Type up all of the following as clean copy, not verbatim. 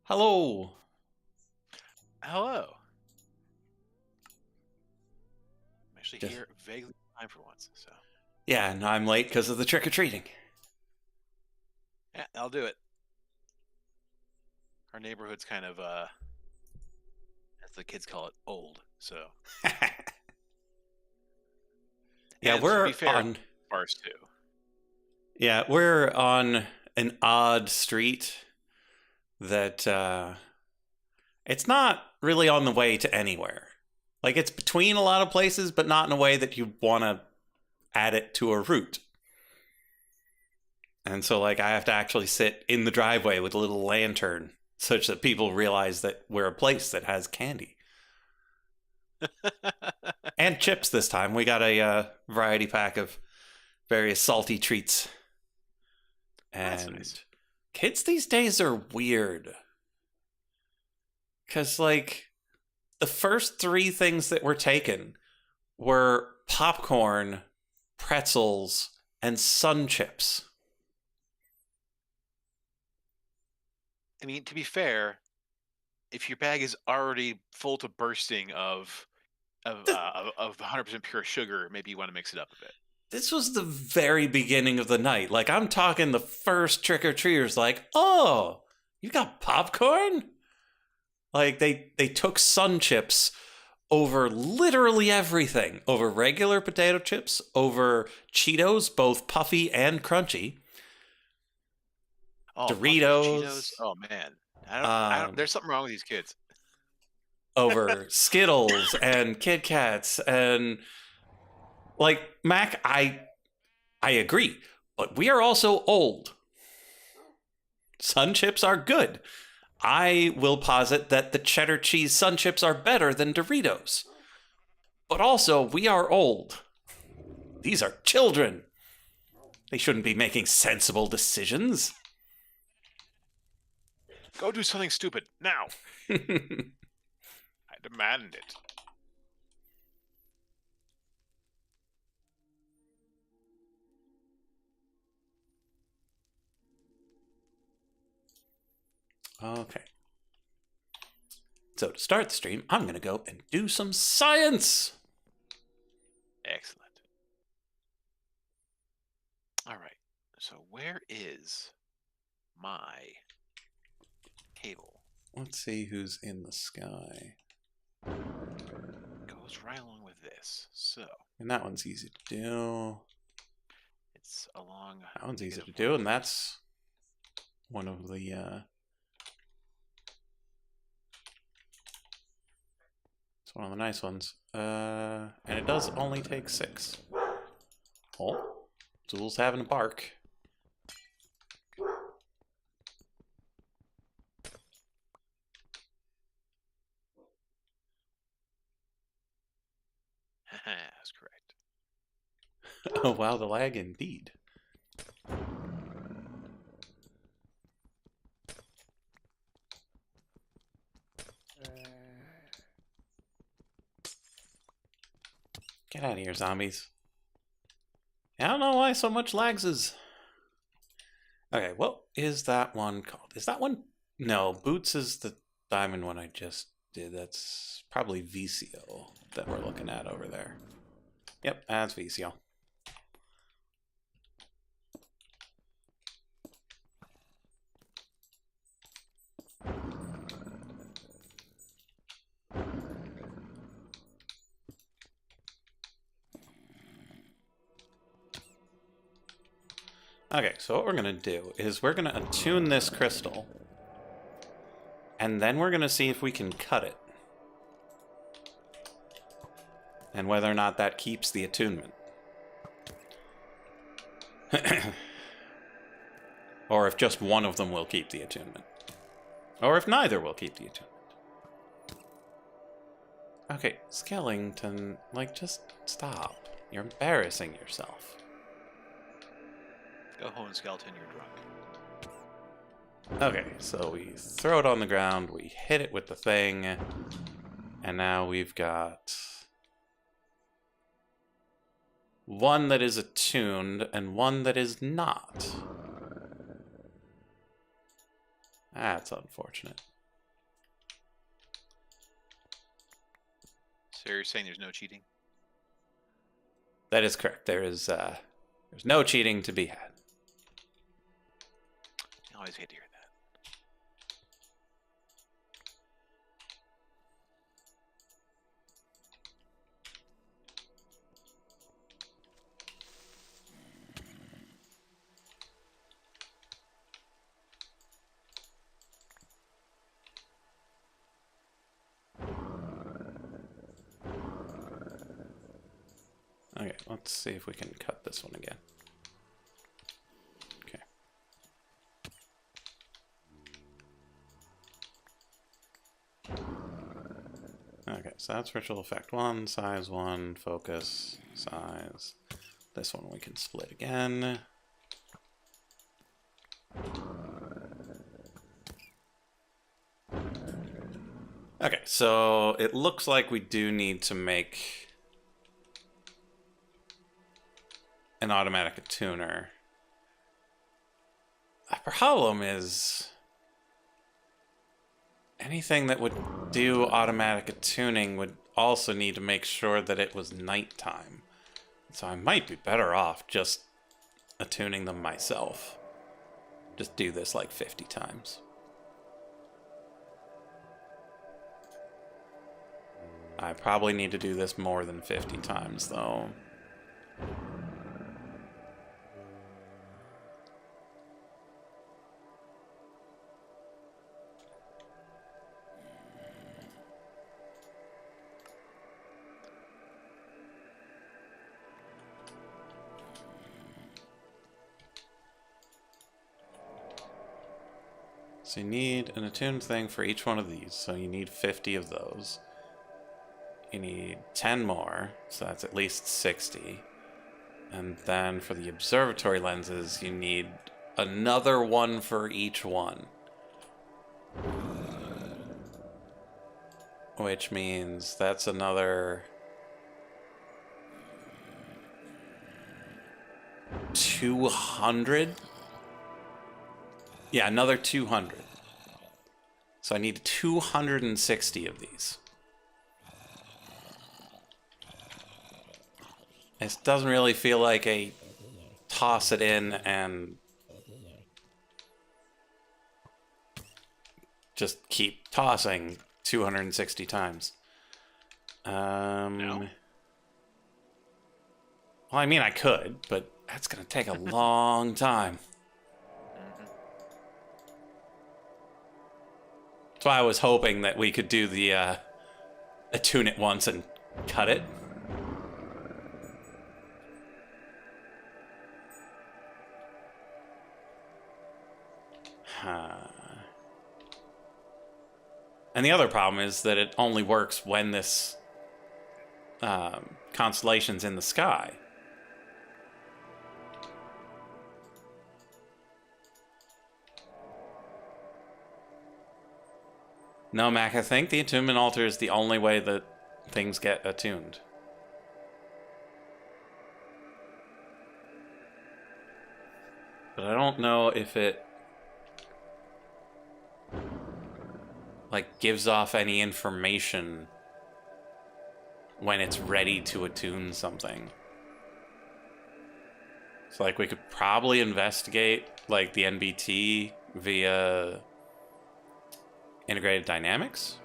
Hello. Hello. I'm actually Just here vaguely on time for once, so yeah, no, I'm late because of the trick or treating. yeah, I'll do it. Our neighborhood's kind of, as the kids call it, old. So, Yeah, and to be we're fair, on. ours too. Yeah, we're on an odd street that it's not really on the way to anywhere. Like it's between a lot of places, but not in a way that you want to add it to a route. And so, like, I have to actually sit in the driveway with a little lantern such that people realize that we're a place that has candy and chips this time. We got a variety pack of various salty treats. That's And nice. kids these days are weird. Because, like, the first three things that were taken were popcorn, pretzels, and sun chips. I mean, to be fair, if your bag is already full to bursting Th- 100% pure sugar, maybe you want to mix it up a bit. this was the very beginning of the night. Like, I'm talking the first trick or treaters, like, oh, you got popcorn? Like, they took sun chips over literally everything, over regular potato chips, over Cheetos, both puffy and crunchy, Oh, puffy Cheetos. Doritos, Oh man, I don't. um, There's something wrong with these kids. over Skittles and Kit Kats, and like Mac, I agree, but we are also old. Sun chips are good. I will posit that the cheddar cheese sun chips are better than Doritos. But also, we are old. These are children. They shouldn't be making sensible decisions. Go do something stupid now. I demand it. Okay. So to start the stream, I'm going to go and do some science. Excellent. All right. So where is my cable? Let's see who's in the sky. Goes right along with this. So And that one's easy to do. it's along. That one's easy to do, and that's one of the it's one of the nice ones. And it does only take 6. Oh, Zool's having a bark. That's correct. Oh wow, the lag indeed. Get out of here, zombies. I don't know why so much lags is. Okay, what is that one called? Is that one? No, Boots is the diamond one I just did. That's probably VCO that we're looking at over there. Yep, that's VCO. Okay, so what we're going to do is we're going to attune this crystal, and then we're going to see if we can cut it, and whether or not that keeps the attunement. Or if just one of them will keep the attunement. Or if neither will keep the attunement. Okay, Skellington, like, just stop. You're embarrassing yourself. Go home, skeleton. You're drunk. Okay, so we throw it on the ground, we hit it with the thing, and now we've got one that is attuned and one that is not. That's unfortunate. So you're saying there's no cheating? That is correct. There's no cheating to be had. I always hate to hear that. Okay, let's see if we can cut this one again. Okay. Okay, so that's ritual effect 1, size 1, focus, size. This one we can split again. Okay, so it looks like we do need to make an automatic attuner. The problem is anything that would do automatic attuning would also need to make sure that it was nighttime. So I might be better off just attuning them myself. Just do this like 50 times. I probably need to do this more than 50 times, though. So you need an attuned thing for each one of these, so you need 50 of those. You need 10 more, so that's at least 60. And then for the observatory lenses, you need another one for each one. Which means that's another 200? Yeah, another 200. So I need 260 of these. This doesn't really feel like a toss it in and just keep tossing 260 times. No? Well, I mean, I could, but that's going to take a long time. That's why I was hoping that we could do the attune it once and cut it. And the other problem is that it only works when this constellation's in the sky. No, Mac, I think the attunement altar is the only way that things get attuned. But I don't know if it like gives off any information when it's ready to attune something. So like we could probably investigate like the NBT via integrated dynamics.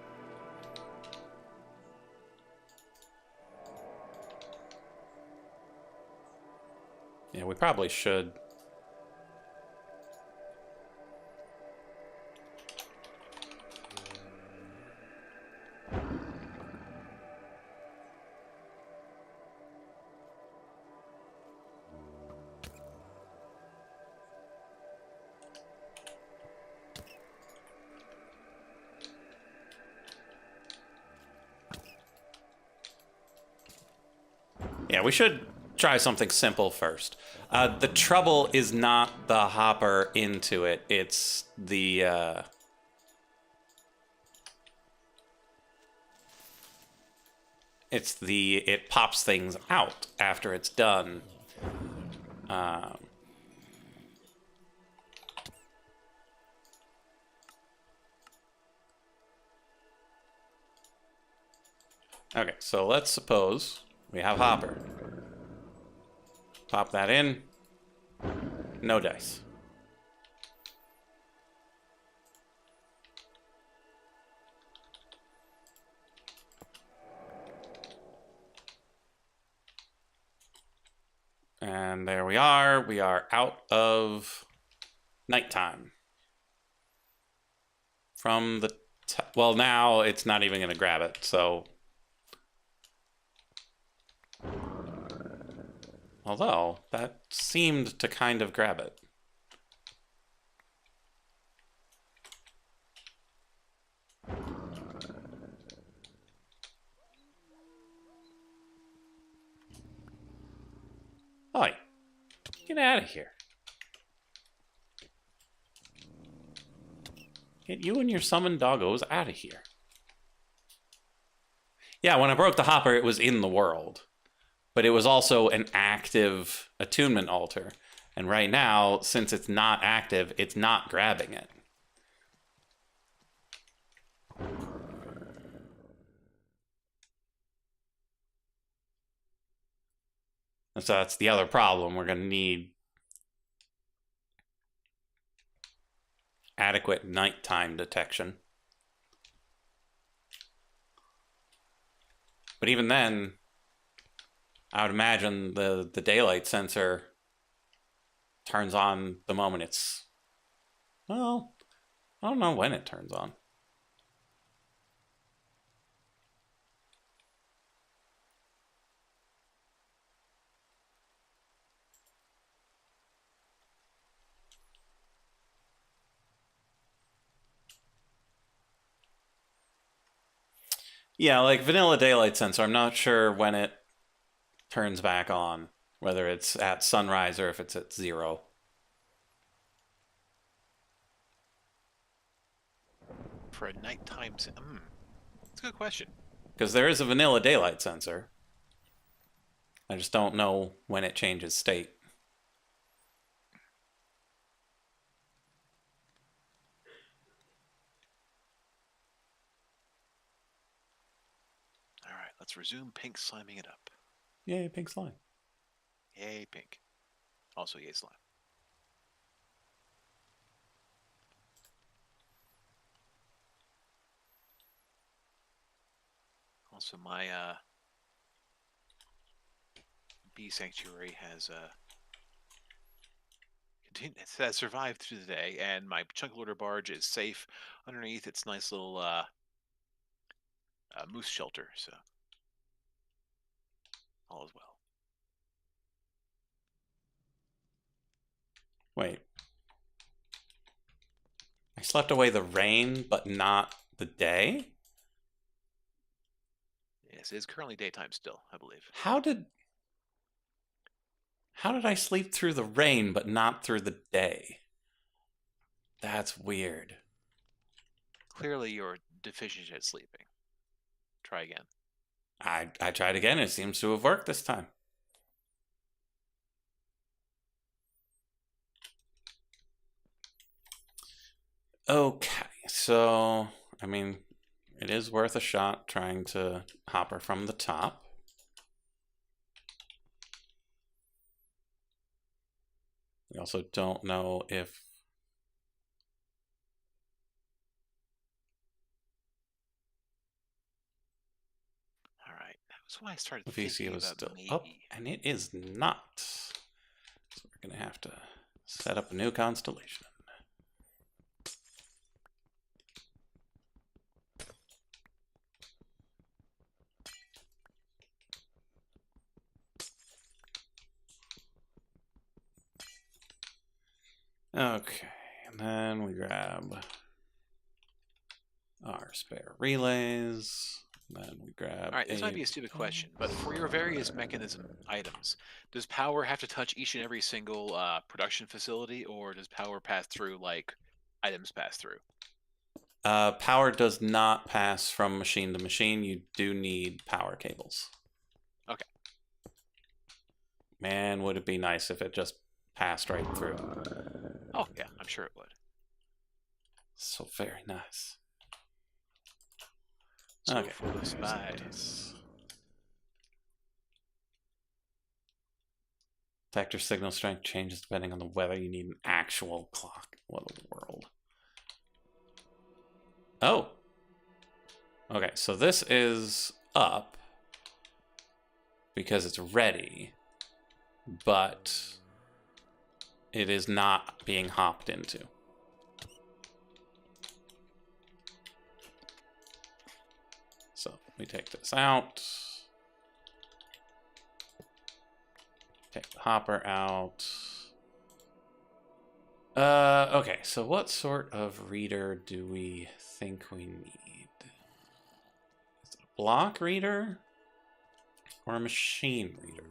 Yeah, we probably should. Yeah, we should try something simple first. The trouble is not the hopper into it, it's the it pops things out after it's done. Okay, so let's suppose we have Hopper. Pop that in. No dice. And there we are. We are out of nighttime. From the... well, now it's not even going to grab it, so... although, that seemed to kind of grab it. Oi, get out of here. Get you and your summoned doggos out of here. Yeah, when I broke the hopper, it was in the world. But it was also an active attunement altar. And right now, since it's not active, it's not grabbing it. And so that's the other problem. We're going to need adequate nighttime detection. But even then, I would imagine the daylight sensor turns on the moment it's... well, I don't know when it turns on. Yeah, like vanilla daylight sensor, I'm not sure when it turns back on, whether it's at sunrise or if it's at 0. For a nighttime... that's a good question. Because there is a vanilla daylight sensor. I just don't know when it changes state. All right, let's resume pink sliming it up. Yay, pink slime. Yay, pink. Also, yay, slime. Also, my bee sanctuary has survived through the day, and my chunk loader barge is safe underneath its nice little moose shelter. So all is well. Wait. I slept away the rain, but not the day? Yes, it is currently daytime still, I believe. How did I sleep through the rain, but not through the day? That's weird. Clearly, you're deficient at sleeping. Try again. I tried again. It seems to have worked this time. Okay, so, I mean, it is worth a shot trying to hopper from the top. We also don't know if... All right, that was why I started the thinking VC was about still maybe. up, and it is not. So we're going to have to set up a new constellation. Okay, and then we grab our spare relays. Then we grab... All right, this might be a stupid question, but for your various mechanism items, does power have to touch each and every single production facility, or does power pass through like items pass through? Power does not pass from machine to machine. You do need power cables. Okay. Man, would it be nice if it just passed right through. Oh, yeah, I'm sure it would. So very nice. So Okay. for the spies. Detector signal strength changes depending on the weather. You need an actual clock. What a world. Oh. Okay, so this is up because it's ready, but it is not being hopped into. So we take this out. Take the hopper out. Okay, so what sort of reader do we think we need? Is it a block reader or a machine reader?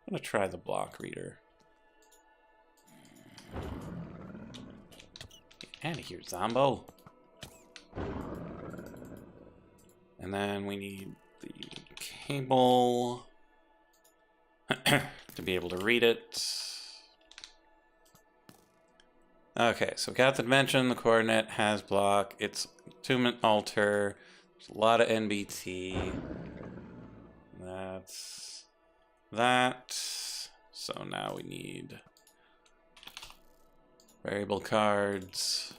I'm gonna try the block reader. Get out of here, Zombo. And then we need the cable to be able to read it. Okay, so we got the dimension, the coordinate, has block, it's attunement alter, there's a lot of NBT. That's that. So now we need variable cards.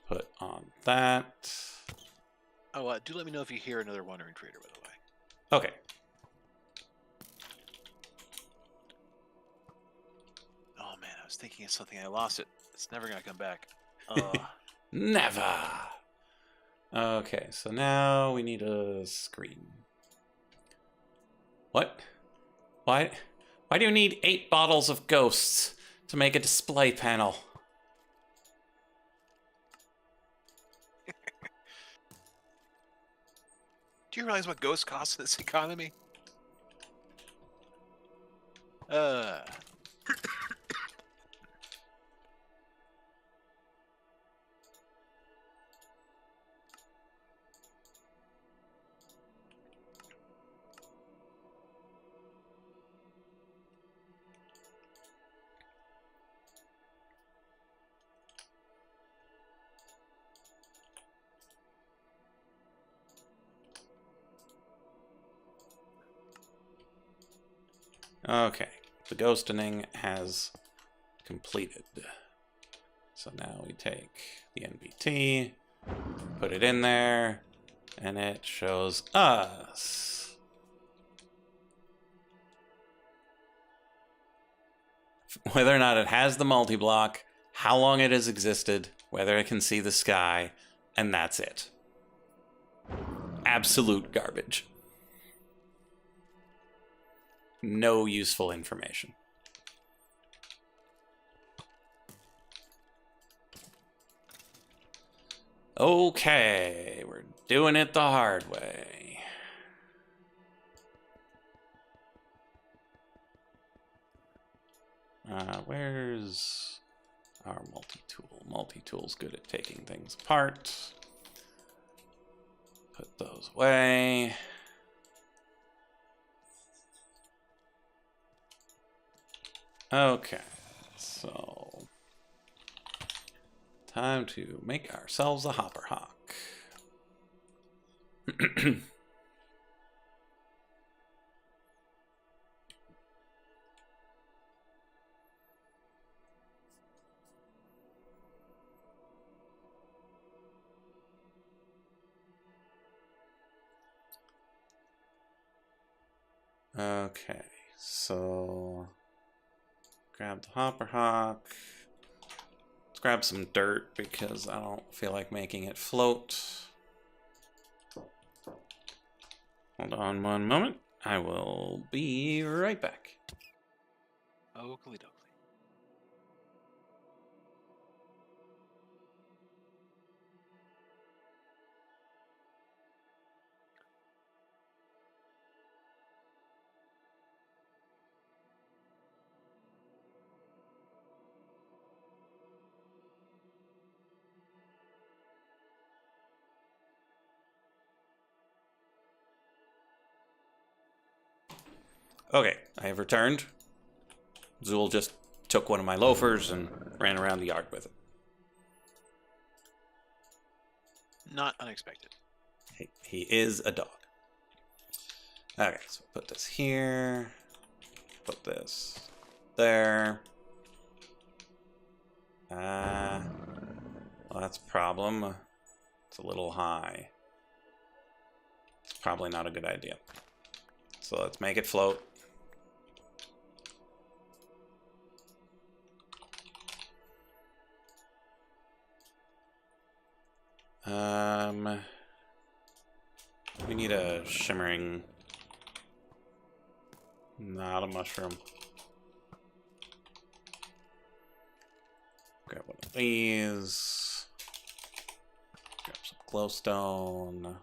Put on that. Oh, do let me know if you hear another wandering trader, by the way. Okay. Oh man, I was thinking of something. I lost it. It's never gonna come back. Never. Okay, so now we need a screen. What? Why do you need 8 bottles of ghosts to make a display panel? Do you realize what ghosts cost in this economy? Okay, the ghosting has completed. So now we take the NBT, put it in there, and it shows us. Whether or not it has the multi-block, how long it has existed, whether it can see the sky, and that's it. Absolute garbage. No useful information. Okay, we're doing it the hard way. Where's our multi-tool? Multi-tool's good at taking things apart. Put those away. Okay, so time to make ourselves a hopper hawk. Okay, so grab the hopper hawk. Let's grab some dirt because I don't feel like making it float. Hold on one moment. I will be right back. Oakley dokley. Okay, I have returned. Zool just took one of my loafers and ran around the yard with it. Not unexpected. He is a dog. Okay, so put this here. Put this there. Well, that's a problem. It's a little high. It's probably not a good idea. So let's make it float. We need a shimmering, not a mushroom. Grab one of these. Grab some glowstone.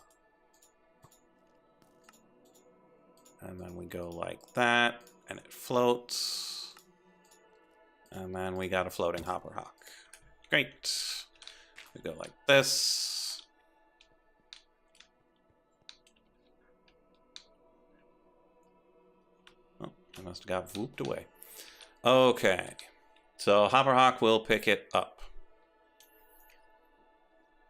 And then we go like that, and it floats. And then we got a floating hopper hawk. Great. We go like this. Oh, I must have got whooped away. Okay. So hopper hawk will pick it up.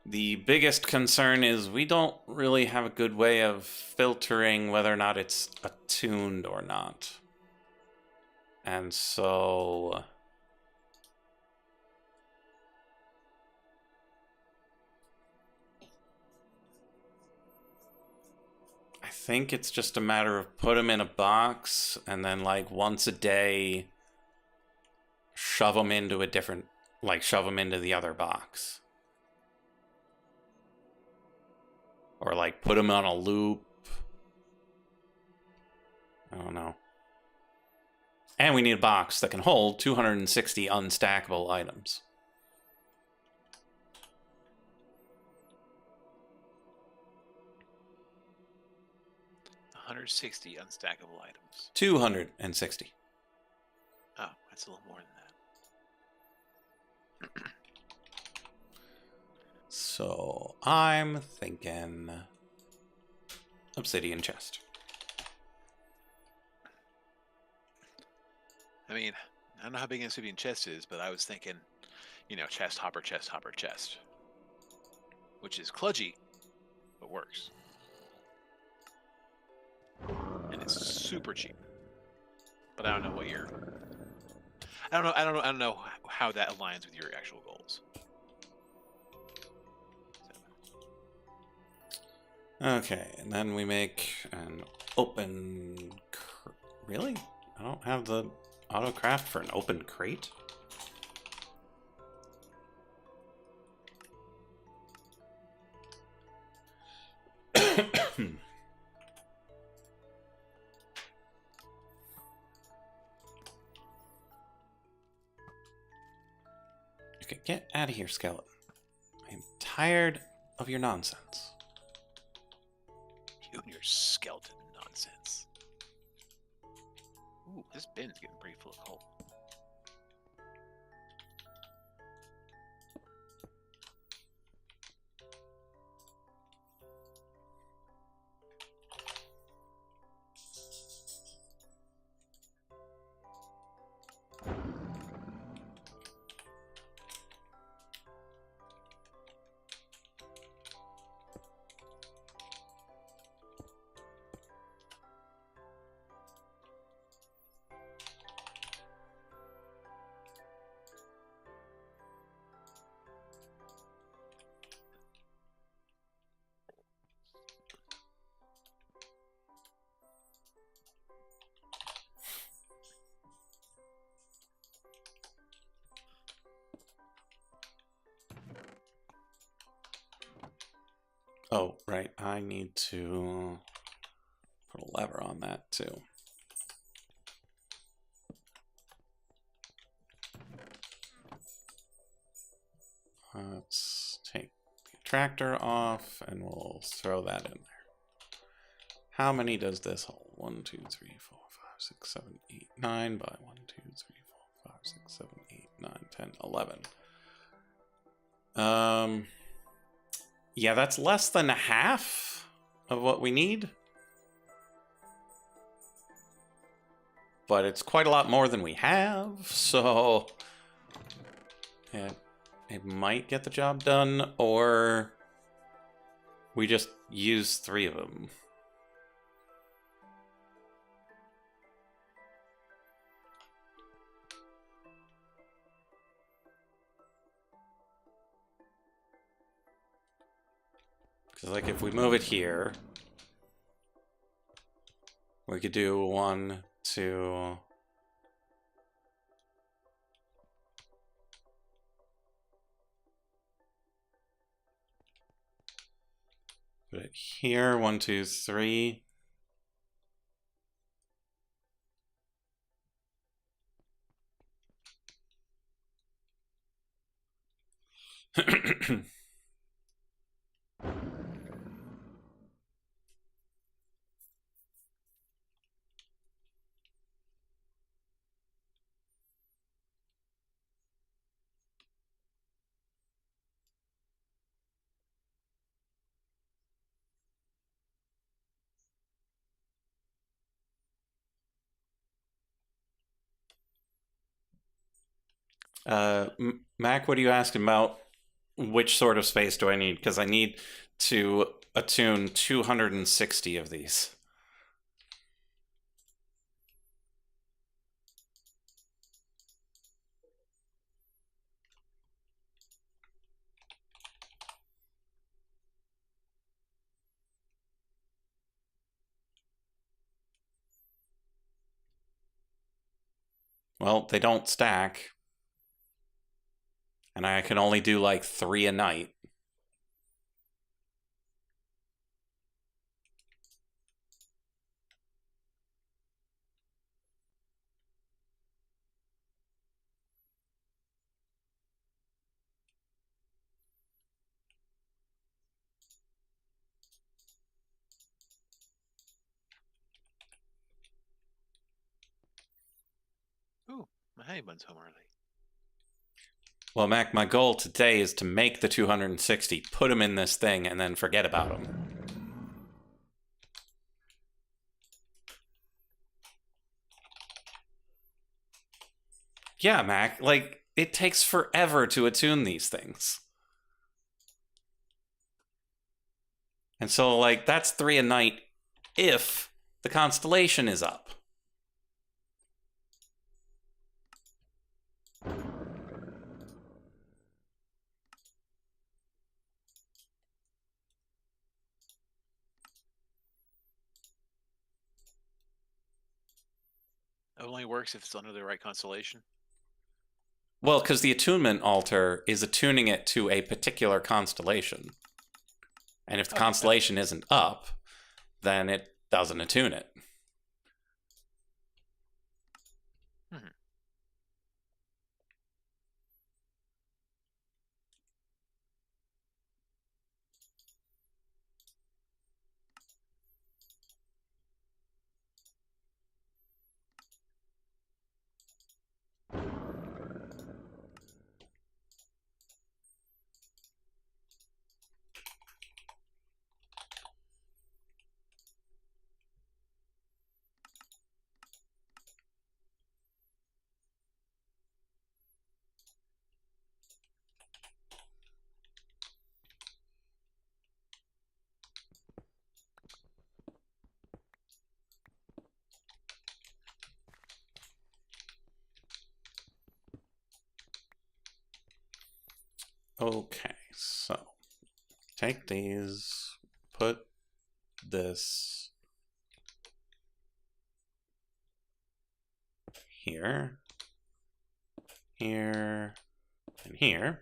The biggest concern is we don't really have a good way of filtering whether or not it's attuned or not. And so I think it's just a matter of put them in a box and then like once a day shove them into a different, like shove them into the other box. Or like put them on a loop. I don't know. And we need a box that can hold 260 unstackable items. $160 unstackable items. 260. Oh, that's a little more than that. So I'm thinking obsidian chest. I mean, I don't know how big an obsidian chest is, but I was thinking, you know, chest, hopper, chest, hopper, chest. Which is kludgy, but works. And it's super cheap. But I don't know what your... I don't know how that aligns with your actual goals. Okay, and then we make an open... Really? I don't have the auto craft for an open crate? Okay, get out of here, skeleton. I am tired of your nonsense. You and your skeleton nonsense. Ooh, this bin's getting pretty full of coal. Oh, right. I need to put a lever on that, too. Let's take the tractor off, and we'll throw that in there. How many does this hold? 1, 2, 3, 4, 5, 6, 7, 8, 9 by 1, 2, 3, 4, 5, 6, 7, 8, 9, 10, 11. Yeah, that's less than half of what we need. but it's quite a lot more than we have, so it might get the job done, or we just use 3 of them. Because, like, if we move it here, we could do 1, 2... Put it here, 1, 2, 3. Mac, what are you asking about? Which sort of space do I need? Because I need to attune 260 of these. Well, they don't stack. And I can only do like 3 a night. Ooh, my honeybun's home early. Well, Mac, my goal today is to make the 260, put them in this thing, and then forget about them. Yeah, Mac, like, it takes forever to attune these things. And so, like, that's 3 a night if the constellation is up. It only works if it's under the right constellation. Well, because the attunement altar is attuning it to a particular constellation. And if the constellation isn't up, then it doesn't attune it. Okay, so take these, put this here, here, and here.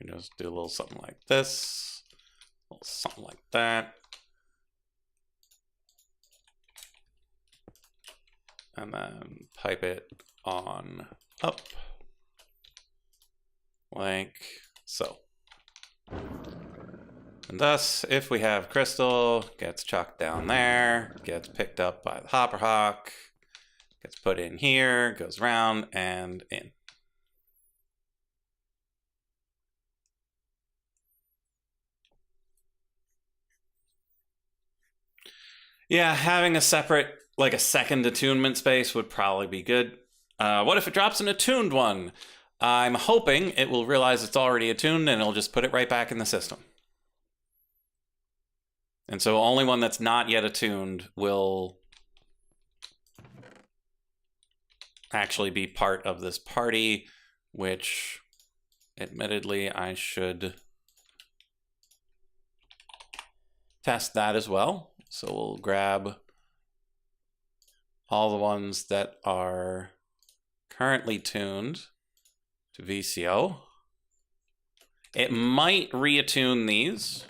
We just do a little something like this, a little something like that. And then pipe it on up. Like so. And thus, if we have crystal, gets chucked down there, gets picked up by the hopper hawk, gets put in here, goes round and in. Yeah, having a separate, like a second attunement space would probably be good. What if it drops an attuned one? I'm hoping it will realize it's already attuned and it'll just put it right back in the system. And so only one that's not yet attuned will actually be part of this party, which admittedly I should test that as well. So we'll grab all the ones that are currently tuned to VCO. It might reattune these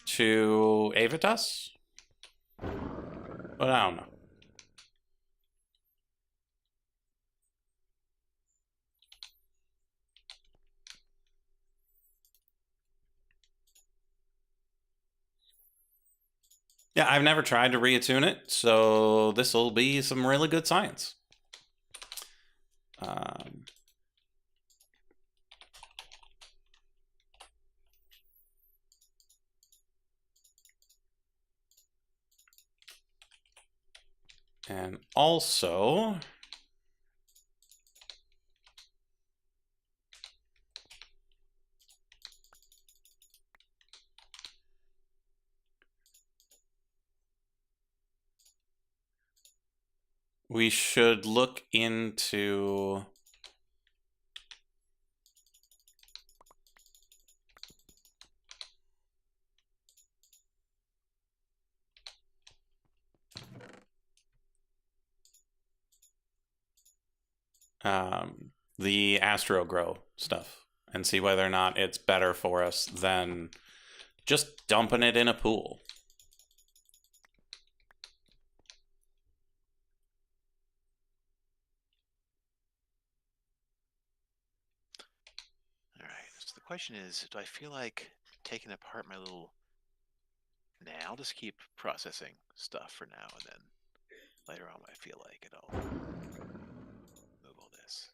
to Avitas, but I don't know. Yeah, I've never tried to reattune it, so this will be some really good science. And also, we should look into the Astro Grow stuff and see whether or not it's better for us than just dumping it in a pool. All right. So the question is, do I feel like taking apart my little? Nah, I'll just keep processing stuff for now, and then later on, when I feel like it, I'll move all this.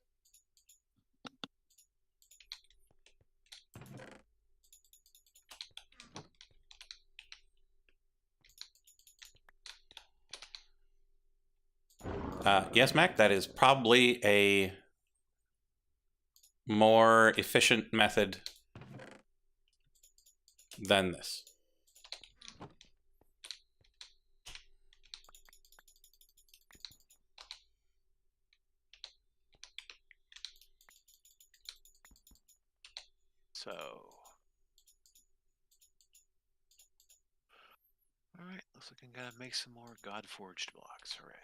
Yes, Mac, that is probably a more efficient method than this. So, all right, looks like I'm gonna make some more God-forged blocks. Hooray!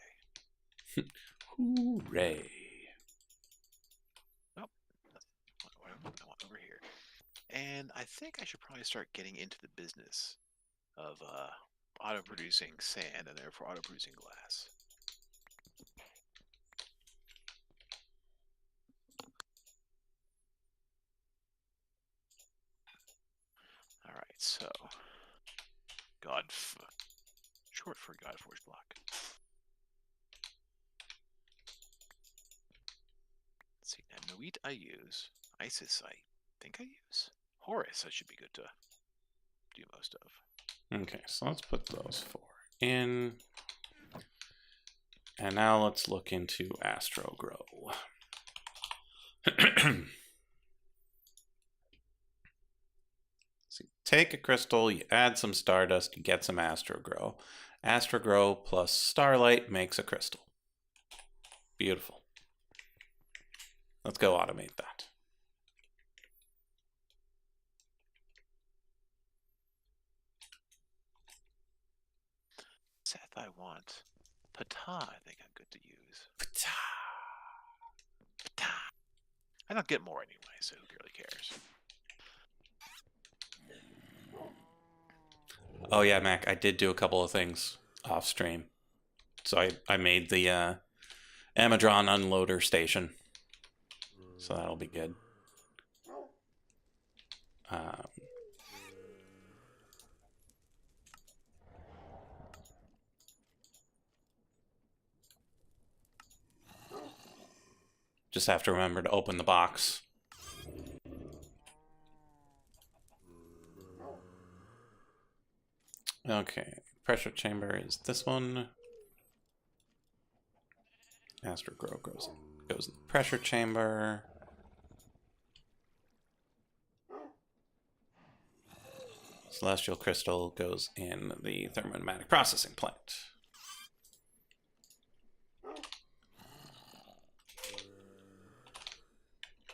Hooray! Oh, that's what I want over here. And I think I should probably start getting into the business of auto-producing sand and therefore auto-producing glass. All right, so short for God-forged block. Let's see, now Nuit I use, Isis I think I use, Horus I should be good to do most of. Okay, so let's put those four in. And now let's look into Astro Grow. So you take a crystal, you add some stardust, you get some Astro Grow. Astro Grow plus starlight makes a crystal. Beautiful. Let's go automate that. Seth I want. Ptah I think I'm good to use. Ptah. I don't get more anyway, so who really cares? Oh yeah, Mac, I did do a couple of things off stream. So I made the Amadron unloader station. So that'll be good. Just have to remember to open the box. Okay, pressure chamber is this one. Astral Grow goes in the pressure chamber. Celestial Crystal goes in the thermonumatic processing plant.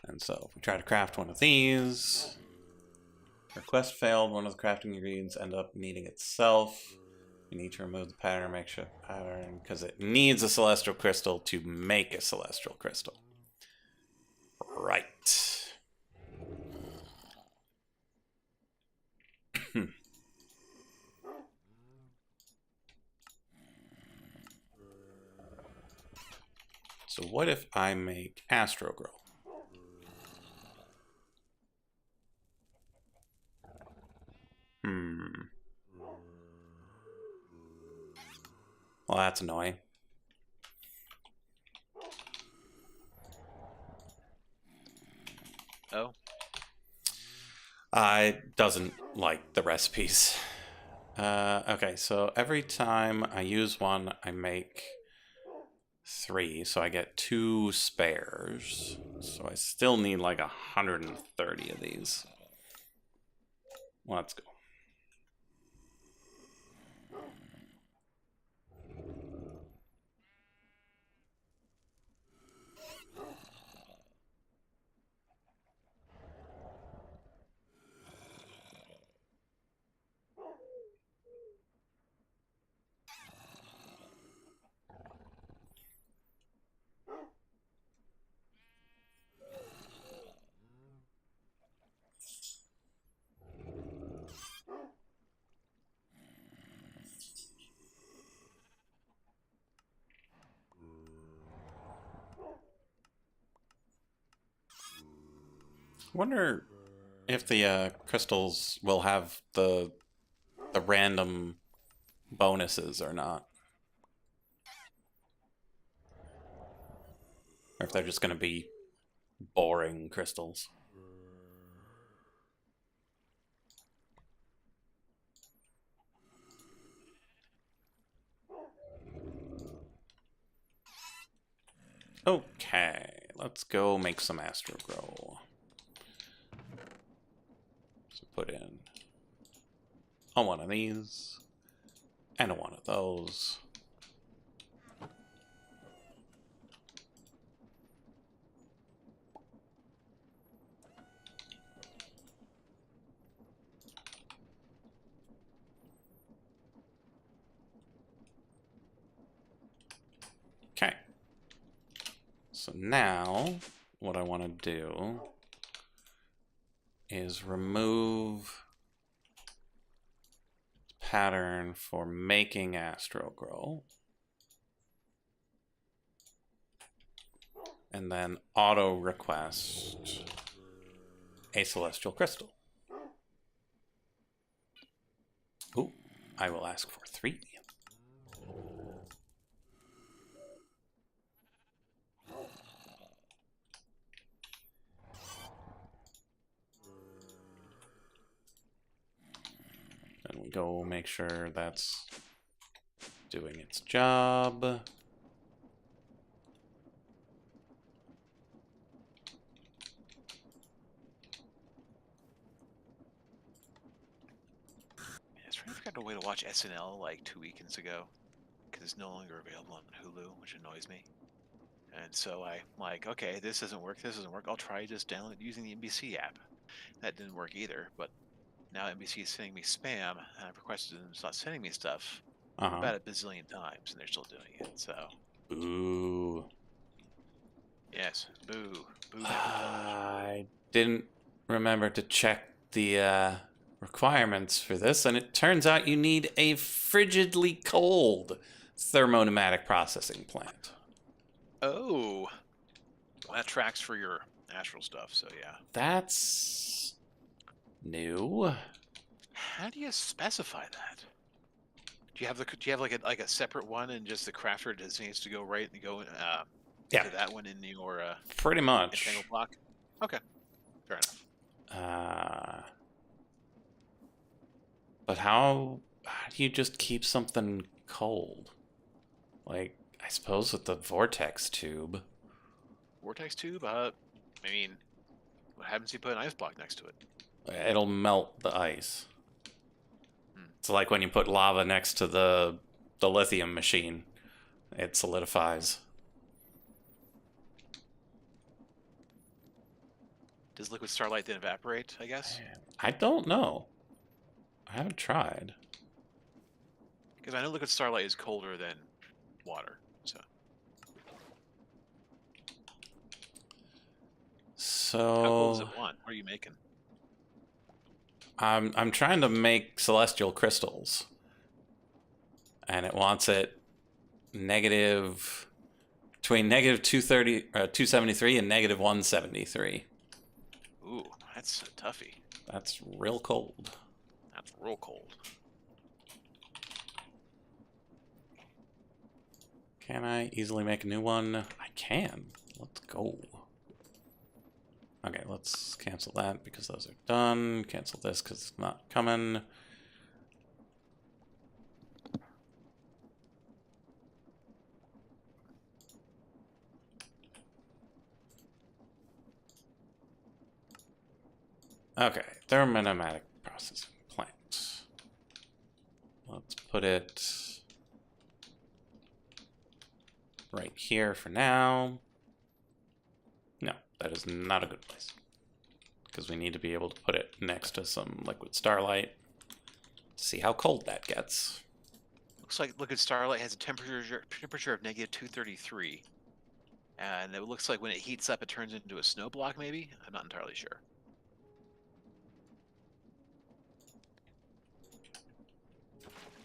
And so if we try to craft one of these, request failed, one of the crafting ingredients end up needing itself. You need to remove the pattern, make sure the pattern, because it needs a celestial crystal to make a celestial crystal. Right. So what if I make Astro Grow? Well, that's annoying. Oh. I doesn't like the recipes. Okay, so every time I use one, I make 3, so I get 2 spares. So I still need like 130 of these. Let's go. Wonder if the crystals will have the random bonuses or not. Or if they're just going to be boring crystals. Okay, let's go make some Astro Grow. So put in one of these and one of those. Okay. So now what I want to do is remove pattern for making Astro Grow. And then auto request a celestial crystal. Ooh, I will ask for 3. And we go make sure that's doing its job. I was trying to figure out a way to watch SNL like 2 weekends ago because it's no longer available on Hulu, which annoys me. And so I'm like, okay, this doesn't work. This doesn't work. I'll try just download using the NBC app. That didn't work either. But now NBC is sending me spam, and I've requested them to stop sending me stuff about a bazillion times, and they're still doing it. So, Boo. yes, boo, boo. I didn't remember to check the requirements for this, and it turns out you need a frigidly cold thermonumatic processing plant. Oh, well, that tracks for your astral stuff. So yeah, That's new. how do you specify that? Do you have like a separate one, and just the crafter just needs to go right and go Yeah, to that one in your pretty much. entangle block? Okay, fair enough. But how how do you just keep something cold? Like, I suppose with the vortex tube. Vortex tube? I mean, what happens if you put an ice block next to it? It'll melt the ice. Hmm. It's like when you put lava next to the lithium machine. It solidifies. Does liquid starlight then evaporate, I guess? I don't know. I haven't tried. Because I know liquid starlight is colder than water, so. How cold does So it want? What are you making? I'm trying to make celestial crystals. And it wants it negative between negative 273 and negative 173. Ooh, that's a toughie. That's real cold. That's real cold. Can I easily make a new one? I can. Let's go. Okay, let's cancel that because those are done. Cancel this because it's not coming. Okay, thermonomic processing plant. Let's put it right here for now. No, that is not a good place. Because we need to be able to put it next to some liquid starlight to see how cold that gets. Looks like liquid starlight has a temperature of negative 233. And it looks like when it heats up, it turns into a snow block, maybe? I'm not entirely sure.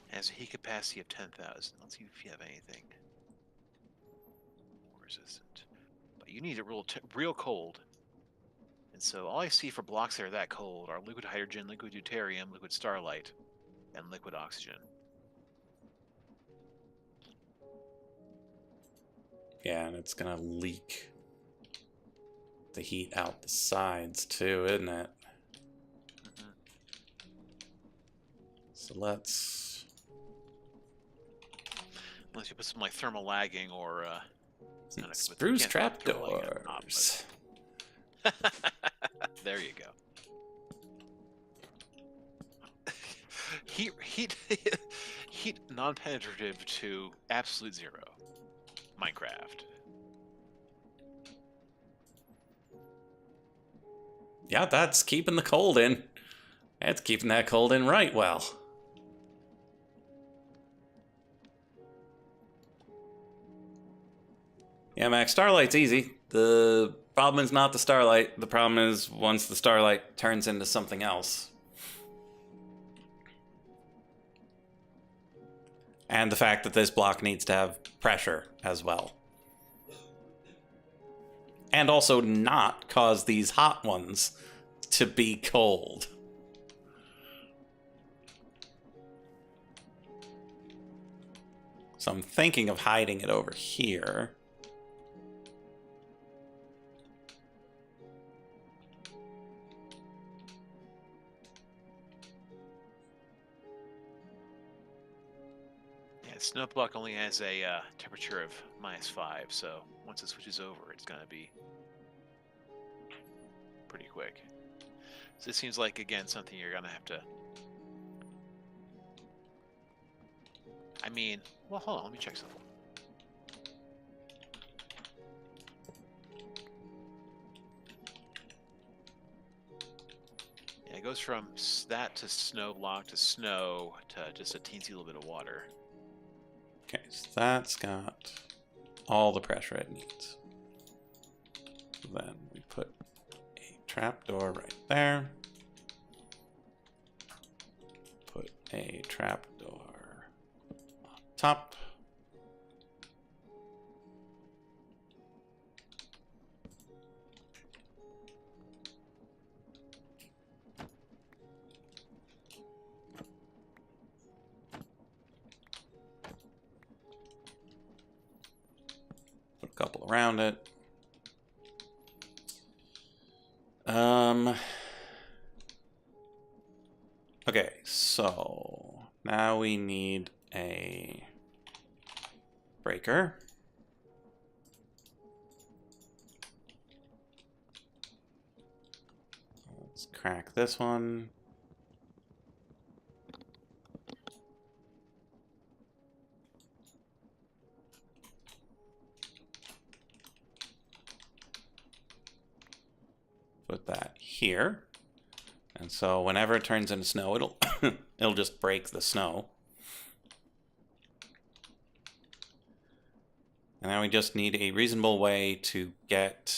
Has a heat capacity of 10,000. Let's see if you have anything resistant. But you need it real cold. And so all I see for blocks that are that cold are liquid hydrogen, liquid deuterium, liquid starlight, and liquid oxygen. Yeah, and it's gonna leak the heat out the sides too, isn't it? Mm-hmm. So let's... Unless you put some like thermal lagging or spruce trapdoors. There you go. Heat non-penetrative to absolute zero. Minecraft. Yeah, that's keeping the cold in. That's keeping that cold in right well. Yeah, Max, starlight's easy. The problem is not the starlight. The problem is once the starlight turns into something else. And the fact that this block needs to have pressure as well. And also not cause these hot ones to be cold. So I'm thinking of hiding it over here. Snow block only has a temperature of -5, so once it switches over, it's going to be pretty quick. So this seems like, again, something you're going to have to... I mean, well, hold on, let me check something. Yeah, it goes from that to snow block to snow to just a teensy little bit of water. Okay, so that's got all the pressure it needs. Then we put a trapdoor right there. Put a trapdoor on top. Put a couple around it. Okay, so Now we need a breaker. Let's crack this one. Put that here. And so whenever it turns into snow, it'll it'll just break the snow. And now we just need a reasonable way to get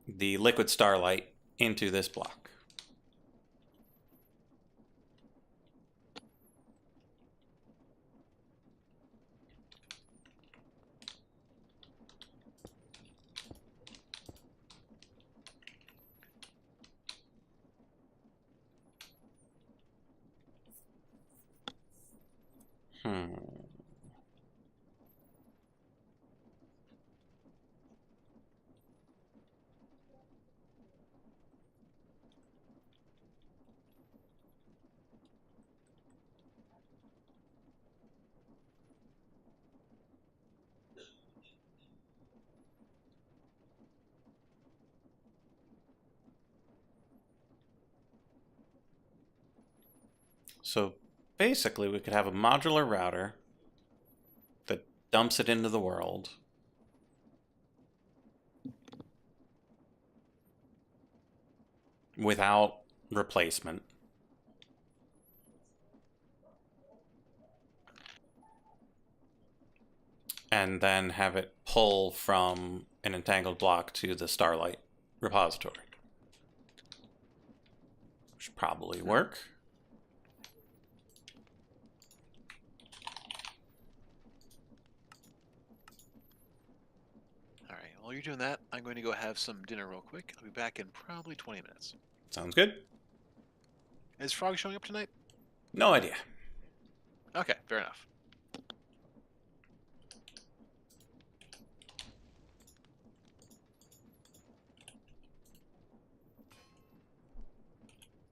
the liquid starlight into this block. So basically, we could have a modular router that dumps it into the world. Without replacement. And then have it pull from an entangled block to the starlight repository. Should probably work. Alright, while you're doing that, I'm going to go have some dinner real quick. I'll be back in probably 20 minutes. Sounds good. Is Frog showing up tonight? No idea. Okay, fair enough.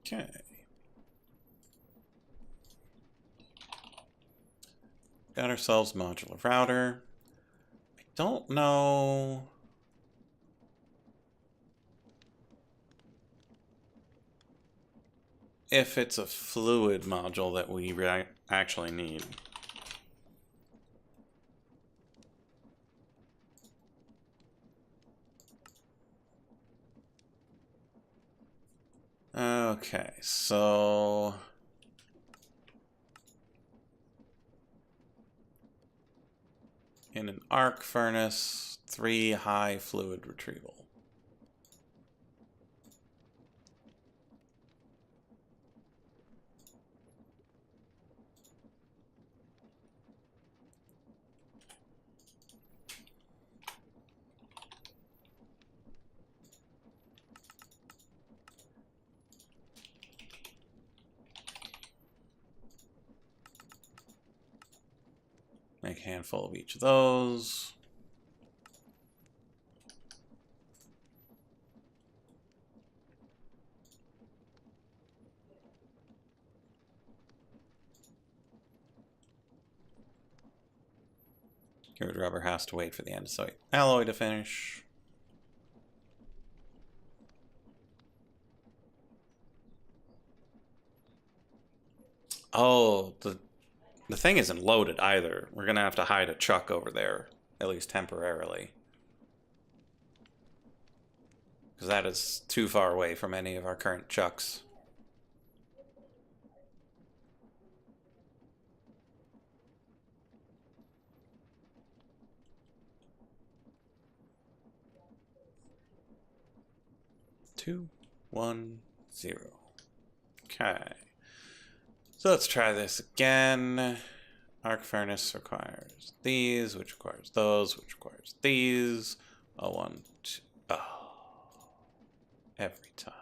Okay. Got ourselves a modular router. I don't know if it's a fluid module that we actually need. Okay, so in an arc furnace, 3 high fluid retrieval. Make a handful of each of those. Cured rubber has to wait for the andesite alloy to finish. Oh, the thing isn't loaded either. We're gonna have to hide a truck over there, at least temporarily. Because that is too far away from any of our current chucks. Two, 1, 0. Okay. So let's try this again. Arc furnace requires these, which requires those, which requires these. Oh, 1, 2. Oh. Every time.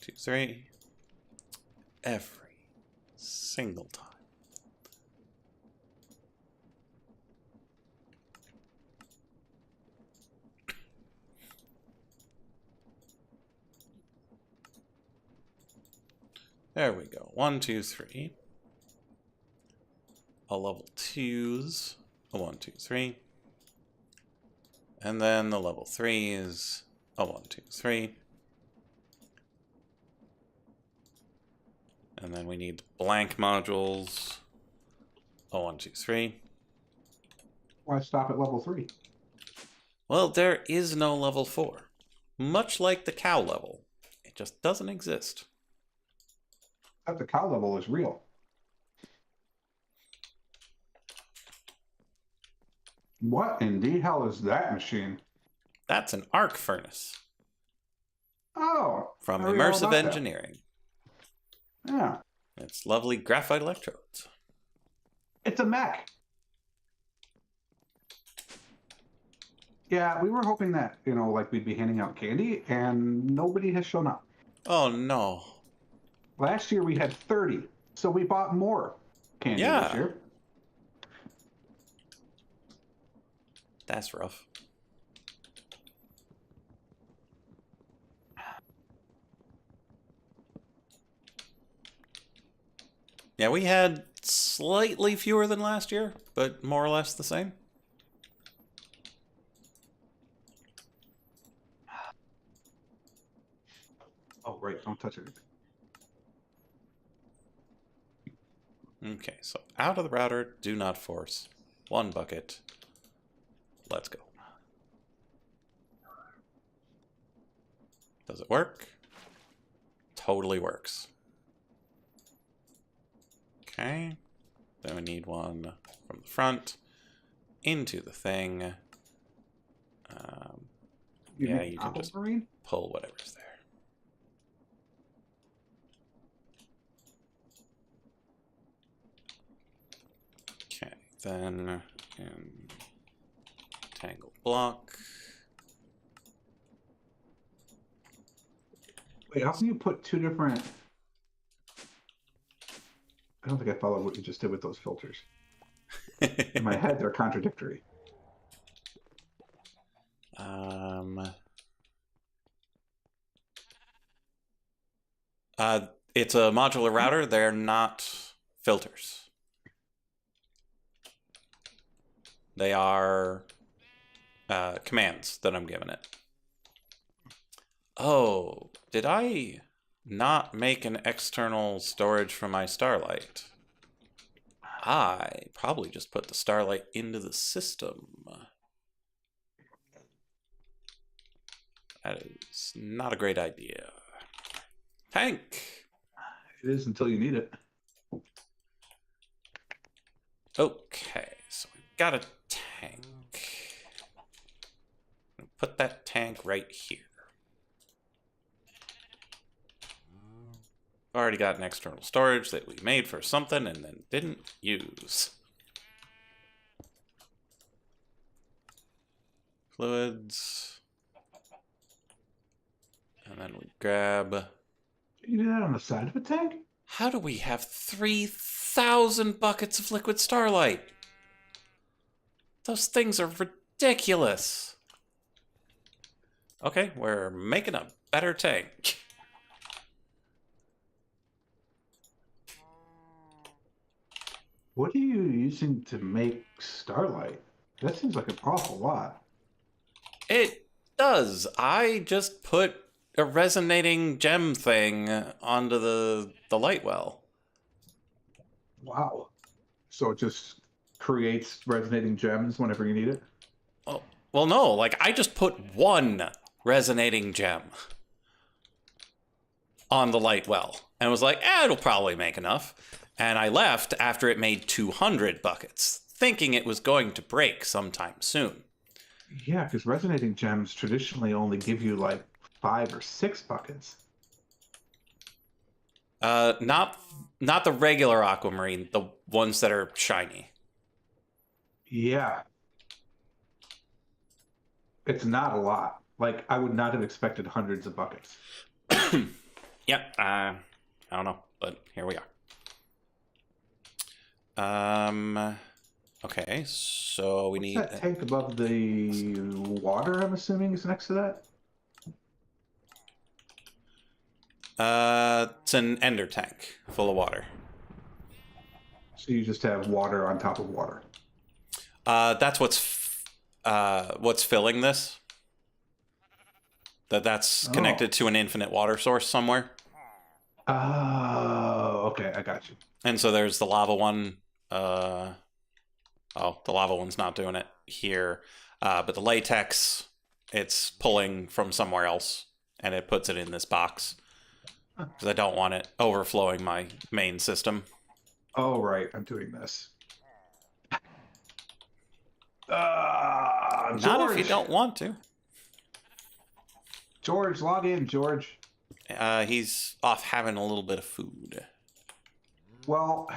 Two, 3. Every single time. There we go. 1, 2, 3. A level 2's. A 1, 2, 3. And then the level 3's. A 1, 2, 3. And then we need blank modules. A 1, 2, 3. Why stop at level 3? Well, there is no level 4. Much like the cow level. It just doesn't exist. The cow level is real. What in the hell is that machine? That's an arc furnace. Oh, From I read all Immersive about that. Engineering. Yeah, It's lovely graphite electrodes. it's a mech. Yeah, we were hoping that, like we'd be handing out candy, and nobody has shown up. Oh no. Last year we had 30, so we bought more candy Yeah. this year. That's rough. Yeah, we had slightly fewer than last year, but more or less the same. Oh, right, don't touch anything. Okay, so out of the router, do not force. 1 bucket. Let's go. Does it work? Totally works. Okay. Then we need one from the front into the thing. Yeah, you can just pull whatever's there. Okay, then in tangle block. Wait, how can you put two different... I don't think I followed what you just did with those filters. In my head, they're contradictory. It's a modular router. They're not filters. They are commands that I'm giving it. Oh, did I not make an external storage for my Starlight? I probably just put the Starlight into the system. That is not a great idea. Tank! It is until you need it. Okay, so we've got a tank. Put that tank right here. Already got an external storage that we made for something and then didn't use. Fluids. And then we grab... You do that on the side of a tank? How do we have 3,000 buckets of liquid Starlight? Those things are ridiculous. Okay, we're making a better tank. What are you using to make Starlight? That seems like an awful lot. It does. I just put a resonating gem thing onto the light well. Wow. So it just creates resonating gems whenever you need it? Oh, well, no, like I just put 1 resonating gem on the light well and was like, it'll probably make enough. And I left after it made 200 buckets, thinking it was going to break sometime soon. Yeah, because resonating gems traditionally only give you like 5 or 6 buckets. Not the regular aquamarine, the ones that are shiny. Yeah. It's not a lot. Like, I would not have expected hundreds of buckets. Yep, I don't know, but here we are. Okay, so we What's need... that tank above the water, I'm assuming, is next to that? It's an ender tank full of water. So you just have water on top of water. That's what's filling this. That's connected to an infinite water source somewhere. Oh, okay, I got you. And so there's the lava one. Oh, the lava one's not doing it here. But the latex, it's pulling from somewhere else, and it puts it in this box. Because I don't want it overflowing my main system. Oh, right, I'm doing this. George! Not if you don't want to. George, log in, George. He's off having a little bit of food. Well,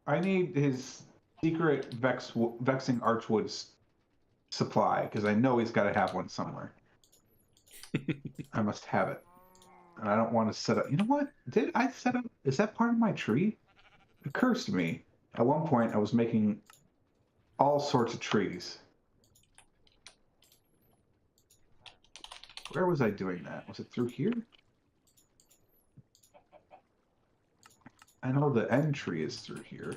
I need his secret vexing archwood supply, because I know he's got to have one somewhere. I must have it. And I don't want to set up... You know what? Did I set up... Is that part of my tree? It occurs to me, at one point I was making all sorts of trees. Where was I doing that? Was it through here? I know the end tree is through here.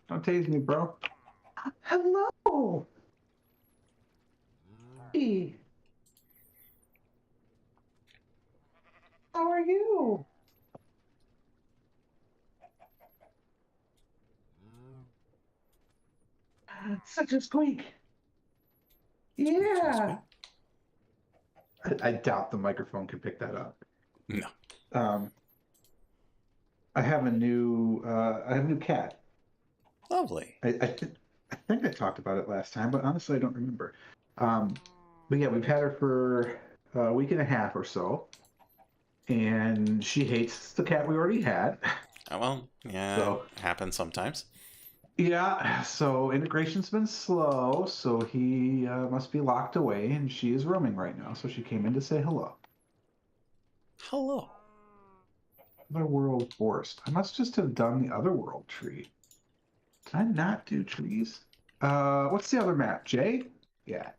Don't tase me, bro. Hello! Hey. How are you? Such a squeak. Yeah. I doubt the microphone can pick that up. No. I have a new cat. Lovely. I think I talked about it last time, but honestly I don't remember. But yeah, we've had her for a week and a half or so, and she hates the cat we already had. Oh, well, yeah, So- it happens sometimes. Yeah, so integration's been slow, so he must be locked away, and she is roaming right now. So she came in to say hello. Hello. Otherworld forest. I must just have done the Otherworld tree. Did I not do trees? What's the other map? J? Yeah.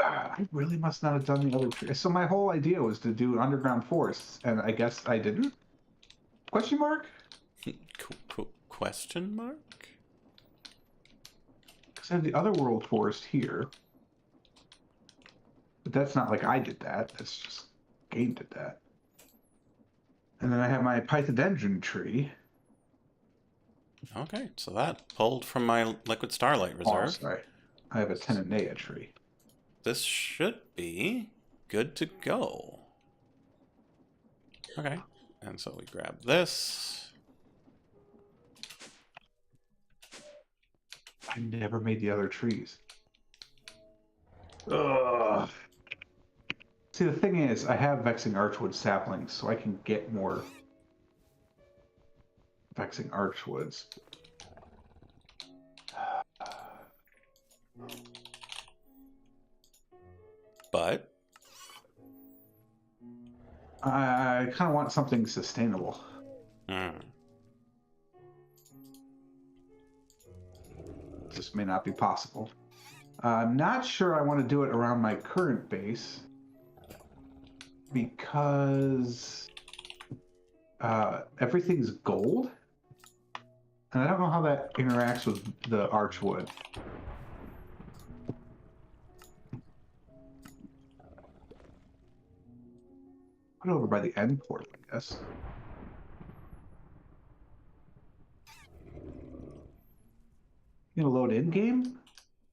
I really must not have done the other tree. So my whole idea was to do underground forests, and I guess I didn't? Question mark? Question mark? Because I have the Otherworld forest here. But that's not like I did that. That's just game did that. And then I have my Pythodendron tree. Okay, so that pulled from my liquid starlight Oh, reserve. sorry. I have a Tenonea tree. This should be good to go. Okay, and so we grab this. I never made the other trees. Ugh. See, the thing is, I have Vexing Archwood saplings, so I can get more Vexing Archwoods. But I kind of want something sustainable. This may not be possible. I'm not sure I want to do it around my current base because everything's gold, and I don't know how that interacts with the Archwood. Put it over by the end portal, I guess. You gonna load in game?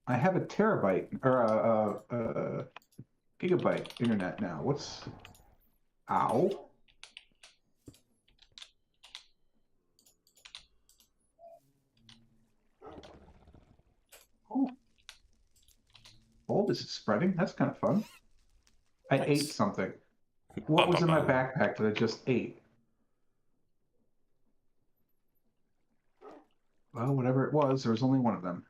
I have a terabyte or a gigabyte internet now. What's... Ow. Oh. Oh, this is spreading. That's kind of fun. I Nice. ate something. What was in my backpack that I just ate? Well, whatever it was, there was only one of them.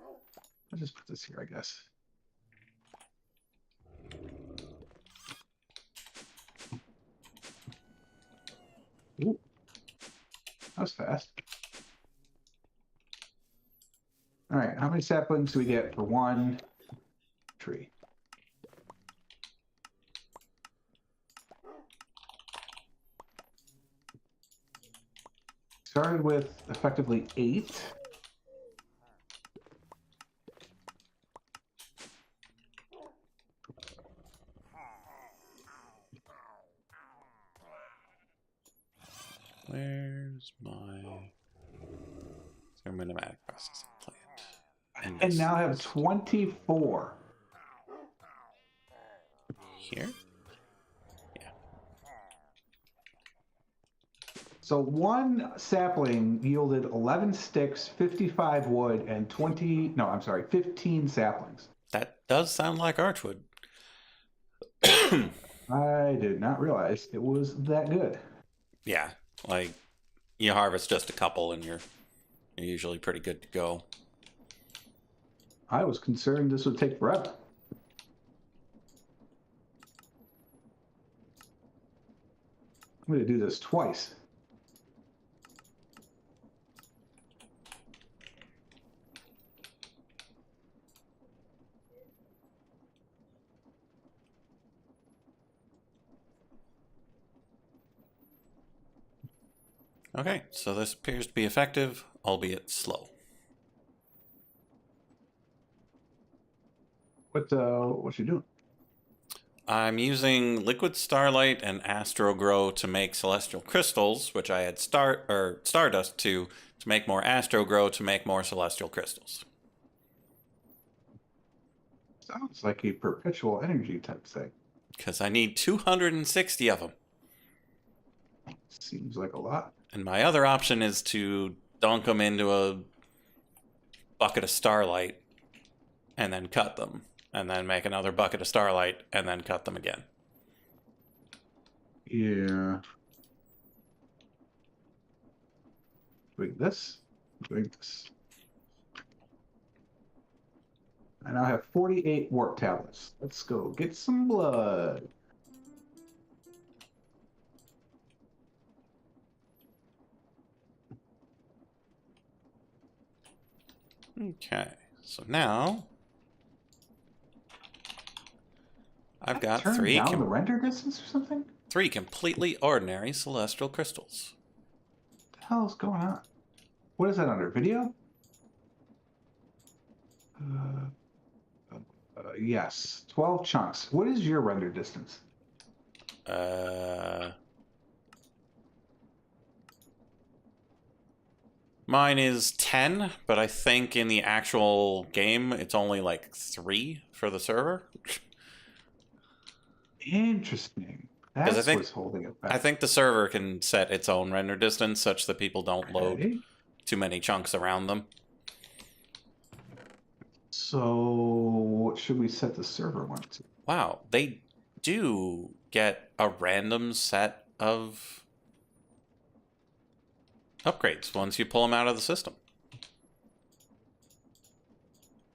I'll just put this here, I guess. Ooh. was fast. All right, how many saplings do we get for one tree? Started with effectively 8. Where's my thermomatic processing plant? And now have 24. Here? Yeah. So one sapling yielded 11 sticks, 55 wood, and 15 saplings. That does sound like archwood. I did not realize it was that good. Yeah, like you harvest just a couple and you're usually pretty good to go. I was concerned this would take forever. I'm going to do this twice. Okay, so this appears to be effective, albeit slow. What you doing? I'm using liquid starlight and astrogrow to make celestial crystals, which I had stardust to make more astrogrow to make more celestial crystals. Sounds like a perpetual energy type thing. Because I need 260 of them. Seems like a lot. And my other option is to dunk them into a bucket of starlight and then cut them. And then make another bucket of starlight and then cut them again. Yeah. Doing this. Doing this. I now have 48 warp tablets. Let's go get some blood. Okay, so now I've got Turn down the render distance or something? 3 completely ordinary celestial crystals. What the hell is going on? What is that under? Video? Yes. 12 chunks. What is your render distance? Mine is 10, but I think in the actual game it's only like 3 for the server. Interesting. Because That's what's holding it back. I think the server can set its own render distance such that people don't load Okay. too many chunks around them. So, what should we set the server one to? Wow, they do get a random set of upgrades once you pull them out of the system.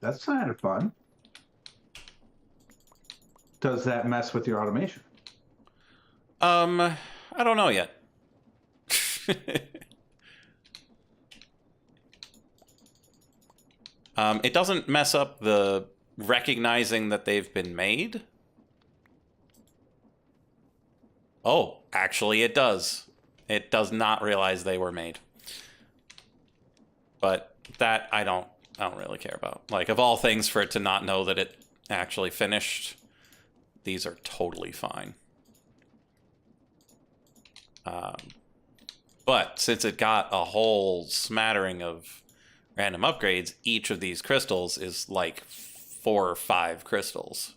That's kind of fun. Does that mess with your automation? I don't know yet. It doesn't mess up the recognizing that they've been made. Oh, actually it does. It does not realize they were made. But that I don't really care about. Like, of all things, for it to not know that it actually finished, these are totally fine. But since it got a whole smattering of random upgrades, each of these crystals is like 4 or 5 crystals.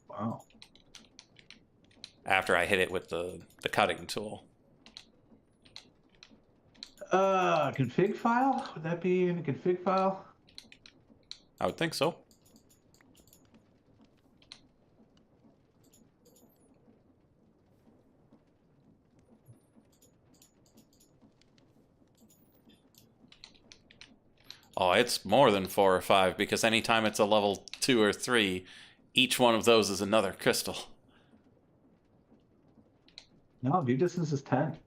Wow. After I hit it with the cutting tool. Config file? Would that be in a config file? I would think so. Oh, it's more than 4 or 5, because anytime it's a level 2 or 3, each one of those is another crystal. No, view distance is 10.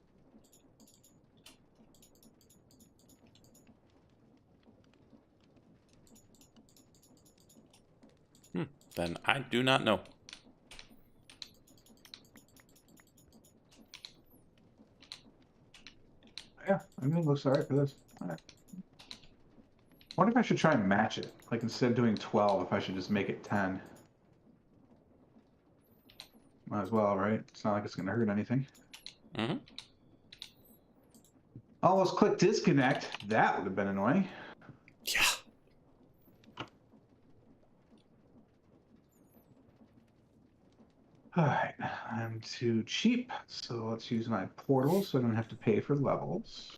Then I do not know. Yeah, I mean, it looks alright for this. Alright. I wonder if I should try and match it. Like, instead of doing 12, if I should just make it 10. Might as well, right? It's not like it's going to hurt anything. Mm-hmm. Almost click disconnect. That would have been annoying. Yeah. Alright, I'm too cheap, so let's use my portal so I don't have to pay for levels.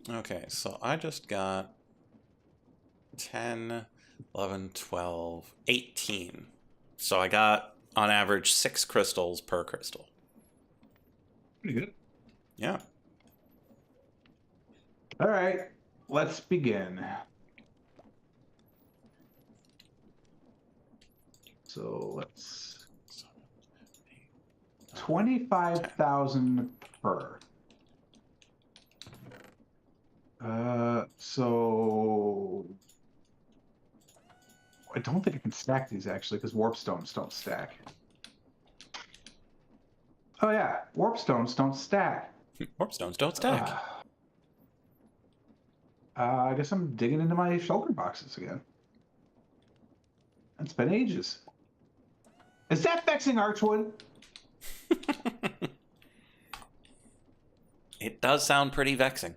Okay, so I just got 10, 11, 12, 18. So I got, on average, 6 crystals per crystal. Pretty good. Yeah. Alright, let's begin. So let's... 25,000 per. So I don't think I can stack these actually because warp stones don't stack. Oh yeah, warp stones don't stack. Warp stones don't stack. I guess I'm digging into my shulker boxes again. It's been ages. Is that vexing archwood? It does sound pretty vexing.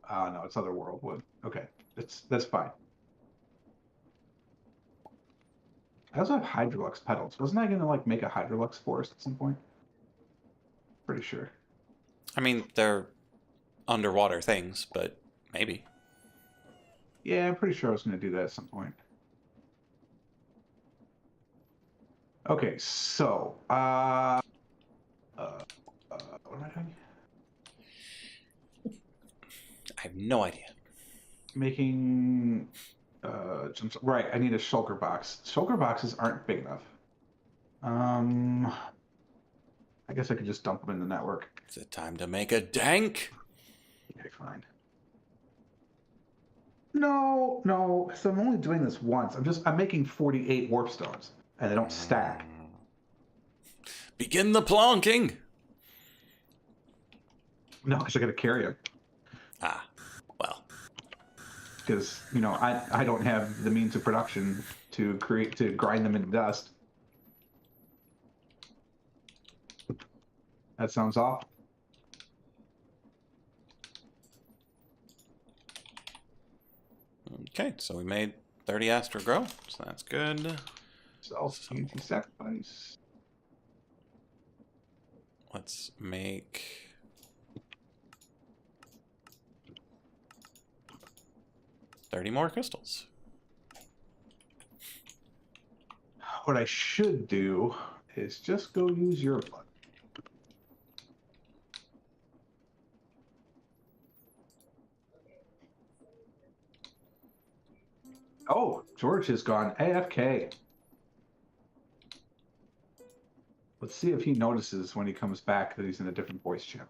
No, it's otherworld wood. Okay, that's fine. I also have Hydrolux petals. Wasn't I gonna like make a Hydrolux forest at some point? Pretty sure. I mean, they're underwater things, but maybe. Yeah, I'm pretty sure I was gonna do that at some point. Okay, so what am I doing? I have no idea. Making right. I need a shulker box. Shulker boxes aren't big enough. I guess I could just dump them in the network. Is it time to make a dank? Okay, fine. No, no. So I'm only doing this once. I'm making 48 warp stones, and they don't stack. Begin the plonking. No, because I got to carry them. Ah, well. Because I don't have the means of production to grind them into dust. That sounds off. Okay, so we made 30 Astro Grow, so that's good. Self-duty sacrifice. Let's make 30 more crystals. What I should do is just go use your blood. Oh, George has gone AFK. Let's see if he notices when he comes back that he's in a different voice channel.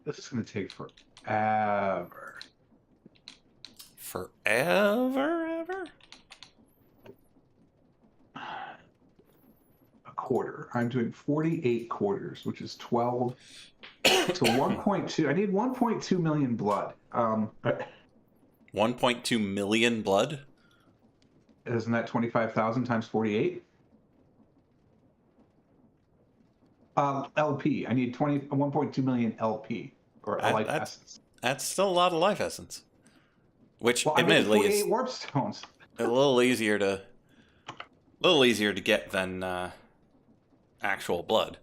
This is going to take forever. Forever, ever? A quarter. I'm doing 48 quarters, which is 12. So 1.2. I need 1.2 million blood. 1.2 million blood? Isn't that 25,000 times 48? LP. I need 1.2 million LP or life essence. That's still a lot of life essence. Which, Well, admittedly, I made 48 is warp stones. a little easier to get than actual blood.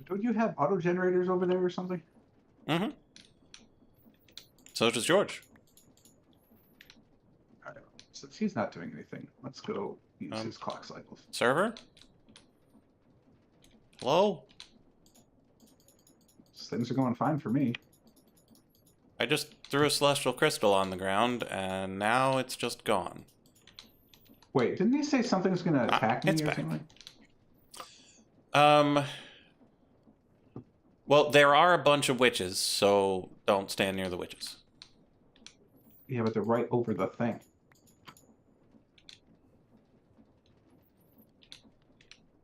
Don't you have auto generators over there or something? Mm-hmm. So does George. All right. Since he's not doing anything, let's go use his clock cycles. Server? Hello? Things are going fine for me. I just threw a celestial crystal on the ground, and now it's just gone. Wait, didn't he say something's going to attack me it's or back. something? Well, there are a bunch of witches, so don't stand near the witches. Yeah, but they're right over the thing.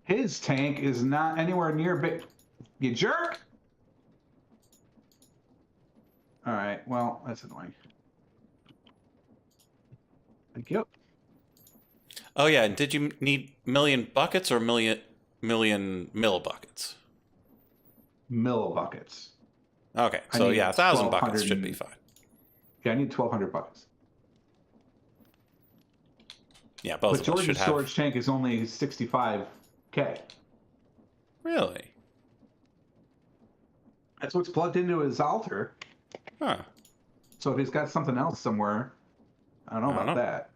His tank is not anywhere near big. You jerk! All right, well, that's annoying. Thank you. Oh yeah, and did you need million buckets or million mill buckets? Millibuckets. Okay, I so need yeah, 1,000 buckets 1,200 should be fine. Yeah, I need 1,200 buckets. Yeah, both But of us should George's have. storage tank is only 65K. Really? That's what's plugged into his altar. Huh. So if he's got something else somewhere, I don't know about that.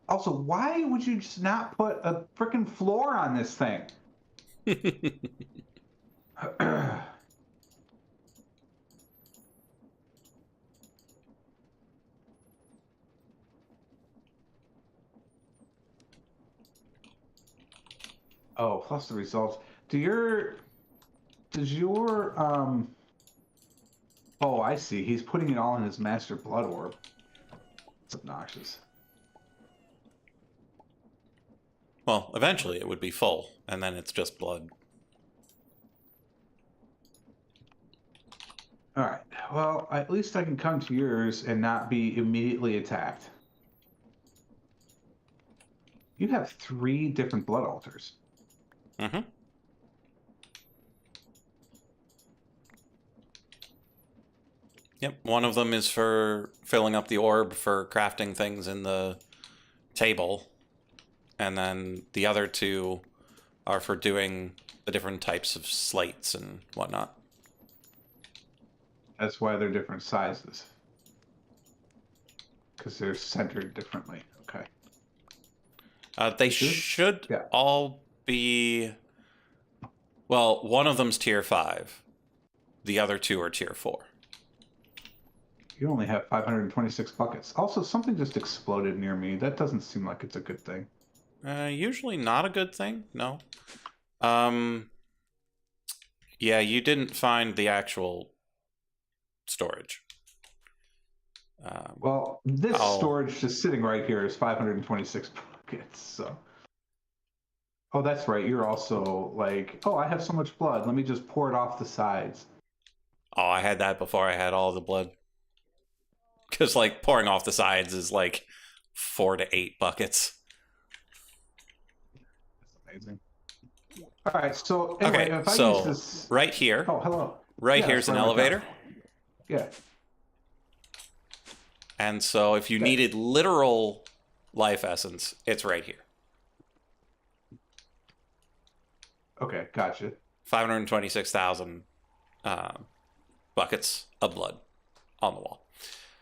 Also, why would you just not put a freaking floor on this thing? Oh, plus the results. Does your oh, I see. He's putting it all in his master blood orb. It's obnoxious. Well, eventually it would be full, and then it's just blood. All right. Well, at least I can come to yours and not be immediately attacked. You have 3 different blood altars. Mm-hmm. Yep, one of them is for filling up the orb for crafting things in the table, and then the other 2 are for doing the different types of slates and whatnot. That's why they're different sizes. Because they're centered differently. Okay. They should all be... Well, one of them's tier 5. The other 2 are tier 4. You only have 526 buckets. Also, something just exploded near me. That doesn't seem like it's a good thing. Usually not a good thing, no. Yeah, you didn't find the actual storage. Well, this storage just sitting right here is 526 buckets, so... Oh, that's right. You're also like, oh, I have so much blood. Let me just pour it off the sides. Oh, I had that before I had all the blood. Because, like, pouring off the sides is, like, 4 to 8 buckets. That's amazing. All right, so anyway, Okay, if I so use this... right here. Oh, hello. Right Yeah, here's that's an where I went elevator. down. Yeah. And so if you needed literal life essence, it's right here. Okay, gotcha. 526,000 buckets of blood on the wall.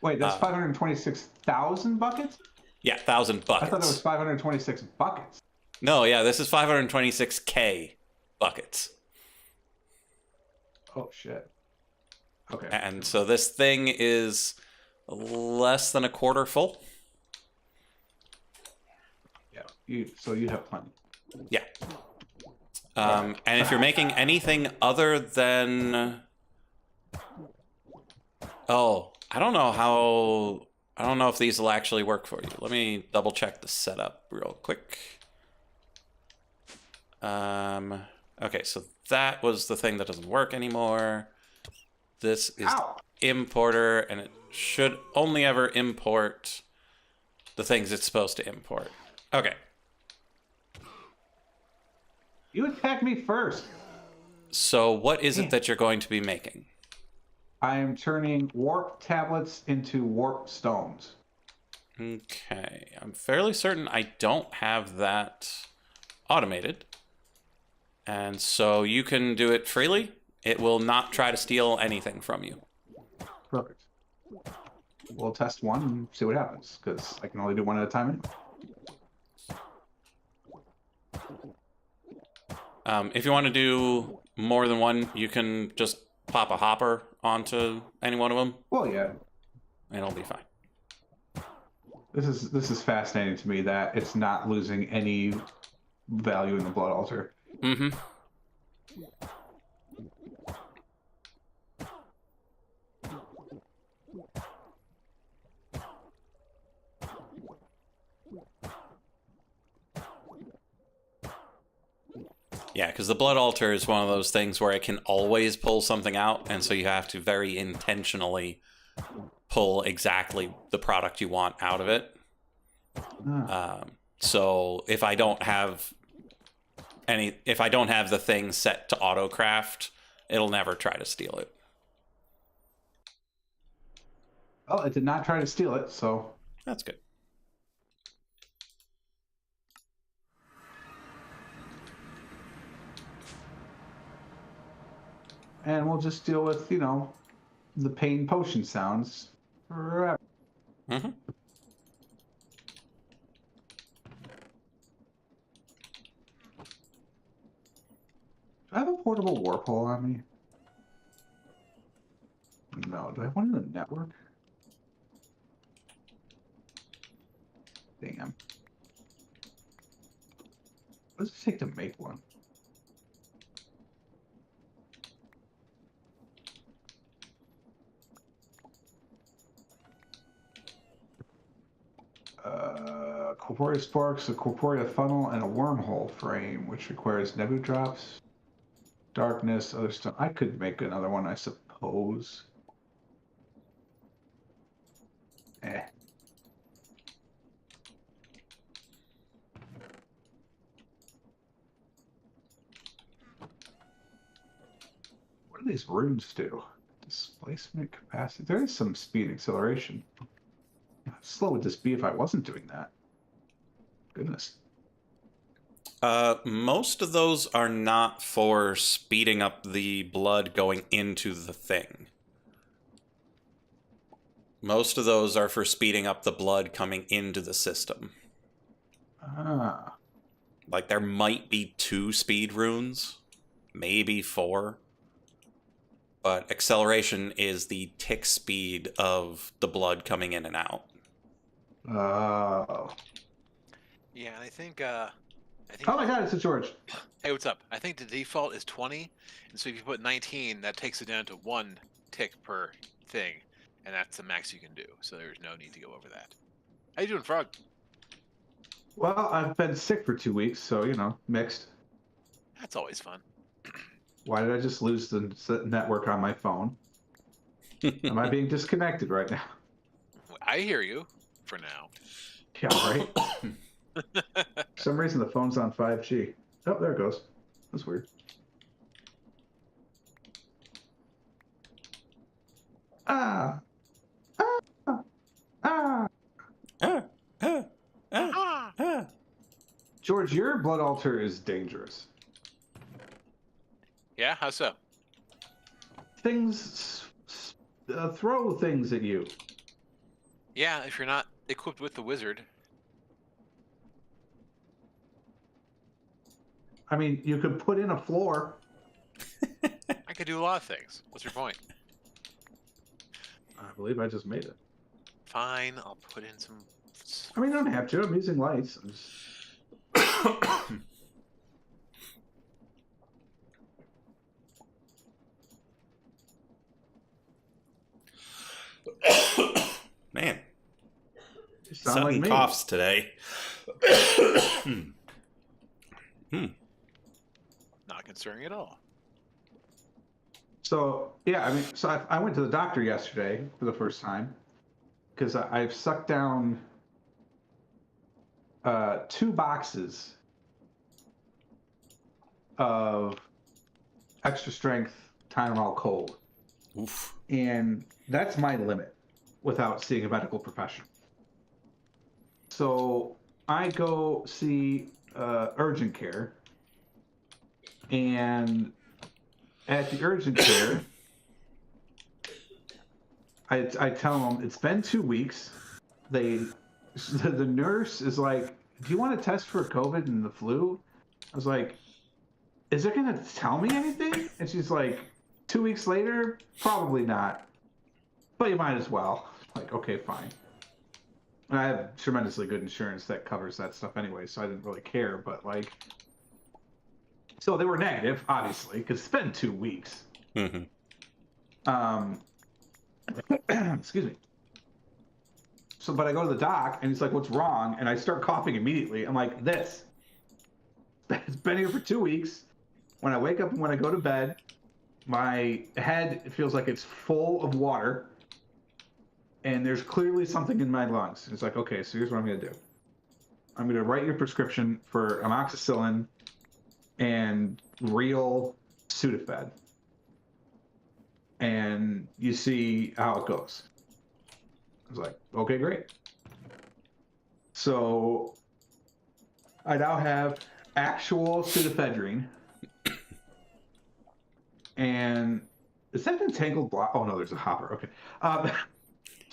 Wait, that's 526,000 buckets? Yeah, 1,000 buckets. I thought it was 526 buckets. No, yeah, this is 526K buckets. Oh, shit. Okay. And so this thing is less than a quarter full. Yeah, so you have plenty. Yeah. And if you're making anything other than... Oh, I don't know if these will actually work for you. Let me double check the setup real quick. Okay, so that was the thing that doesn't work anymore. This is importer, and it should only ever import the things it's supposed to import. Okay. You attacked me first. So what is it that you're going to be making? I am turning warp tablets into warp stones. Okay, I'm fairly certain I don't have that automated. And so you can do it freely. It will not try to steal anything from you. Perfect. We'll test one and see what happens, because I can only do one at a time anyway. If you want to do more than one, you can just pop a hopper onto any one of them. Well, yeah. and it'll be fine. This is fascinating to me that it's not losing any value in the blood altar. Mm-hmm. Yeah, because the blood altar is one of those things where it can always pull something out, and so you have to very intentionally pull exactly the product you want out of it. So if I don't have the thing set to autocraft, it'll never try to steal it. Well, it did not try to steal it, so That's good. and we'll just deal with, you know, the pain potion sounds forever. Mm-hmm. Do I have a portable warp hole on me? No. Do I have one in the network? Damn. What does it take to make one? Corporea sparks, a corporea funnel, and a wormhole frame, which requires nebu drops, darkness, other stuff. I could make another one, I suppose. Eh. What do these runes do? Displacement capacity. There is some speed acceleration. How slow would this be if I wasn't doing that? Goodness. Most of those are not for speeding up the blood going into the thing. Most of those are for speeding up the blood coming into the system. Ah. Like, there might be 2 speed runes, maybe 4. But acceleration is the tick speed of the blood coming in and out. Oh. Yeah, and I think Oh my god, it's a George. Hey, what's up? I think the default is 20, and so if you put 19, that takes it down to 1 tick per thing, and that's the max you can do. So there's no need to go over that. How you doing, Frog? Well, I've been sick for 2 weeks, so, you know, mixed. That's always fun. Why did I just lose the network on my phone? Am I being disconnected right now? I hear you, for now. Yeah, right? For some reason, the phone's on 5G. Oh, there it goes. That's weird. Ah! Ah! Ah! George, your blood altar is dangerous. Yeah, how so? Things throw things at you. Yeah, if you're not equipped with the wizard. I mean, you could put in a floor. I could do a lot of things. What's your point? I believe I just made it. Fine, I'll put in some... I mean, I don't have to. I'm using lights. I'm just... Man, You sound sudden like me. coughs today. Not concerning at all. So, yeah, I mean, so I went to the doctor yesterday for the first time because I've sucked down 2 boxes of extra strength Tylenol cold. Oof. And that's my limit without seeing a medical professional. So I go see urgent care, and at the urgent care, I tell them it's been 2 weeks. The nurse is like, "Do you want to test for COVID and the flu?" I was like, "Is it going to tell me anything?" And she's like, 2 weeks later, probably not, but you might as well. Like, okay, fine. And I have tremendously good insurance that covers that stuff anyway, so I didn't really care. But like, so they were negative, obviously, because it's been 2 weeks. Mm-hmm. Excuse me. So, but I go to the doc, and he's like, "What's wrong?" And I start coughing immediately. I'm like, "This. It's been here for 2 weeks. When I wake up and when I go to bed, my head feels like it's full of water, and there's clearly something in my lungs." It's like, okay, so here's what I'm gonna do. I'm gonna write your prescription for amoxicillin and real Sudafed, and you see how it goes. I was like, okay, great. So I now have actual pseudoephedrine, and is that an entangled block? Oh no, there's a hopper. Okay.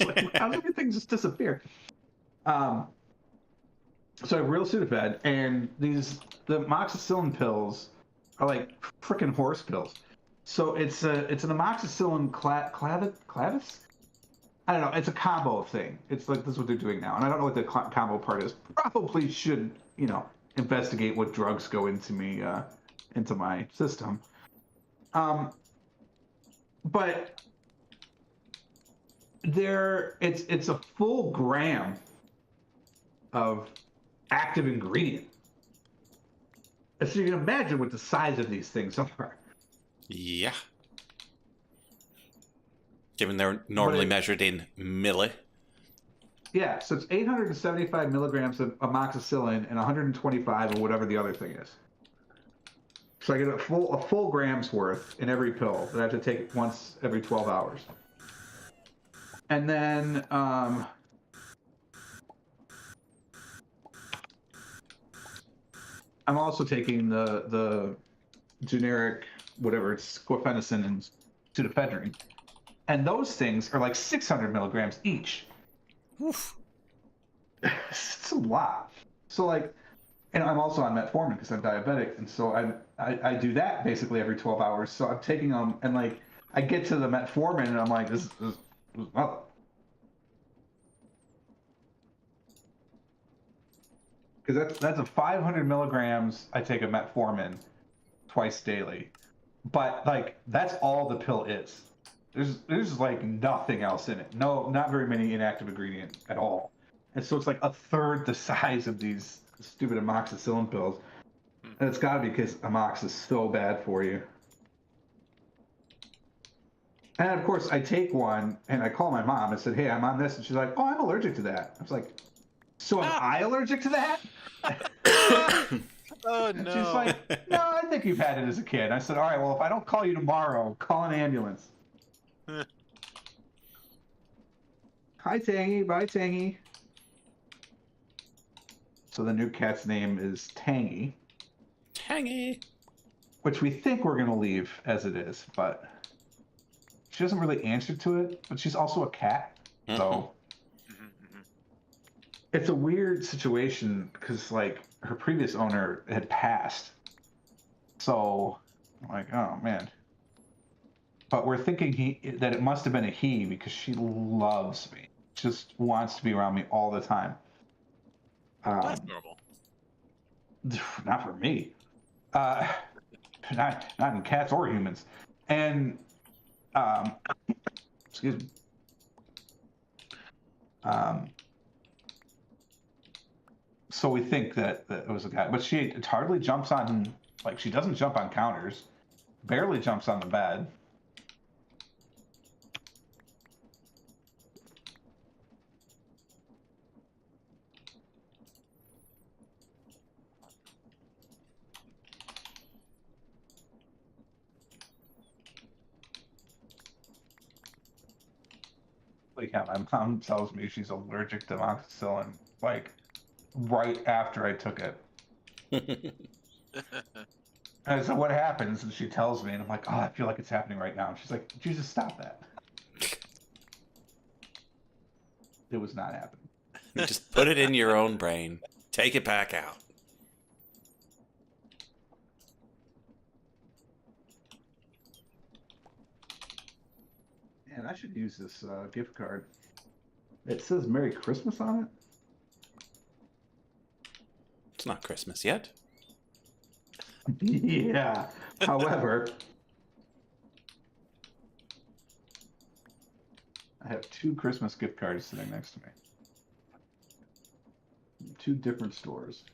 Like, how does everything just disappear? So I have real Sudafed, and the amoxicillin pills are like freaking horse pills. So it's an amoxicillin clavis. I don't know. It's a combo thing. It's like this is what they're doing now, and I don't know what the combo part is. Probably should investigate what drugs go into me into my system. But it's a full gram of active ingredient. So you can imagine what the size of these things are. Yeah. Given they're normally measured in milli. Yeah, so it's 875 milligrams of amoxicillin and 125 of whatever the other thing is. So I get a full gram's worth in every pill that I have to take once every 12 hours. And then I'm also taking the generic, whatever, it's chlorphenicin and pseudoephedrine. And those things are like 600 milligrams each. Oof. It's a lot. So like, and I'm also on metformin because I'm diabetic, and so I do that basically every 12 hours. So I'm taking them, and like I get to the metformin, and I'm like, this is nothing. Because that's a 500 milligrams I take of metformin twice daily, but like that's all the pill is. There's like nothing else in it. No, not very many inactive ingredients at all. And so it's like a third the size of these stupid amoxicillin pills. And it's got to be because amox is so bad for you. And of course, I take one and I call my mom and said, "Hey, I'm on this," and she's like, "Oh, I'm allergic to that." I was like, "So am I allergic to that?" Oh And no. she's like, "No, I think you've had it as a kid." I said, "All right, well, if I don't call you tomorrow, call an ambulance." Hi, Tangy. Bye, Tangy. So the new cat's name is Tangy, Tangy. which we think we're going to leave as it is, but she doesn't really answer to it, but she's also a cat. So it's a weird situation because like her previous owner had passed. So I'm like, oh man. But we're thinking that it must have been a he because she loves me. Just wants to be around me all the time. That's normal. Not for me. Not in cats or humans. And excuse me. So we think that it was a guy, but she hardly jumps on. Like she doesn't jump on counters. Barely jumps on the bed. Like, yeah, my mom tells me she's allergic to amoxicillin, like, right after I took it. And I said, what happens? And she tells me, and I'm like, oh, I feel like it's happening right now. And she's like, Jesus, stop that. It was not happening. You just put it in your own brain. Take it back out. Man, I should use this gift card. It says Merry Christmas on It's not Christmas yet. it. Yeah. However, I have 2 Christmas gift cards sitting next to me. 2 different stores.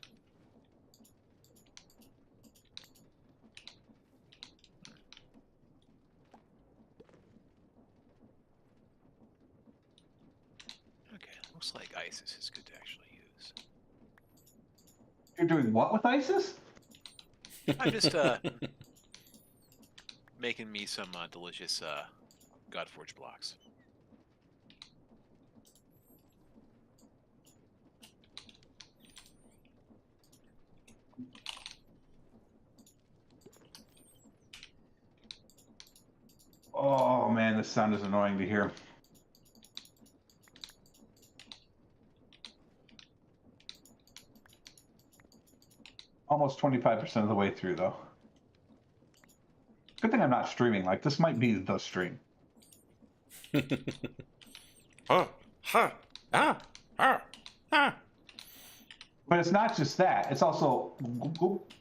Okay, looks like ISIS is good to actually use. You're doing what with ISIS? I'm just making me some delicious Godforge blocks. Oh man, this sound is annoying to hear. Almost 25% of the way through, though. Good thing I'm not streaming. Like, this might be the stream. Oh, ha, ah, ah, ah. But it's not just that. It's also goop, goop,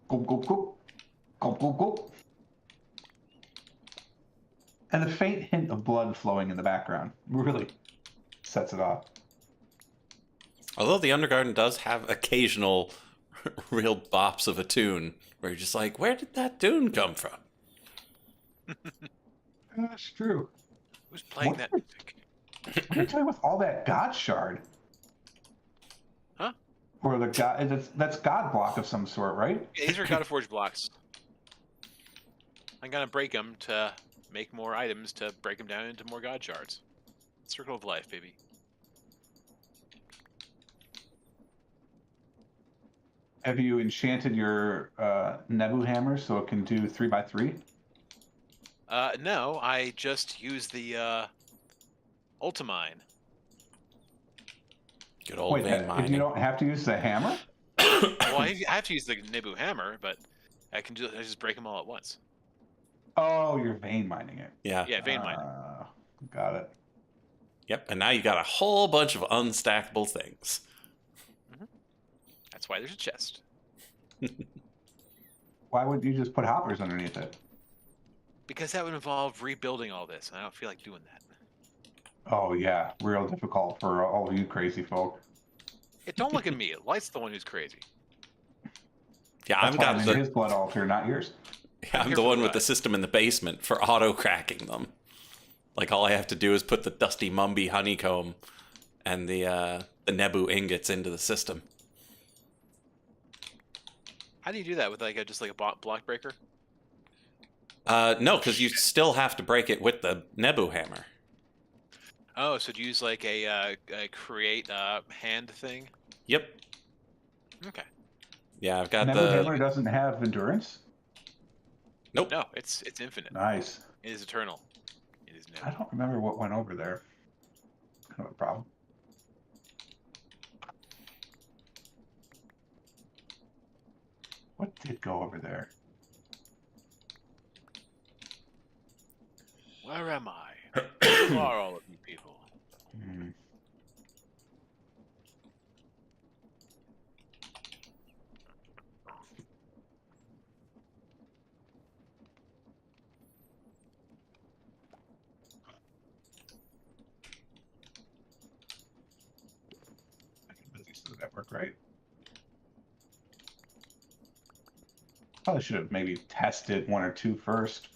goop, goop, goop, goop, goop, goop. And the faint hint of blood flowing in the background really sets it off. Although the Undergarden does have occasional real bops of a tune where you're just like, where did that tune come from? That's true. Who's playing What? that music? What are you doing with all that God shard? Huh? Or the God, that's God block of some sort, right? Yeah, these are Godforge blocks. I'm gonna break them to make more items to break them down into more God shards. Circle of life, baby. Have you enchanted your Nebu hammer so it can do 3x3? No, I just use the Ultimine. Good old Wait, vein you mining. don't have to use the hammer? Well, I have to use the Nibu hammer, but I just break them all at once. Oh, you're vein mining it. Yeah. Yeah, vein mining. Got it. Yep. And now you got a whole bunch of unstackable things. That's why there's a chest. Why would you just put hoppers underneath it? Because that would involve rebuilding all this, and I don't feel like doing that. Oh yeah, real difficult for all of you crazy folk. Hey, don't look at me. Light's the one who's crazy. Yeah, That's I've why I got made the his blood altar, not yours. I'm here the for one the with the ride. system in the basement for auto cracking them. Like all I have to do is put the dusty Mumby honeycomb and the Nebu ingots into the system. How do you do that with just like a block breaker? No, because you still have to break it with the Nebu hammer. Oh, so do you use like a create hand thing? Yep. Okay. Yeah, I've got Nebu the. hammer doesn't have endurance. Nope. No, it's infinite. Nice. It is eternal. It is I no. don't remember what went over there. Kind of a problem. What did go over there? Where am I? Who are all of you people? Hmm. This is the network, right? Probably should have maybe tested 1 or 2 first.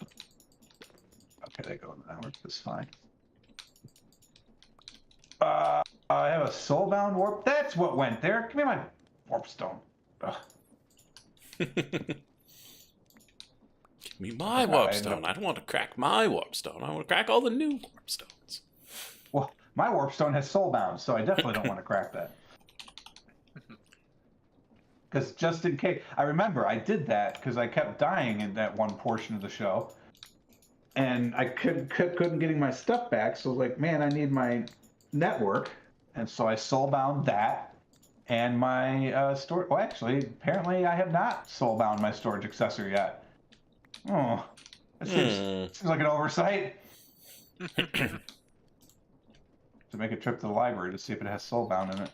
Okay, they go in the network. That's fine. I have a soulbound warp. That's what went there. Give me my warp stone. Ugh. Give me my warp stone. I don't want to crack my warp stone. I want to crack all the new warp stones. Well, my warp stone has soulbound, so I definitely don't want to crack that. Because just in case, I remember I did that because I kept dying in that one portion of the show, and I couldn't getting my stuff back. So like, man, I need my network, and so I soulbound that and my storage. Well, actually, apparently, I have not soulbound my storage accessor yet. Oh, that seems like an oversight. to make a trip to the library to see if it has Soulbound in it.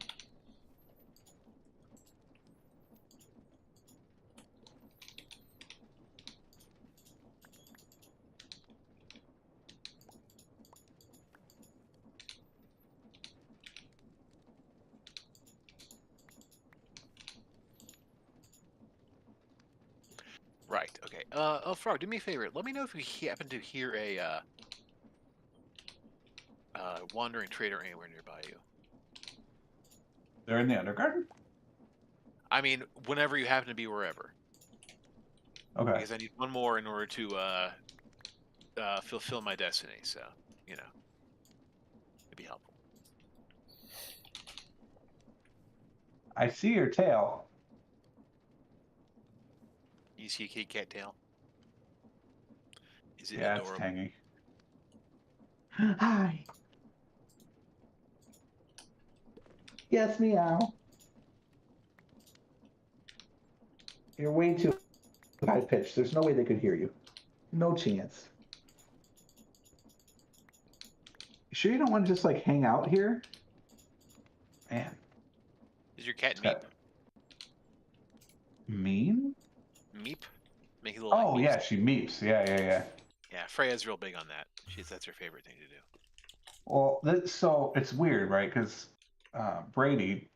Right. Okay. Frog, do me a favor. Let me know if you happen to hear a wandering trader anywhere nearby you. They're in the Undergarden? I mean, whenever you happen to be wherever. Okay. Because I need one more in order to fulfill my destiny. So, you know, it'd be helpful. I see your tail. You see a kitty cat tail? Is it Yeah, adorable? it's tangy. Hi. Yes, meow. You're way too high pitched. There's no way they could hear you. No chance. You sure you don't want to just like hang out here? Man. Is your cat Meep? Got... Mean? Meep? Make it a little Oh, like yeah, meeps. she meeps. Yeah. Yeah, Freya's real big on that. That's her favorite thing to do. Well, so it's weird, right? Because Brady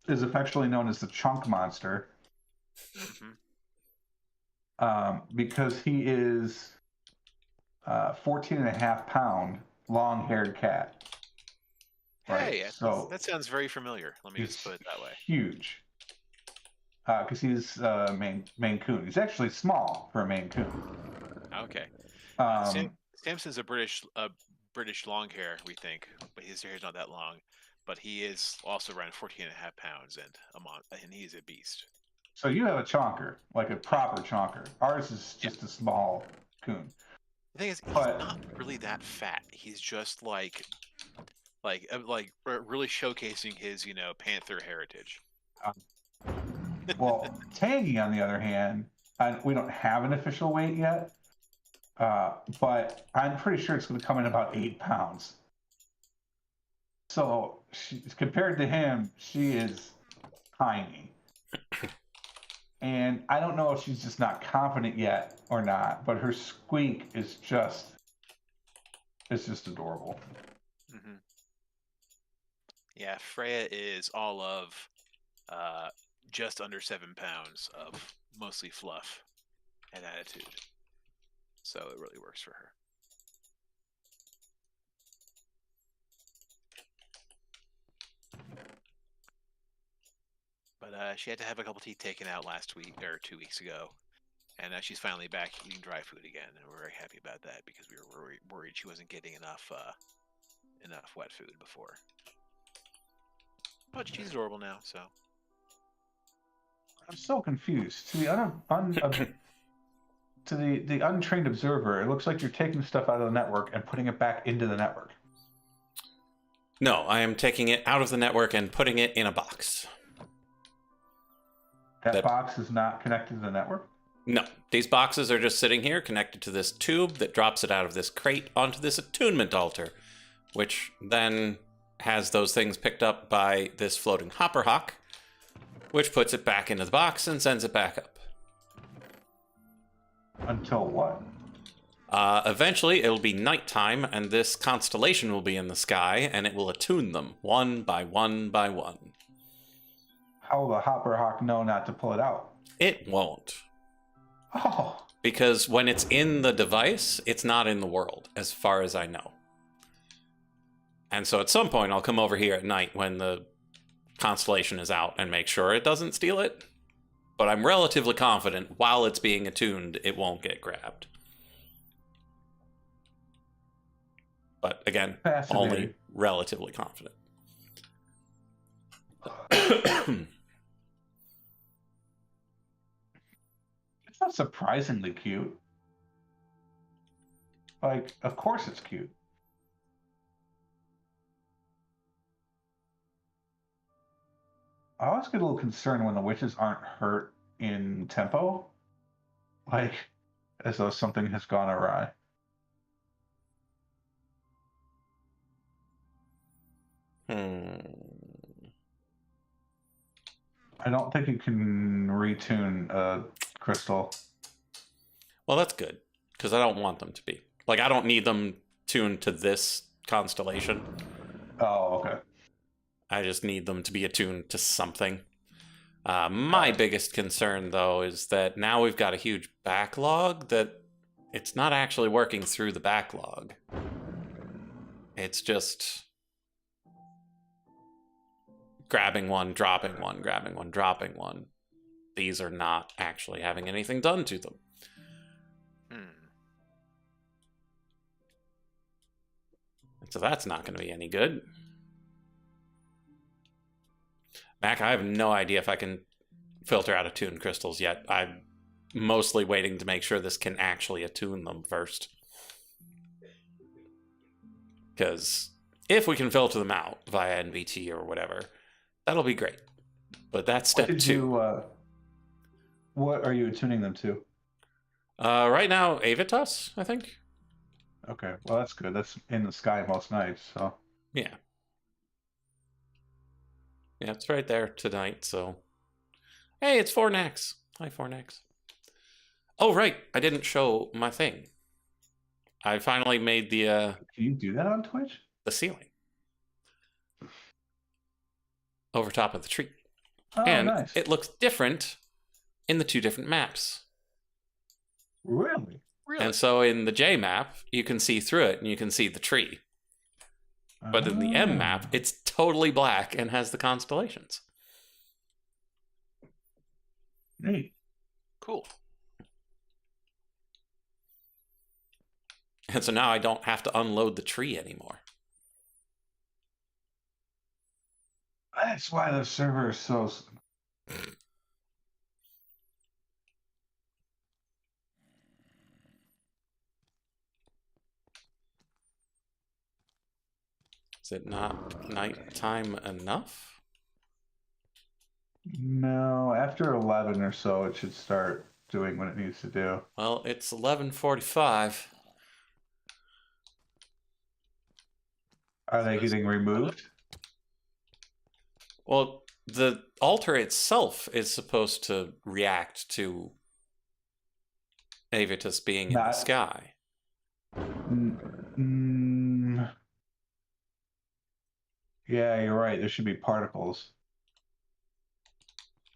is affectionately known as the Chunk Monster because he is 14 and a half pound long-haired cat. Hey, Right? So that sounds very familiar. Let me just put it that way. Huge. Because he's Maine Coon. He's actually small for a Maine Coon. Okay. Samson's a British long hair, we think, but his hair is not that long. But he is also around 14 and a half pounds and he's a beast. So you have a chonker, like a proper chonker. Ours is just a small coon. The thing is, he's not really that fat. He's just like really showcasing his, panther heritage. Well, Tangy, on the other hand, we don't have an official weight yet, but I'm pretty sure it's going to come in about 8 pounds. So compared to him, she is tiny. And I don't know if she's just not confident yet or not, but her squeak is just adorable. Mm-hmm. Yeah, Freya is all of just under 7 pounds of mostly fluff and attitude. So it really works for her. But she had to have a couple teeth taken out last week or 2 weeks ago, and she's finally back eating dry food again, and we're very happy about that because we were worried she wasn't getting enough wet food before. But she's adorable now, so. I'm so confused. To the untrained observer, it looks like you're taking stuff out of the network and putting it back into the network. No, I am taking it out of the network and putting it in a box. That box is not connected to the network? No, these boxes are just sitting here connected to this tube that drops it out of this crate onto this attunement altar, which then has those things picked up by this floating hopper hawk, which puts it back into the box and sends it back up. Until what? Eventually, it'll be nighttime, and this constellation will be in the sky, and it will attune them one by one by one. How will the hopper hawk know not to pull it out? It won't. Oh. Because when it's in the device, it's not in the world, as far as I know. And so at some point, I'll come over here at night when the constellation is out and make sure it doesn't steal it. But I'm relatively confident while it's being attuned, it won't get grabbed. But again, only relatively confident. It's not surprisingly cute. Like, of course it's cute. I always get a little concerned when the witches aren't hurt in tempo. Like, as though something has gone awry. I don't think you can retune a crystal. Well, that's good, because I don't want them to be. Like, I don't need them tuned to this constellation. Oh, okay. I just need them to be attuned to something. My biggest concern, though, is that now we've got a huge backlog that it's not actually working through the backlog. It's just grabbing one, dropping one, grabbing one, dropping one. These are not actually having anything done to them. So that's not going to be any good. Mac, I have no idea if I can filter out attuned crystals yet. I'm mostly waiting to make sure this can actually attune them first. Because if we can filter them out via NVT or whatever, that'll be great. But that's step two. What are you attuning them to? Right now, Avitas, I think. Okay, well that's good. That's in the sky most nights, so. Yeah. Yeah, it's right there tonight, so... Hey, it's Fornax. Hi, Fornax. Oh, right. I didn't show my thing. I finally made the, Can you do that on Twitch? the ceiling. Over top of the tree. Oh, and nice. it looks different in the two different maps. Really? And so in the J map, you can see through it and you can see the tree. But in the M map, it's totally black and has the constellations. Neat. Cool. And so now I don't have to unload the tree anymore. That's why the server is so... Is it not nighttime enough? No, after 11 or so, it should start doing what it needs to do. Well, it's 11:45. Are they getting removed? Well, the altar itself is supposed to react to Avitus being in the sky. Yeah, you're right. There should be particles.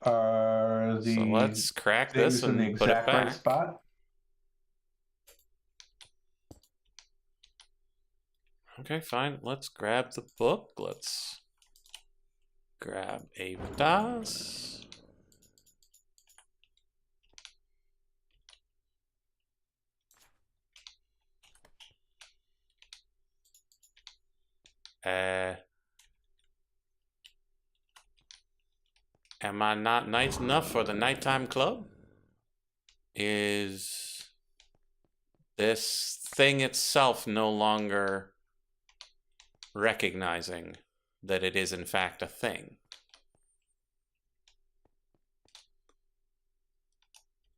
Are the So let's crack this in the and put it exact right back. spot? Okay, fine. Let's grab the book. Let's grab Avitas. Am I not nice enough for the nighttime club? Is this thing itself no longer recognizing that it is in fact a thing?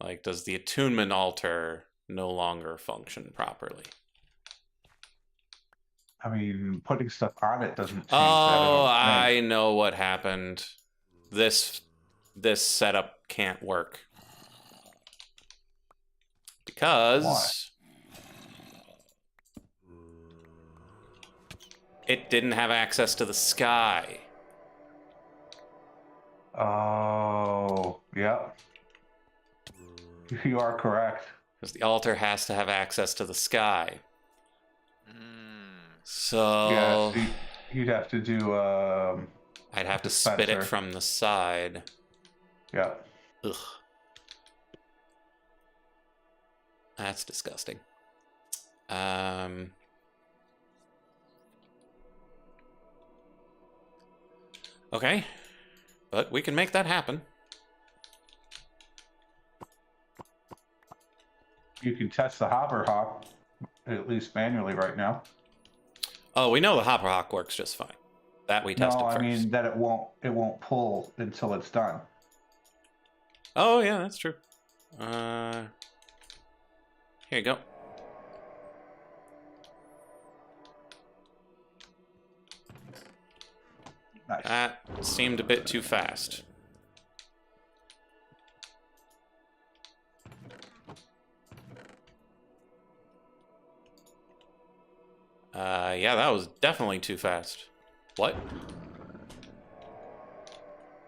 Like, does the attunement altar no longer function properly? I mean, putting stuff on it doesn't change Oh, that. I know what happened. This setup can't work. Because it didn't have access to the sky. Oh, yeah. You are correct. Because the altar has to have access to the sky. So... Yeah, so you'd have to do... I'd have to spit it from the side. Yeah. Ugh. That's disgusting. Okay. But we can make that happen. You can test the hopper hawk, at least manually right now. Oh, we know the hopper hawk works just fine. That we tested first. No, I mean that it won't pull until it's done. Oh yeah, that's true. Here you go. Nice. That seemed a bit too fast. Yeah, that was definitely too fast. What?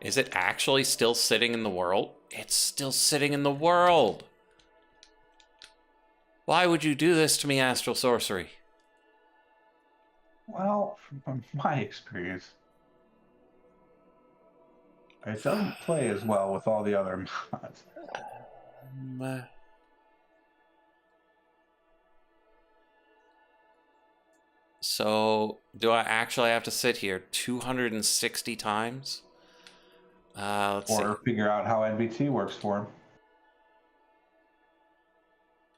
Is it actually still sitting in the world? It's still sitting in the world! Why would you do this to me, Astral Sorcery? Well, from my experience, it doesn't play as well with all the other mods. So, do I actually have to sit here 260 times? Let's see. Or figure out how NBT works for him.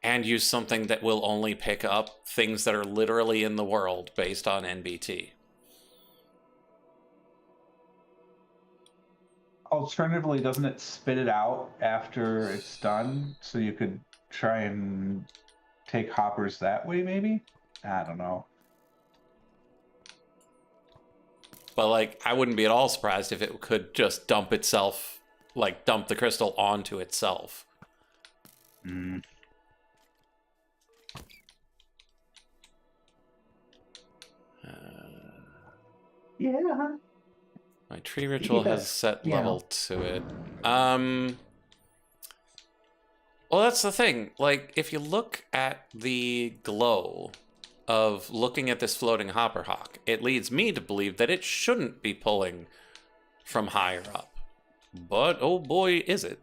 And use something that will only pick up things that are literally in the world based on NBT. Alternatively, doesn't it spit it out after it's done? So you could try and take hoppers that way, maybe? I don't know. But, like, I wouldn't be at all surprised if it could just dump itself, like, dump the crystal onto itself. Mm. Yeah. My tree ritual has set level to it. Well, that's the thing. Like, if you look at the glow of looking at this floating hopper hawk, it leads me to believe that it shouldn't be pulling from higher up. But, oh boy, is it.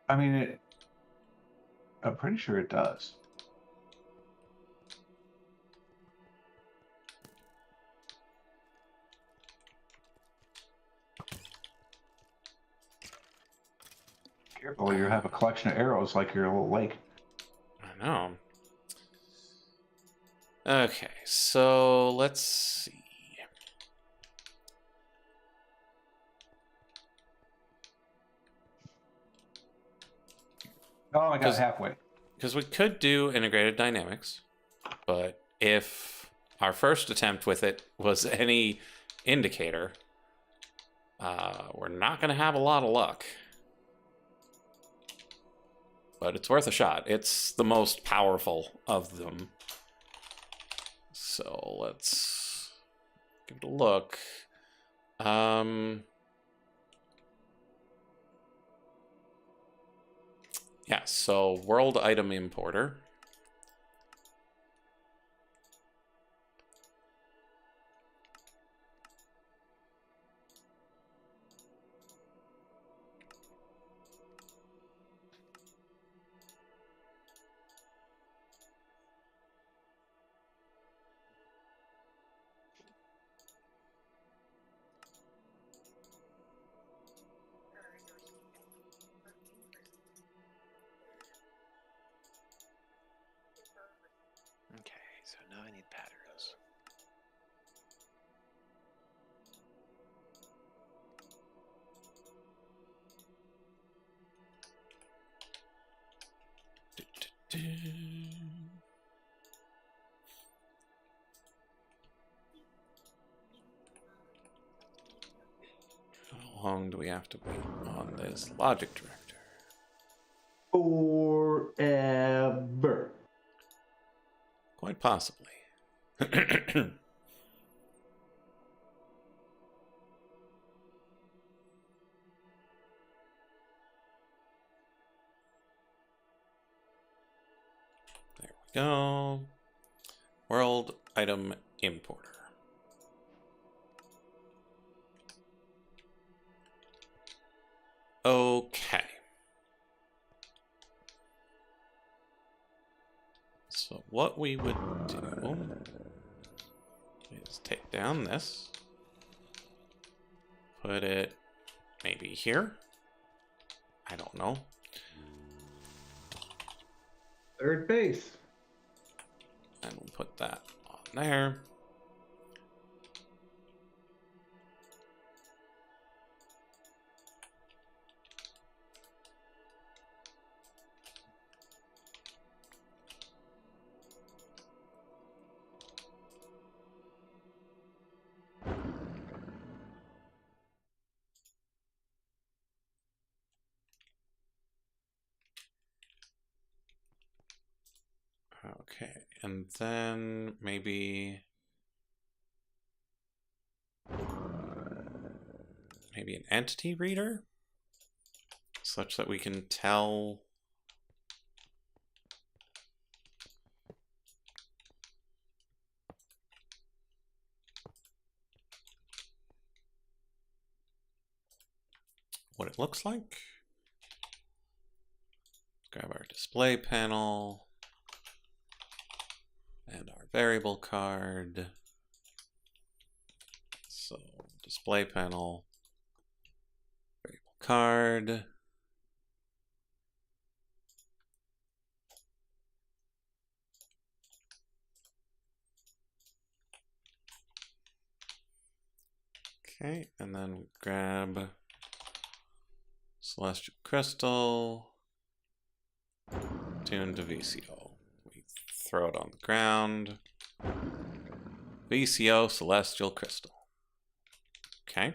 I mean, I'm pretty sure it does. Careful, you have a collection of arrows like your little lake. I know. Okay, so let's see. Oh, I got halfway. Because we could do integrated dynamics, but if our first attempt with it was any indicator, we're not going to have a lot of luck. But it's worth a shot. It's the most powerful of them. So let's give it a look. Yeah, so world item importer. Okay, so now I need patterns. How long do we have to wait on this logic director? Forever. Quite possibly. There we go. World item importer. Okay. So what we would do is take down this, put it maybe here. I don't know. Third base. And we'll put that on there. Okay, and then maybe an entity reader, such that we can tell what it looks like. Grab our display panel and our variable card. So display panel, variable card. Okay, and then grab Celestial Crystal, tune to VCO. We throw it on the ground. VCO Celestial Crystal. Okay.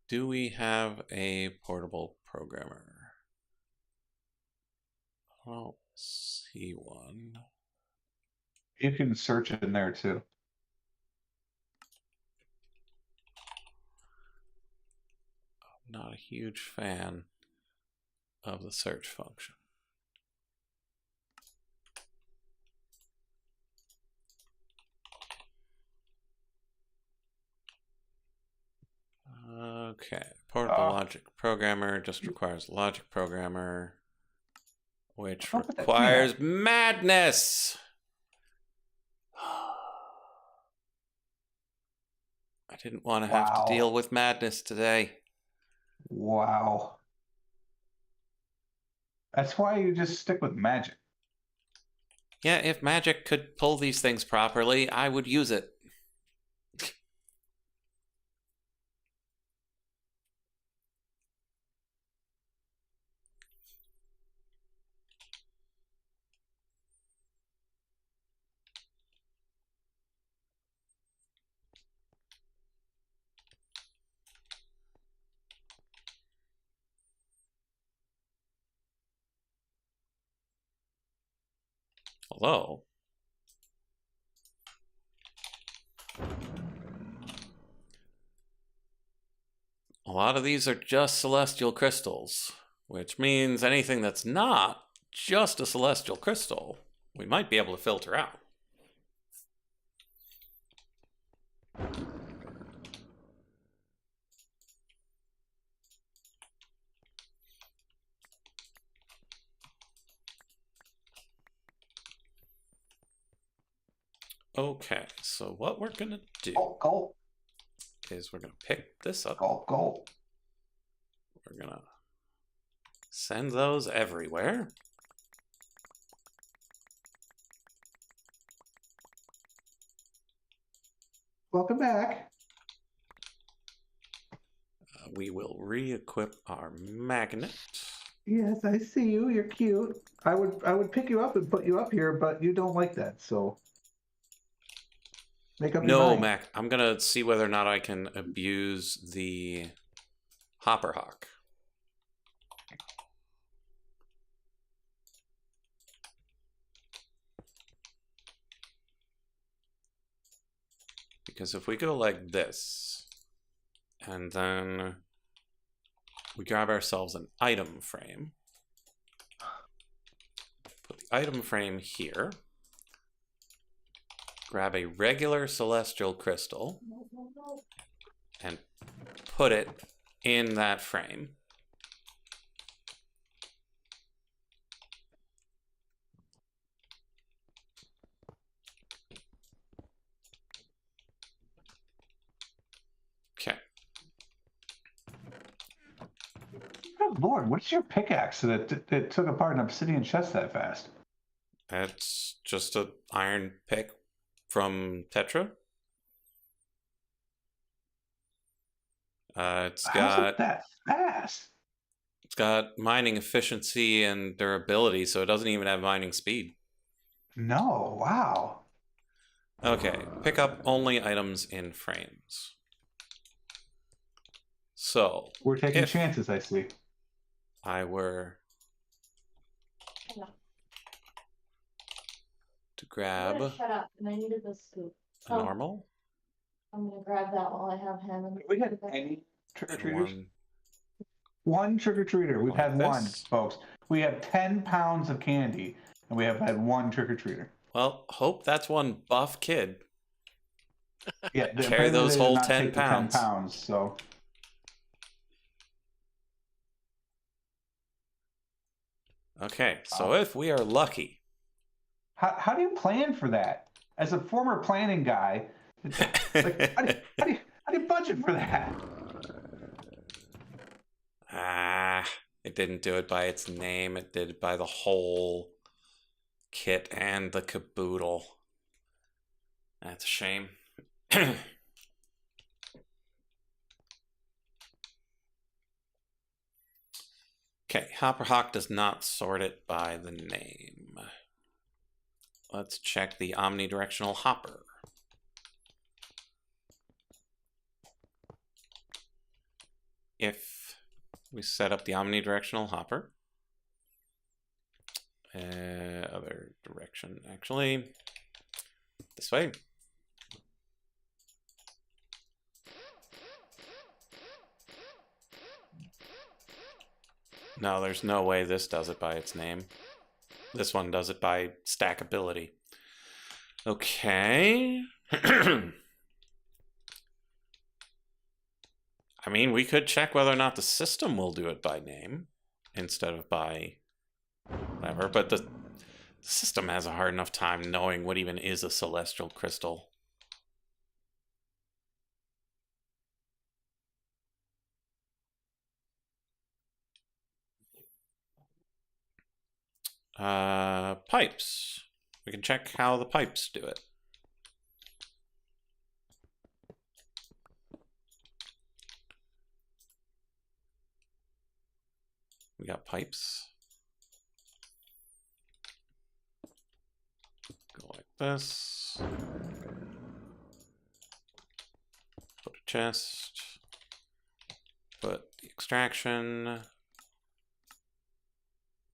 Do we have a portable programmer? I don't see one. You can search in there too. I'm not a huge fan of the search function. Okay, portable logic programmer just requires a logic programmer, which requires madness. I didn't want to have to deal with madness today. Wow. That's why you just stick with magic. Yeah, if magic could pull these things properly, I would use it. Hello? A lot of these are just celestial crystals, which means anything that's not just a celestial crystal, we might be able to filter out. Okay, so what we're gonna do is we're gonna pick this up. We're gonna send those everywhere. Welcome back. We will re-equip our magnet. Yes, I see you. You're cute. I would pick you up and put you up here, but you don't like that, so make up your No, mind. Mac, I'm gonna see whether or not I can abuse the Hopper Hawk. Because if we go like this, and then we grab ourselves an item frame, put the item frame here, grab a regular celestial crystal, and put it in that frame. Okay. Good Lord, what's your pickaxe that took apart an obsidian chest that fast? That's just an iron pick from Tetra. It's got that fast. It's got mining efficiency and durability, so it doesn't even have mining speed. No, wow. Okay, pick up only items in frames. So We're taking chances, I see. I were Hang on. to I'm grab gonna shut up, and I needed the scoop. a normal I'm gonna grab that while I have him. And We had any trick or and treaters? one One trick or treater. We've like had one, this. folks. We have 10 pounds of candy, and we have had one trick or treater. Well, hope that's one buff kid. Yeah, Carry apparently those they did whole not 10 take the 10 pounds. pounds. So Okay, so if we are lucky, how do you plan for that? As a former planning guy, it's like how do you budget for that? it didn't do it by its name. It did it by the whole kit and the caboodle. That's a shame. Okay, Hopper Hawk does not sort it by the name. Let's check the omnidirectional hopper. If we set up the omnidirectional hopper, other direction, actually, this way. No, there's no way this does it by its name. This one does it by stackability. Okay. I mean, we could check whether or not the system will do it by name instead of by whatever, but the system has a hard enough time knowing what even is a celestial crystal. Pipes. We can check how the pipes do it. We got pipes. Go like this. Put a chest. Put the extraction.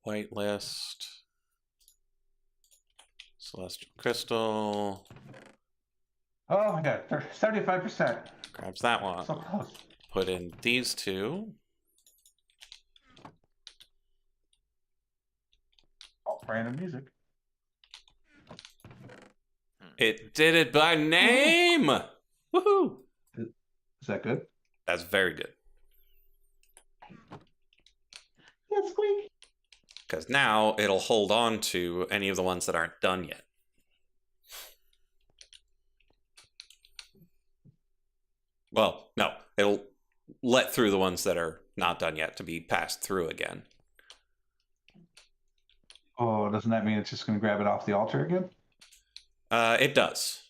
Whitelist. Celestial crystal. Oh my god, 75%. Grabs that one. So close. Put in these two. Oh, random music. It did it by name! Woohoo! Is that good? That's very good. Yeah, squeak. Because now it'll hold on to any of the ones that aren't done yet. Well, no, it'll let through the ones that are not done yet to be passed through again. Oh, doesn't that mean it's just going to grab it off the altar again? It does.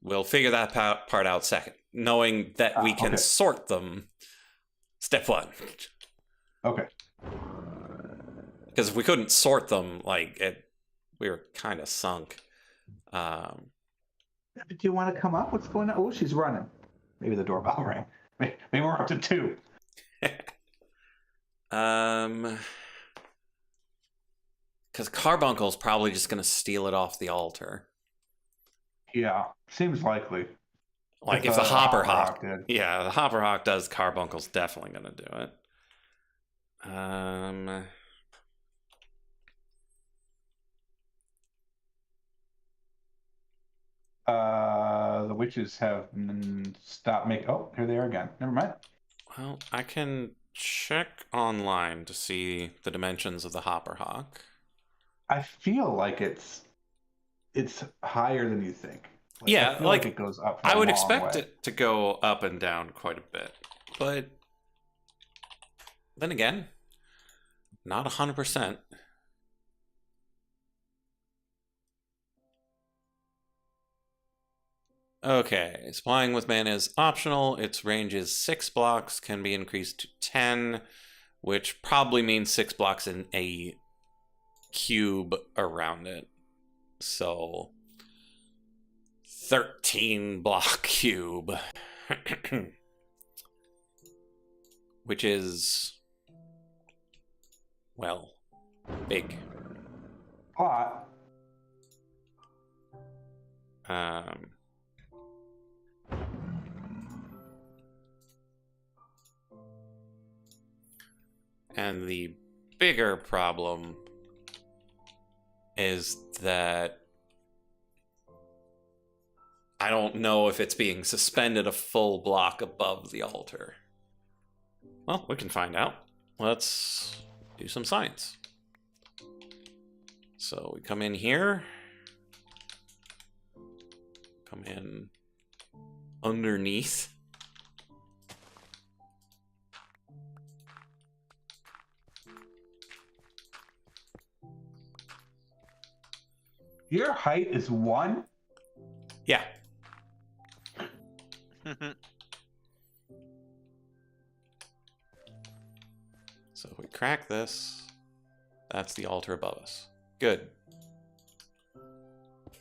We'll figure that part out second. Knowing that we can okay. sort them, step one. Okay. Because if we couldn't sort them, we were kind of sunk. Do you want to come up? What's going on? Oh, she's running. Maybe the doorbell rang. Maybe we're up to 2. Because Carbuncle's probably just going to steal it off the altar. Yeah, seems likely. Like if the Hopper Hawk did. Yeah, the Hopper Hawk does, Carbuncle's definitely going to do it. The witches have stopped making. Oh, here they are again. Never mind. Well, I can check online to see the dimensions of the Hopper Hawk. I feel like it's higher than you think. Yeah, I feel like it goes up. I would expect it to go up and down quite a bit, but then again, not 100%. Okay, supplying with mana is optional. Its range is 6 blocks, can be increased to 10, which probably means 6 blocks in a cube around it. So 13 block cube. Which is well, big. Plot. Um, and the bigger problem is that I don't know if it's being suspended a full block above the altar. Well, we can find out. Let's do some science. So we come in here. Come in underneath. Your height is 1? Yeah. So if we crack this, that's the altar above us. Good.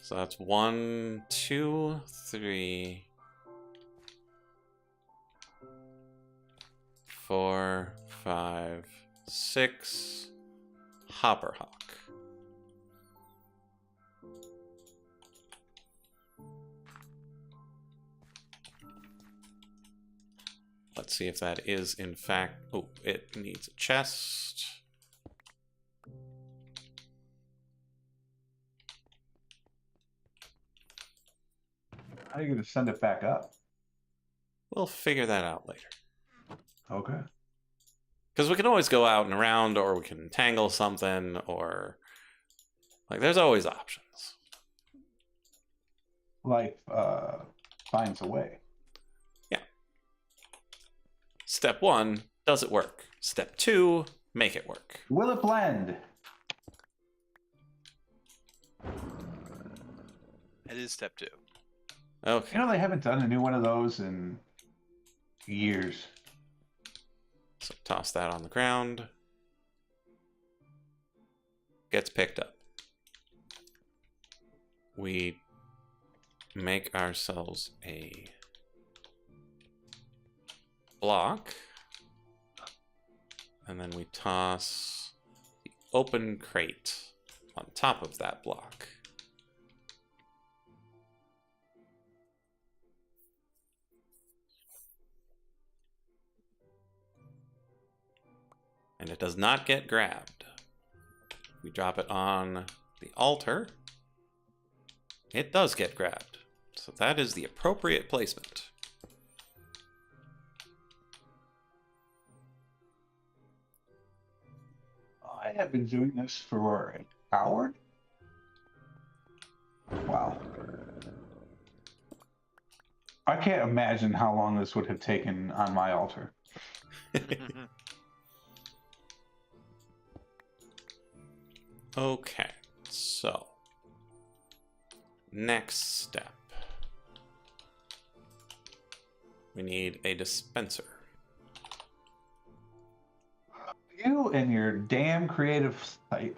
So that's 1, 2, 3, 4, 5, 6. Hopper Hawk. Let's see if that is in fact. Oh, it needs a chest. How are you going to send it back up? We'll figure that out later. Okay. Because we can always go out and around, or we can tangle something, or like there's always options. Life finds a way. Step 1, does it work? Step 2, make it work. Will it blend? It is step 2. Okay. You know, they haven't done a new one of those in years. So toss that on the ground. Gets picked up. We make ourselves a block. And then we toss the open crate on top of that block. And it does not get grabbed. We drop it on the altar. It does get grabbed. So that is the appropriate placement. I have been doing this for an hour. Wow. I can't imagine how long this would have taken on my altar. Okay, so next step. We need a dispenser. You and your damn creative site.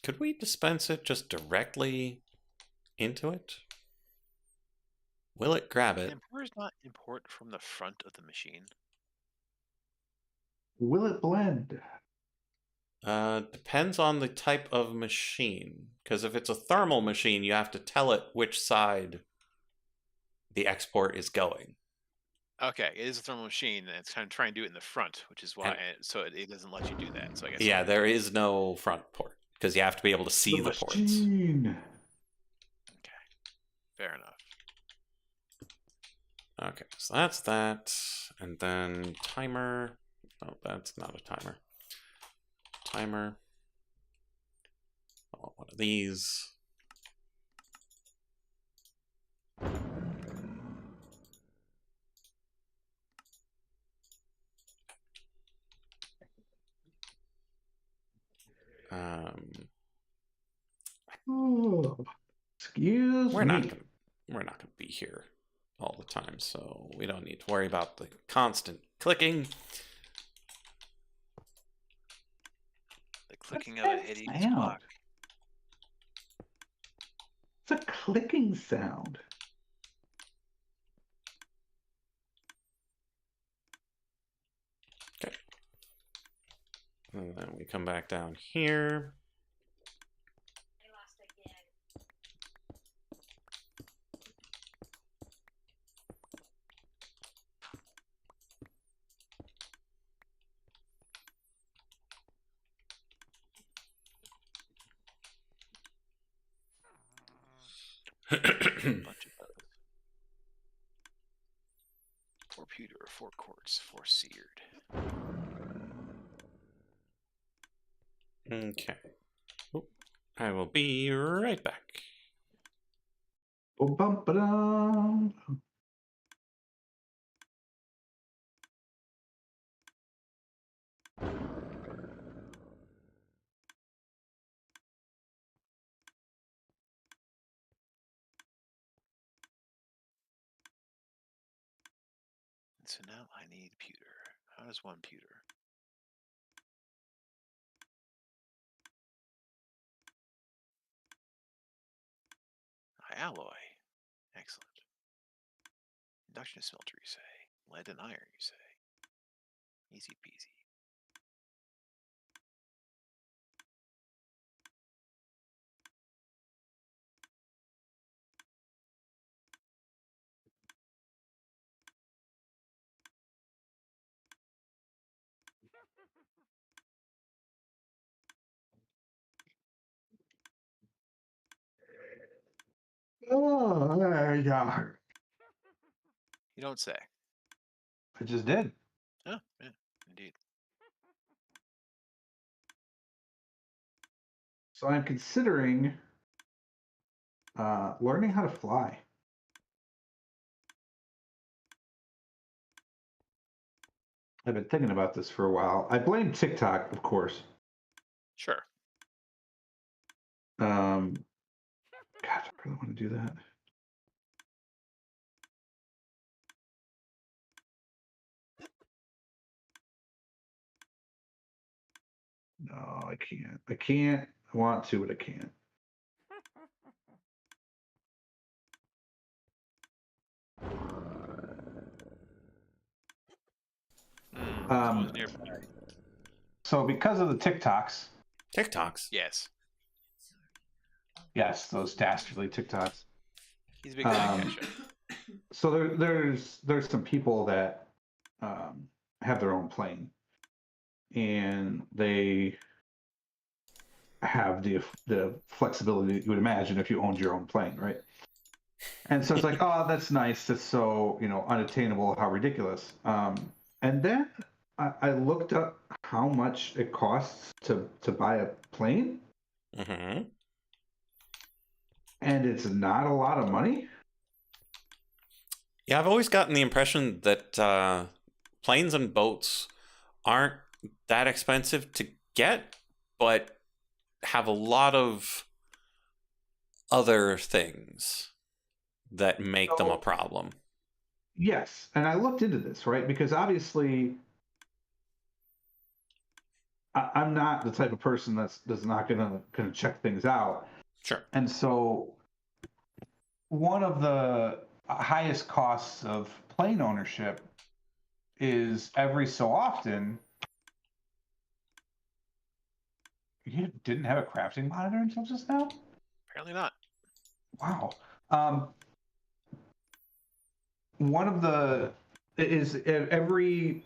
Could we dispense it just directly into it? Will it grab Can it? importers not import from the front of the machine? Will it blend? Depends on the type of machine. Because if it's a thermal machine, you have to tell it which side the export is going. Okay, it is a thermal machine, and it's kind of trying to do it in the front, which is why, so it doesn't let you do that. So I guess Yeah, there is no front port because you have to be able to see the ports. Machine. Okay, fair enough. Okay, so that's that. And then timer. Oh, that's not a timer. Timer. I want one of these. Oh, excuse we're me. not gonna be here all the time, so we don't need to worry about the constant clicking. The clicking What's of a that hideous sound? clock. It's a clicking sound. And then we come back down here. Bunch of those. 4 pewter, 4 quartz, 4 seared. Okay. Oop. I will be right back. Bum-bum-ba-dum. So now I need pewter. How does 1 pewter? Alloy. Excellent. Induction smelter, you say. Lead and iron, you say. Easy peasy. Oh, yeah. You don't say. I just did. Oh, yeah, indeed. So I'm considering learning how to fly. I've been thinking about this for a while. I blame TikTok, of course. Sure. God, I really want to do that. No, I can't. I can't. I want to, but I can't. Someone's nearby. So because of the TikToks, TikToks. Yes. yes, those dastardly TikToks. He's a big fan Um, catcher. So there's some people that have their own plane, and they have the flexibility that you would imagine if you owned your own plane, right? And so it's like, oh, that's nice. That's so unattainable. How ridiculous. And then I looked up how much it costs to buy a plane, Mm-hmm. and it's not a lot of money. Yeah, I've always gotten the impression that planes and boats aren't that expensive to get, but have a lot of other things that make them a So, problem. yes, and I looked into this, right? Because obviously I'm not the type of person that's not gonna check things out. Sure. And so one of the highest costs of plane ownership is every so often you didn't have a crafting monitor until just now? Apparently not. Wow. One of the is every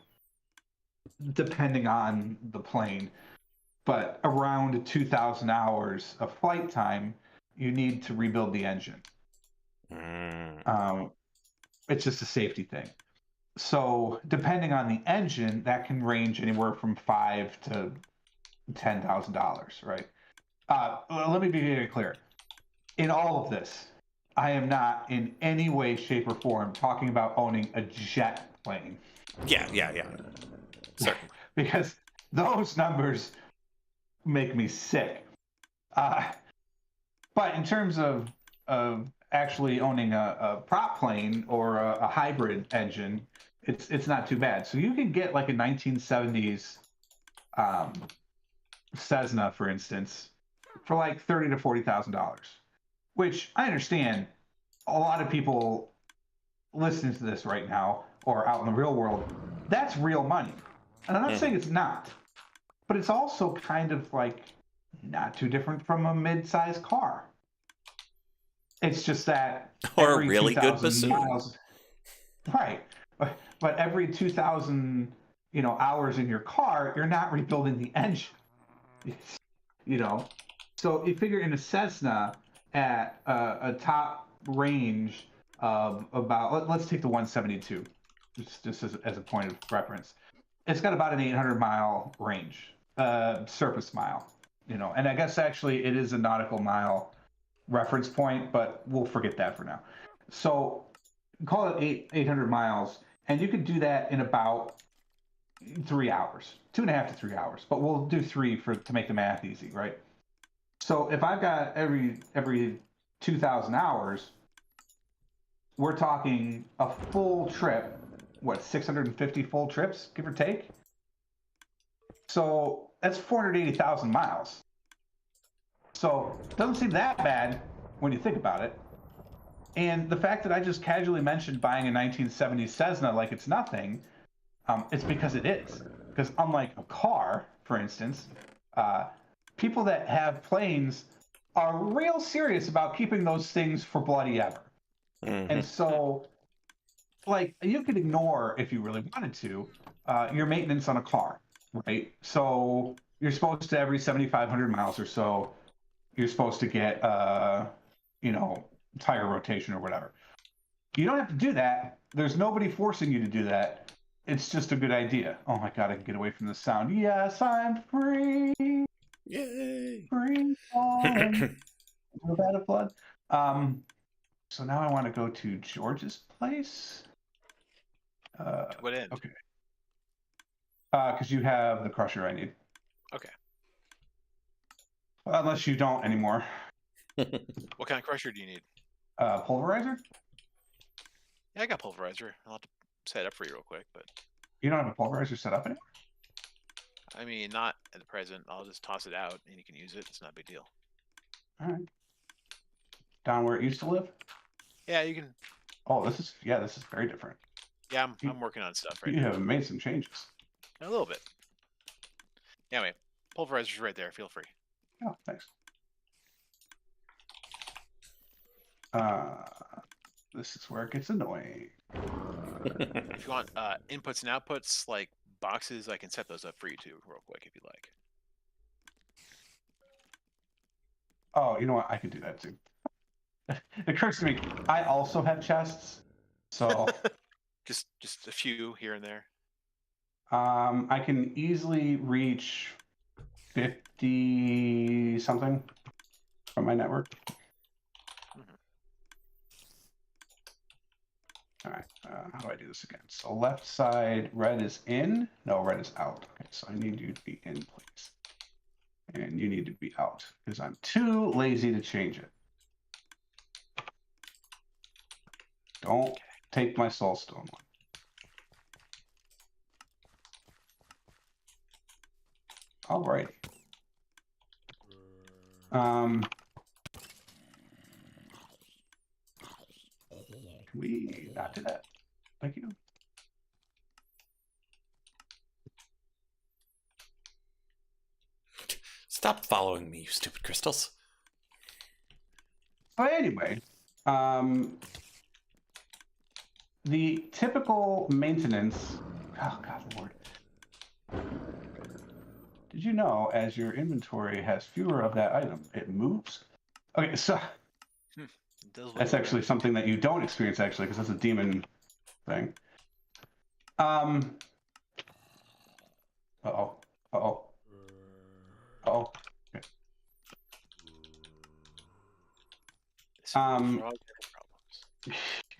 depending on the plane, but around 2,000 hours of flight time, you need to rebuild the engine. Mm. It's just a safety thing. So depending on the engine, that can range anywhere from $5,000 to $10,000, right? Let me be very clear. In all of this, I am not in any way, shape, or form talking about owning a jet plane. Yeah. Certainly. Because those numbers make me sick. But in terms of actually owning a prop plane or a hybrid engine, it's not too bad. So you can get like a 1970s Cessna, for instance, for like $30,000 to $40,000, which I understand. A lot of people listening to this right now or out in the real world, that's real money. And I'm not saying it's not, but it's also kind of like not too different from a mid-sized car. It's just that Or a every really good 2,000 bassoon. miles, right? But every 2,000 hours in your car, you're not rebuilding the engine. So you figure in a Cessna at a top range of about, let's take the 172 just as a point of reference. It's got about an 800-mile range, surface mile, and I guess actually it is a nautical mile reference point, but we'll forget that for now. So call it 800 miles, and you could do that in about 3 hours, 2.5 to 3 hours, but we'll do 3 to make the math easy, right? So if I've got every 2,000 hours, we're talking a full trip, 650 full trips, give or take? So that's 480,000 miles. So it doesn't seem that bad when you think about it. And the fact that I just casually mentioned buying a 1970s Cessna like it's nothing, it's because it is. Because unlike a car, for instance, people that have planes are real serious about keeping those things for bloody ever. Mm-hmm. And so, like, you could ignore, if you really wanted to, your maintenance on a car, right? So you're supposed to, every 7,500 miles or so, you're supposed to get, tire rotation or whatever. You don't have to do that. There's nobody forcing you to do that. It's just a good idea. Oh my God, I can get away from the sound. Yes, I'm free. Yay! Free falling. Was that a flood? So now I want to go to George's place. What end? Okay. Because you have the crusher I need. Okay. Unless you don't anymore. What kind of crusher do you need? Pulverizer? Yeah, I got pulverizer. I'll have to set it up for you real quick, but You don't have a pulverizer set up anymore? I mean, not at the present. I'll just toss it out and you can use it. It's not a big deal. All right. Down where it used to live? Yeah, you can. Oh, this is very different. Yeah, I'm working on stuff right You now. have made some changes. A little bit. Yeah, anyway, pulverizer's right there. Feel free. Oh, thanks. This is where it gets annoying. If you want inputs and outputs, like boxes, I can set those up for you too, real quick, if you like. Oh, you know what? I can do that too. It occurs to me, I also have chests, so Just a few here and there. I can easily reach 50 something from my network. All right, how do I do this again? So left side, red is in. No, red is out. Okay, so I need you to be in, please. And you need to be out, because I'm too lazy to change it. Don't take my soulstone one. Alrighty. Can we not do that? Thank you. Stop following me, you stupid crystals. But anyway, the typical maintenance. Oh God, Lord. Did you know as your inventory has fewer of that item, it moves? Okay, so that's actually something that you don't experience actually, because that's a demon thing. Uh-oh. Uh-oh. Uh-oh. Okay. Problems.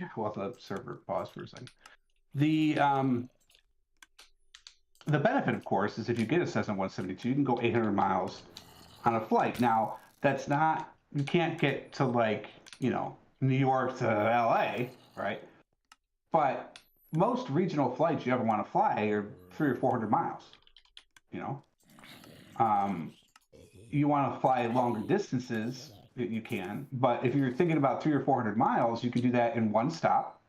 Yeah, well, the server paused for a second. The benefit, of course, is if you get a Cessna 172, you can go 800 miles on a flight. Now, that's not, you can't get to like, New York to LA, right? But most regional flights you ever want to fly are 300 or 400 miles. You know, you want to fly longer distances, you can. But if you're thinking about 300 or 400 miles, you can do that in one stop.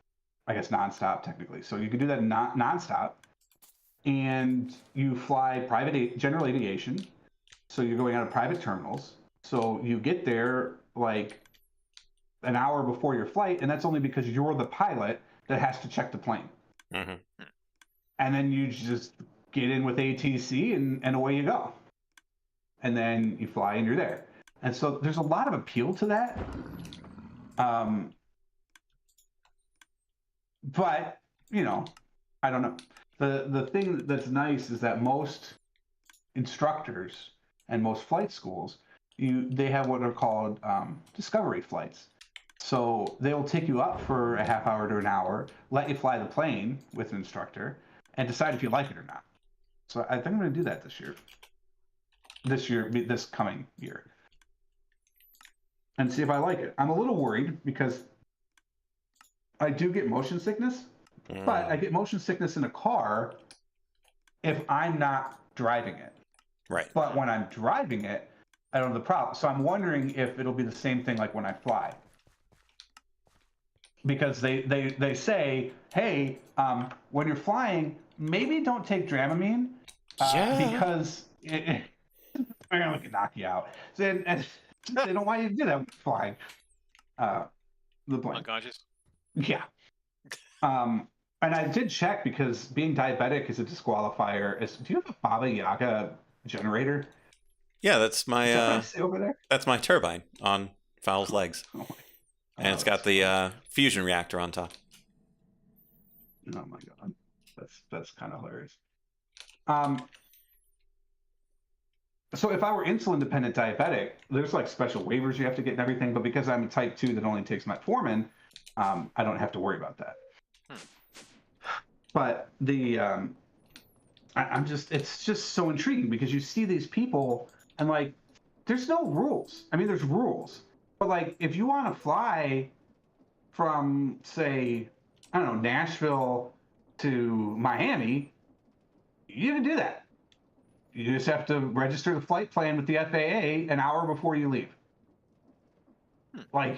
I guess nonstop technically. So you can do that nonstop, and you fly general aviation. So you're going out of private terminals. So you get there like an hour before your flight, and that's only because you're the pilot that has to check the plane. Mm-hmm. And then you just get in with ATC and away you go. And then you fly and you're there. And so there's a lot of appeal to that. But, you know, I don't know. The thing that's nice is that most instructors and most flight schools, they have what are called discovery flights. So they will take you up for a half hour to an hour, let you fly the plane with an instructor, and decide if you like it or not. So I think I'm going to do that this year. This coming year. And see if I like it. I'm a little worried because I do get motion sickness, but I get motion sickness in a car if I'm not driving it. Right. But when I'm driving it, I don't have the problem. So I'm wondering if it'll be the same thing like when I fly. Because they say, hey, when you're flying, maybe don't take Dramamine because they're going to knock you out. And they don't want you to do that when you're flying. The plane. Unconscious? Yeah. And I did check because being diabetic is a disqualifier. Do you have a Baba Yaga generator? Yeah, that's my Is that what I see over there? that's my turbine on Fowl's legs. Oh my. And it's got the fusion reactor on top. Oh my god, that's kind of hilarious. So if I were insulin dependent diabetic, there's like special waivers you have to get and everything. But because I'm a type 2 that only takes metformin, I don't have to worry about that. But it's just so intriguing because you see these people and like, there's no rules. I mean, there's rules. But like, if you want to fly from, say, I don't know, Nashville to Miami, you can do that. You just have to register the flight plan with the FAA an hour before you leave. Like,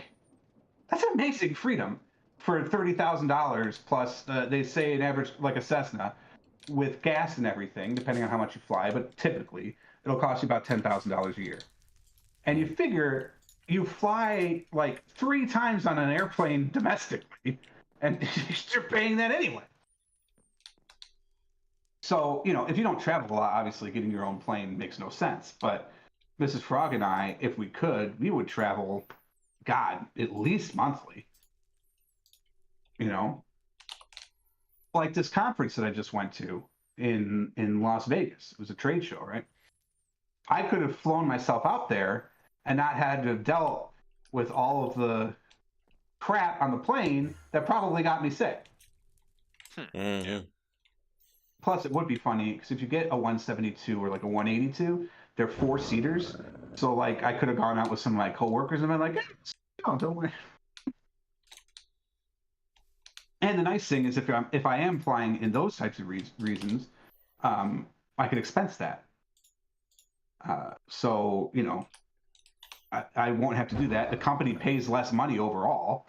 that's amazing freedom for $30,000 plus. They say an average, like a Cessna, with gas and everything, depending on how much you fly, but typically it'll cost you about $10,000 a year. And you figure you fly like 3 times on an airplane domestically, and you're paying that anyway. So, you know, if you don't travel a lot, obviously getting your own plane makes no sense. But Mrs. Frog and I, if we could, we would travel, God, at least monthly. You know? Like this conference that I just went to in Las Vegas. It was a trade show, right? I could have flown myself out there and not had to have dealt with all of the crap on the plane that probably got me sick. Mm-hmm. Plus, it would be funny because if you get a 172 or like a 182, they're 4-seaters. So, like, I could have gone out with some of my coworkers and been like, "Oh, don't worry." And the nice thing is, if I am flying in those types of reasons, I could expense that. So, you know, I won't have to do that. The company pays less money overall.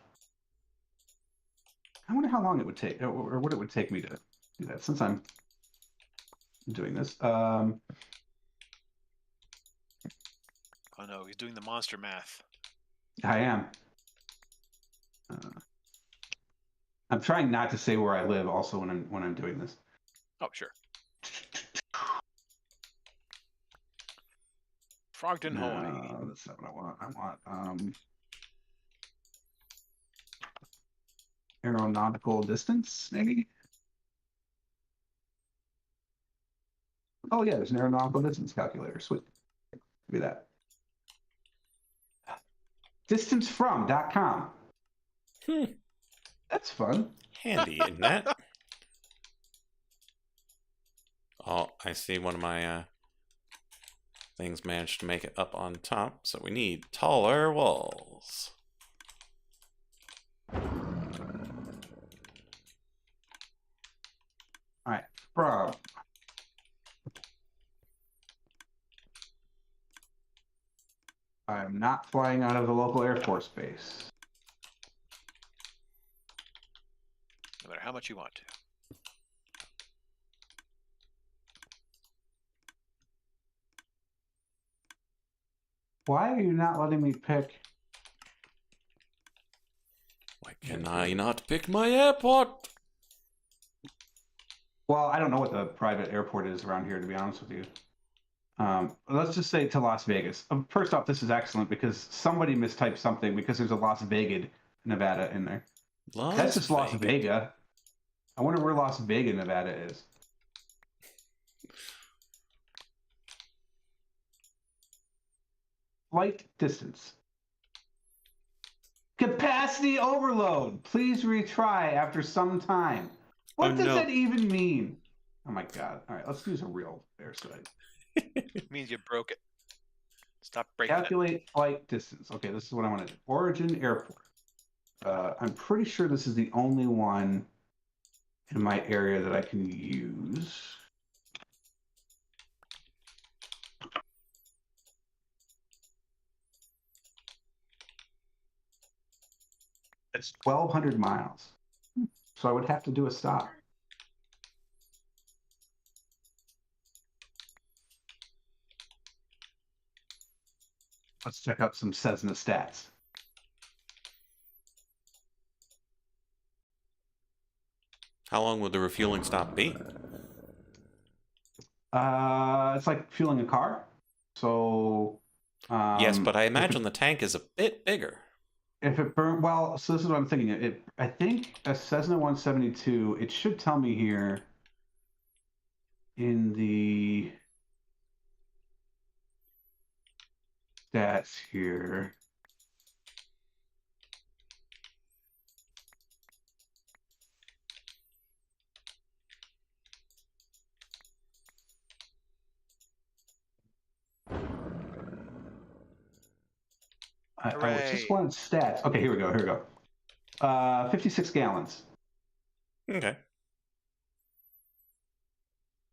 I wonder how long it would take, or what it would take me to do that, since I'm doing this. Oh no, he's doing the monster math. I am. I'm trying not to say where I live also when I'm doing this. Oh, sure. Frogton, Hawaii. No, that's not what I want. I want aeronautical distance, maybe? Oh yeah, there's an aeronautical distance calculator. Sweet. Look at that. Distancefrom.com. That's fun. Handy, isn't that? Oh, I see one of my things managed to make it up on top, so we need taller walls. from. I'm not flying out of the local Air Force base. No matter how much you want to. Why are you not letting me pick? Why can I not pick my airport? Well, I don't know what the private airport is around here, to be honest with you. Let's just say to Las Vegas. First off, this is excellent because somebody mistyped something because there's a Las Vegas, Nevada in there. That's just Las Vegas. I wonder where Las Vegas, Nevada is. Flight distance. Capacity overload. Please retry after some time. What does that even mean? Oh my god. All right, let's use a real airside. It means you broke it. Stop breaking Calculate flight distance. Okay, this is what I want to do. Origin airport. I'm pretty sure this is the only one in my area that I can use. It's 1,200 miles. So I would have to do a stop. Let's check out some Cessna stats. How long would the refueling stop be? It's like fueling a car. So Yes, but I imagine the tank is a bit bigger. if it burn well, so this is what I'm thinking. I think a Cessna 172. It should tell me here in the stats here. I just wanted stats. Okay, here we go. Here we go. 56 gallons. Okay.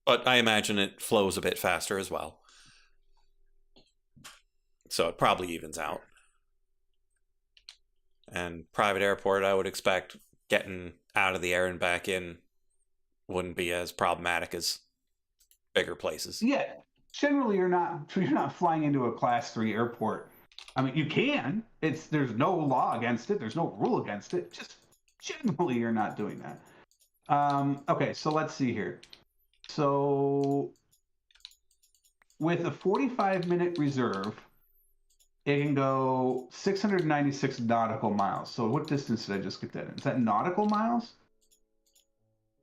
But I imagine it flows a bit faster as well. So it probably evens out. And private airport, I would expect getting out of the air and back in wouldn't be as problematic as bigger places. Yeah, generally you're not flying into a class 3 airport. I mean, you can. There's no law against it. There's no rule against it. Just generally you're not doing that. Okay, so let's see here. So with a 45-minute reserve, it can go 696 nautical miles. So what distance did I just get that in? Is that nautical miles?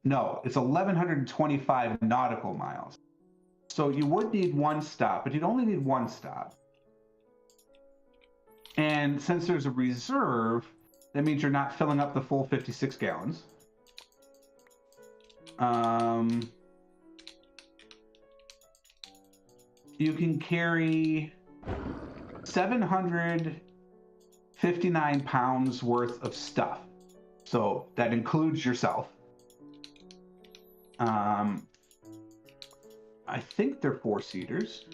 No, it's 1,125 nautical miles. So you would need one stop, but you'd only need one stop. And since there's a reserve, that means you're not filling up the full 56 gallons. You can carry 759 pounds worth of stuff. So that includes yourself. I think they're 4-seaters.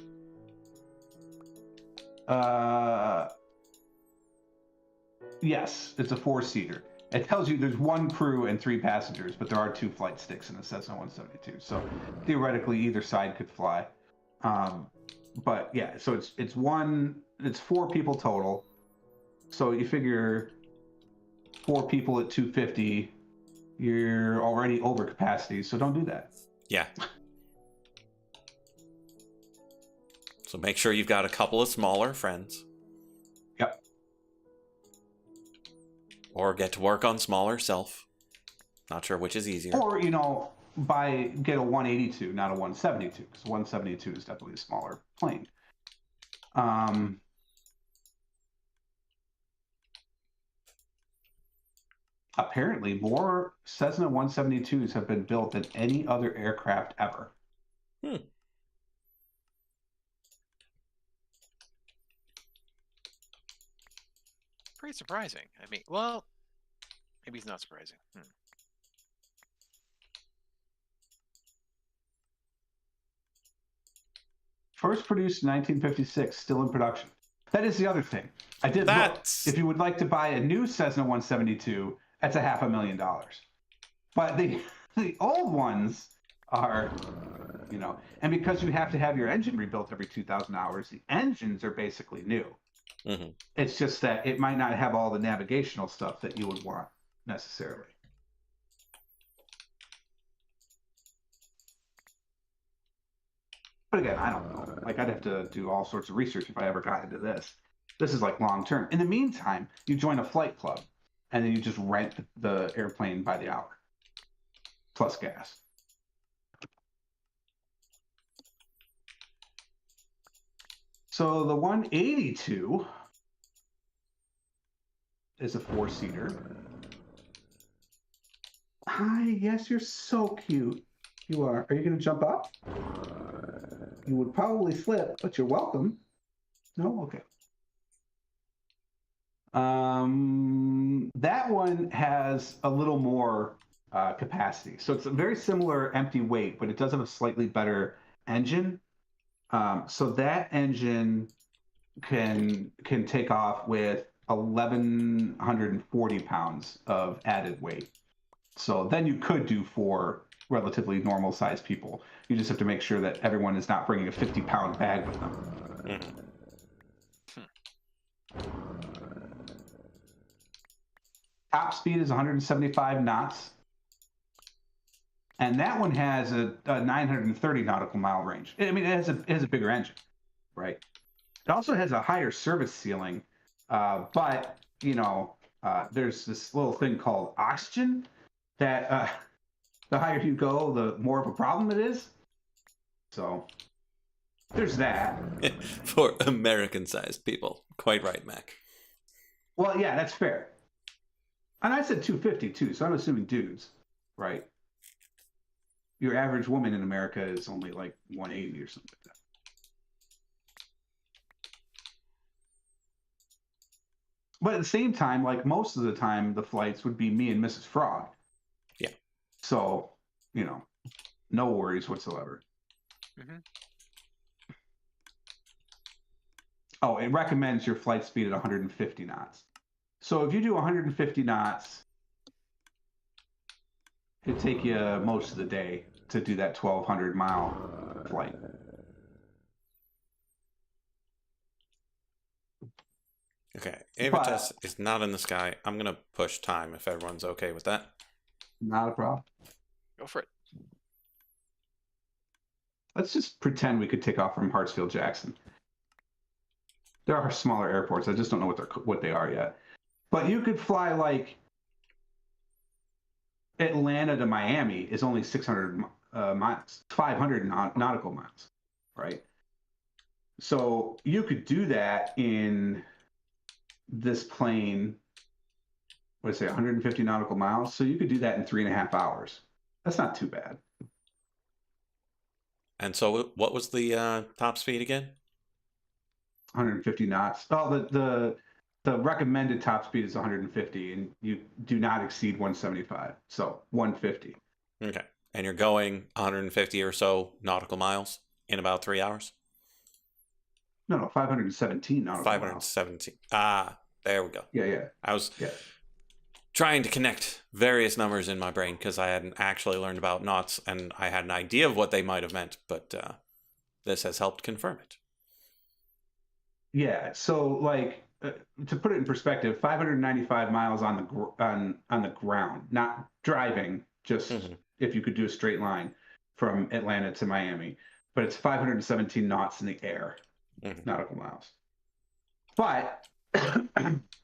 Yes, it's a 4-seater. It tells you there's 1 crew and 3 passengers, but there are 2 flight sticks in the Cessna 172. So theoretically, either side could fly. But yeah, so it's 4 people total. So you figure 4 people at 250, you're already over capacity. So don't do that. Yeah. So make sure you've got a couple of smaller friends. Yep. Or get to work on smaller self. Not sure which is easier. Or, get a 182, not a 172, because 172 is definitely a smaller plane. Apparently, more Cessna 172s have been built than any other aircraft ever. Pretty surprising. I mean, well, maybe it's not surprising. First produced in 1956, still in production. That is the other thing. I did That's- look. If you would like to buy a new Cessna 172, that's $500,000. But the old ones are, you know, and because you have to have your engine rebuilt every 2,000 hours, the engines are basically new. Mhm. It's just that it might not have all the navigational stuff that you would want necessarily. But again, I don't know. Like, I'd have to do all sorts of research if I ever got into this. This is like long term. In the meantime, you join a flight club and then you just rent the airplane by the hour plus gas. So the 182 is a 4-seater. Hi, yes, you're so cute. You are. Are you going to jump up? You would probably slip, but you're welcome. No? Okay. That one has a little more capacity. So it's a very similar empty weight, but it does have a slightly better engine. So that engine can take off with 1,140 pounds of added weight. So then you could do 4 relatively normal sized people. You just have to make sure that everyone is not bringing a 50-pound bag with them. Top speed is 175 knots. And that one has a 930 nautical mile range. I mean, it has a bigger engine, right? It also has a higher service ceiling, but, you know, there's this little thing called oxygen that the higher you go, the more of a problem it is. So there's that. For American-sized people. Quite right, Mac. Well, yeah, that's fair. And I said 250 too, so I'm assuming dudes, right? Your average woman in America is only like 180 or something like that. But at the same time, like most of the time, the flights would be me and Mrs. Frog. Yeah. So, you know, no worries whatsoever. Mm-hmm. Oh, it recommends your flight speed at 150 knots. So if you do 150 knots, it'd take you most of the day to do that 1,200-mile flight. Okay. Avitas is not in the sky. I'm going to push time if everyone's okay with that. Not a problem. Go for it. Let's just pretend we could take off from Hartsfield Jackson. There are smaller airports. I just don't know what they are yet. But you could fly like Atlanta to Miami is only 600 miles, 500 nautical miles, right? So you could do that in this plane, what did I say, 150 nautical miles. So you could do that in 3.5 hours. That's not too bad. And so what was the top speed again? 150 knots. Oh, the recommended top speed is 150, and you do not exceed 175. So 150. Okay. And you're going 150 or so nautical miles in about 3 hours? No, 517 nautical miles. 517. Ah, there we go. Yeah. I was Yeah. trying to connect various numbers in my brain because I hadn't actually learned about knots and I had an idea of what they might have meant, but this has helped confirm it. Yeah. So, like, to put it in perspective, 595 miles on the ground, not driving. Just if you could do a straight line from Atlanta to Miami, but it's 517 knots in the air, nautical miles. But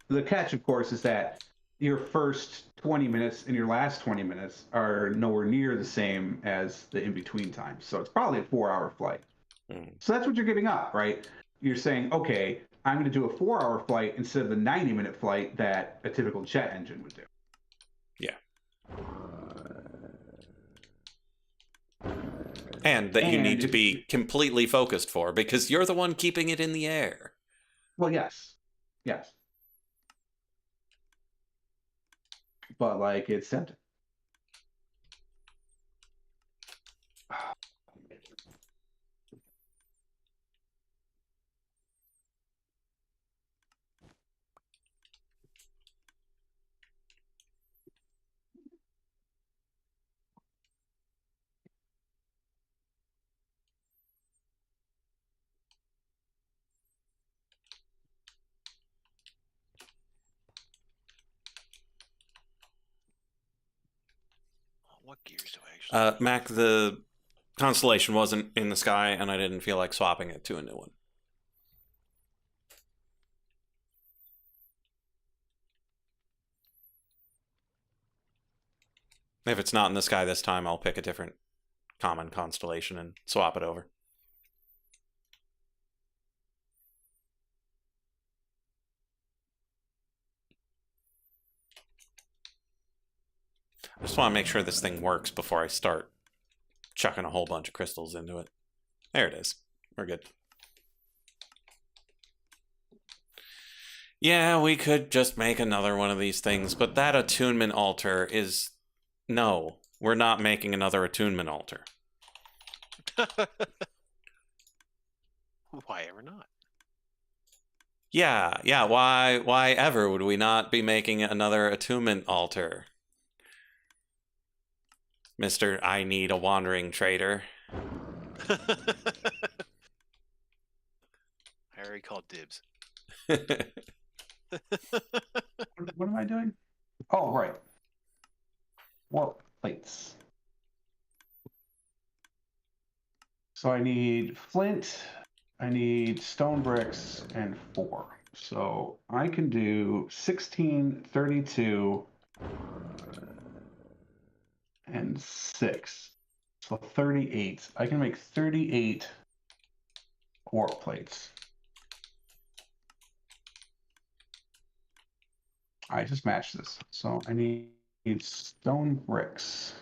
the catch, of course, is that your first 20 minutes and your last 20 minutes are nowhere near the same as the in-between times. So it's probably a 4-hour flight. So that's what you're giving up, right? You're saying, okay, I'm going to do a 4-hour flight instead of the 90-minute flight that a typical jet engine would do. Yeah. And that you need to be completely focused for because you're the one keeping it in the air. Well, yes. But, like, it's tempting. What gears do I actually? Mac, the constellation wasn't in the sky, and I didn't feel like swapping it to a new one. If it's not in the sky this time, I'll pick a different common constellation and swap it over. I just want to make sure this thing works before I start chucking a whole bunch of crystals into it. There it is. We're good. Yeah, we could just make another one of these things, but that attunement altar is... No, we're not making another attunement altar. Why ever not? Yeah, why ever would we not be making another attunement altar? Mr. I need a wandering trader. I already called dibs. What am I doing? Oh, right. Warp plates. So I need flint, I need stone bricks, and 4. So I can do 16, 32, and 6. So 38. I can make 38 warp plates. I just matched this. So I need stone bricks.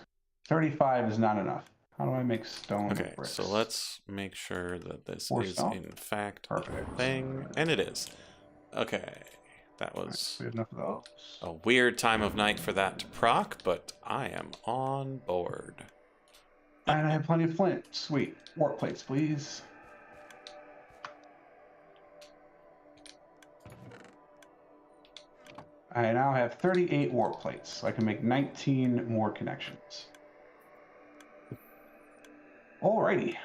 35 is not enough. How do I make stone Okay, bricks? so let's make sure that this 4 is stone? in fact Perfect. a thing, and it is. Okay, that Right, was we have enough of those. a weird time of night for that to proc, but I am on board. And I have plenty of flint. Sweet. Warp plates, please. I now have 38 warp plates, so I can make 19 more connections. Alrighty.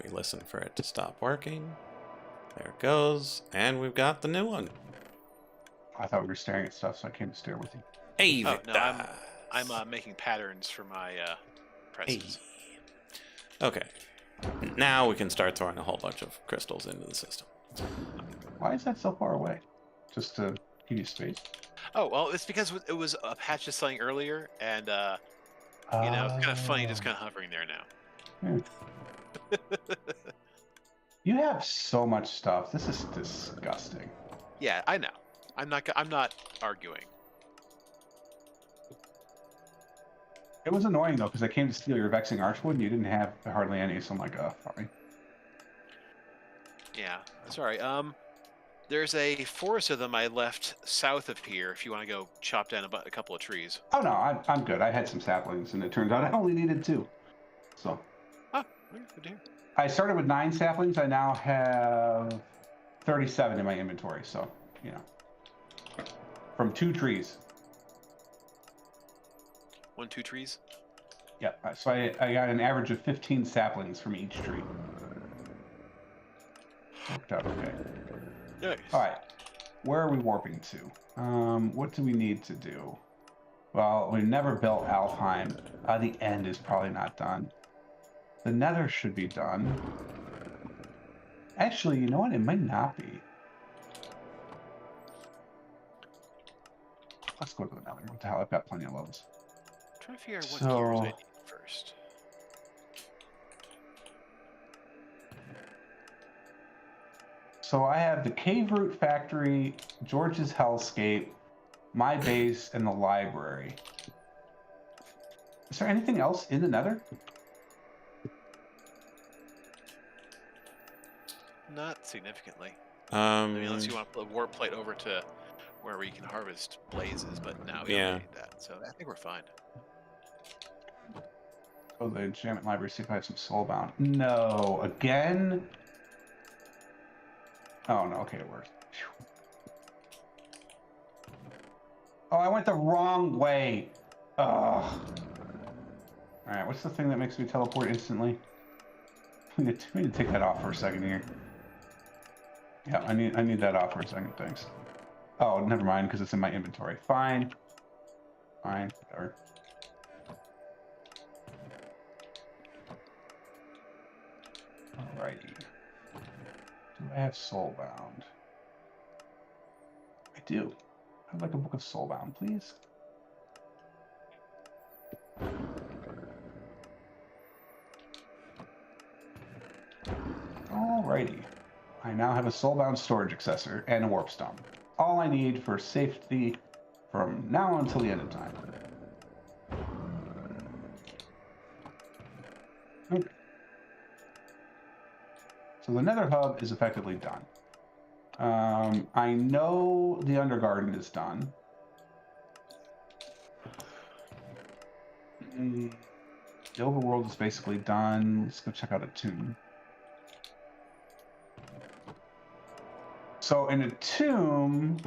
We listen for it to stop working. There it goes, and we've got the new one. I thought we were staring at stuff, so I came to stare with you. Hey, Oh, no, Victor. I'm making patterns for my presses. Hey. Okay. Now we can start throwing a whole bunch of crystals into the system. Why is that so far away? Just to give you space? Oh, well, it's because it was a patch just selling earlier, and it's kind of funny just kind of hovering there now. You have so much stuff. This is disgusting. Yeah, I know. I'm not arguing. It was annoying though, because I came to steal your vexing archwood and you didn't have hardly any, so I'm like, oh, fine. Yeah, sorry. There's a forest of them I left south of here. If you want to go chop down a couple of trees. Oh no, I'm good. I had some saplings, and it turns out I only needed 2. So. Oh, good to hear. I started with 9 saplings. I now have 37 in my inventory. So, from 2 trees. 1, 2 trees. Yep. So I got an average of 15 saplings from each tree. Worked out okay. Nice. All right. Where are we warping to? What do we need to do? Well, we've never built Alfheim. The end is probably not done. The Nether should be done. Actually, you know what? It might not be. Let's go to the Nether. What the hell? I've got plenty of loads. I'm trying to figure out what gears I need first. So I have the Cave Root Factory, George's Hellscape, my base, and the library. Is there anything else in the Nether? Not significantly. I mean, unless you want to put a warp plate over to where we can harvest blazes, but now we Yeah. don't need that, so I think we're fine. Oh, the enchantment library, see if I have some soulbound. No, again? Oh, no, okay, it worked. Phew. Oh, I went the wrong way. Ugh. Alright, what's the thing that makes me teleport instantly? We need to take that off for a second here. Yeah, I need that off for a second, thanks. Oh, never mind, because it's in my inventory. Fine. Fine, whatever. Alrighty. Do I have Soulbound? I do. I'd like a book of Soulbound, please. Alrighty. I now have a Soulbound storage accessor and a Warp Stone. All I need for safety from now until the end of time. Okay. So the Nether Hub is effectively done. I know the Undergarden is done. The Overworld is basically done. Let's go check out a tomb. So in a tomb,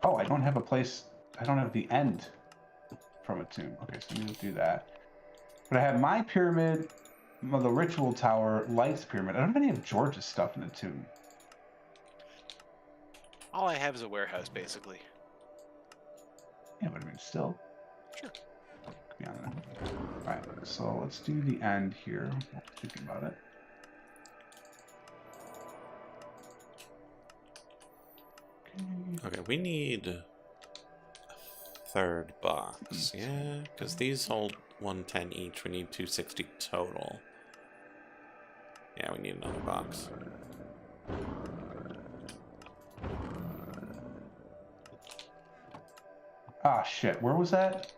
oh, I don't have a place. I don't have the end from a tomb. Okay, so we need to do that. But I have my pyramid, the ritual tower, Light's pyramid. I don't have any of George's stuff in the tomb. All I have is a warehouse, basically. Yeah, but I mean, still. Sure. Could be on that. All right, so let's do the end here. While we're thinking about it. Okay, we need a third box. Yeah, because these hold 110 each. We need 260 total. Yeah, we need another box. Ah, shit. Where was that?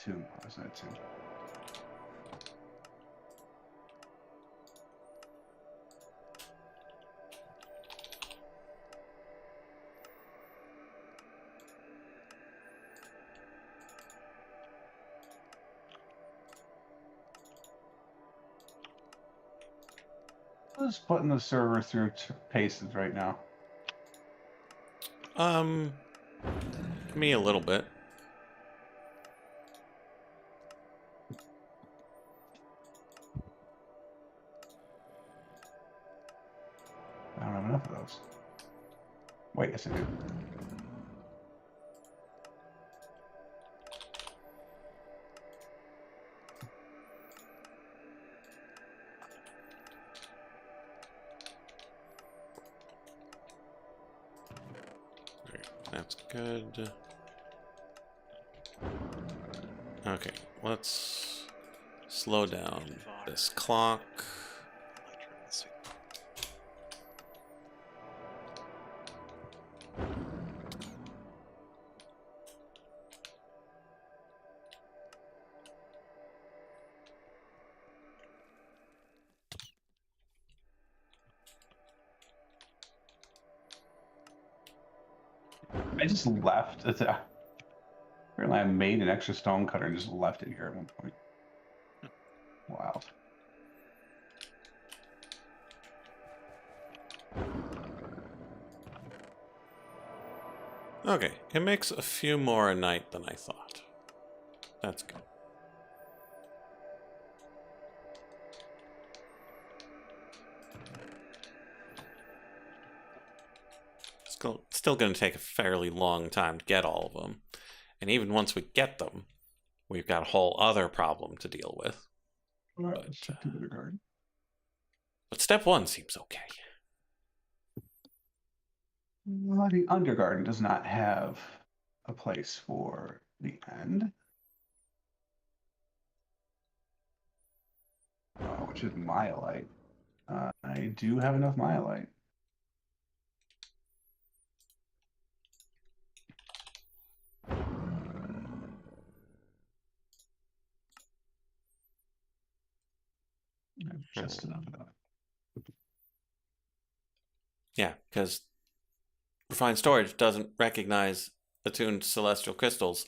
Tomb. What was that tomb? Who's putting the server through paces right now? Me a little bit. I don't have enough of those. Wait, yes I do. That's good. Okay, let's slow down this clock. I just left. Apparently I made an extra stone cutter and just left it here at one point. Wild. Okay, it makes a few more a night than I thought. That's good. Still going to take a fairly long time to get all of them. And even once we get them, we've got a whole other problem to deal with. All right, let's check the Undergarden. But step one seems okay. Well, the Undergarden does not have a place for the end. Which is Myelite. I do have enough Myelite. Just enough of that. Yeah, because refined storage doesn't recognize attuned celestial crystals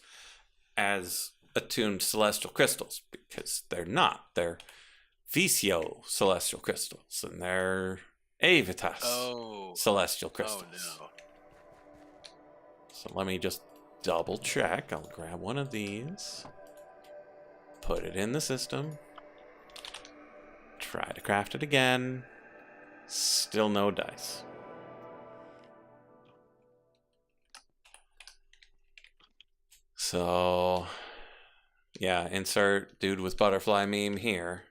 as attuned celestial crystals because they're not. They're Vicio celestial crystals and they're Avitas celestial crystals. Oh no. So let me just double check. I'll grab one of these, put it in the system, try to craft it again. Still no dice. So Yeah, insert dude with butterfly meme here.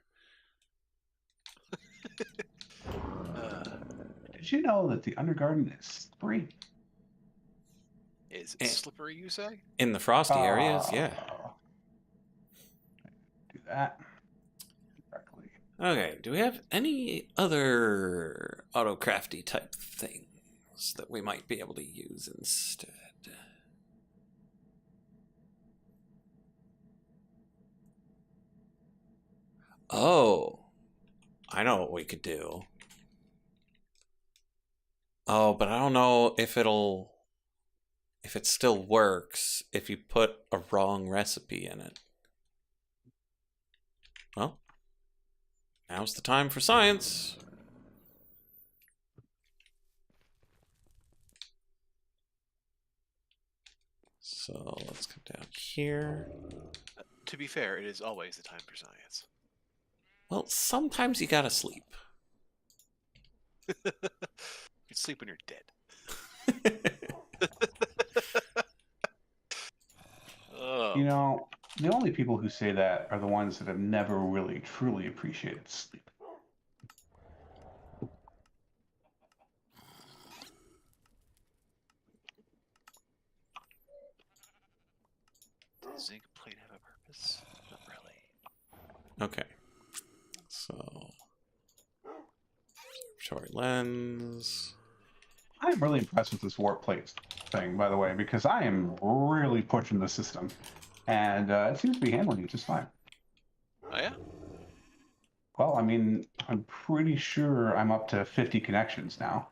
Did you know that the Undergarden is free? Is it Eh. slippery, you say? In the frosty areas, yeah. Do that correctly. Okay, do we have any other autocrafty type things that we might be able to use instead? Oh, I know what we could do. Oh, but I don't know if it still works if you put a wrong recipe in it. Well, now's the time for science. So let's come down here. To be fair, it is always the time for science. Well, sometimes you gotta sleep. You can sleep when you're dead. Oh, You know, the only people who say that are the ones that have never really truly appreciated sleep. does zinc plate have a purpose? Not really. Okay. So, observatory lens. I'm really impressed with this warp plate thing, by the way, because I am really pushing the system, and it seems to be handling it just fine. Oh yeah? Well, I mean, I'm pretty sure I'm up to 50 connections now.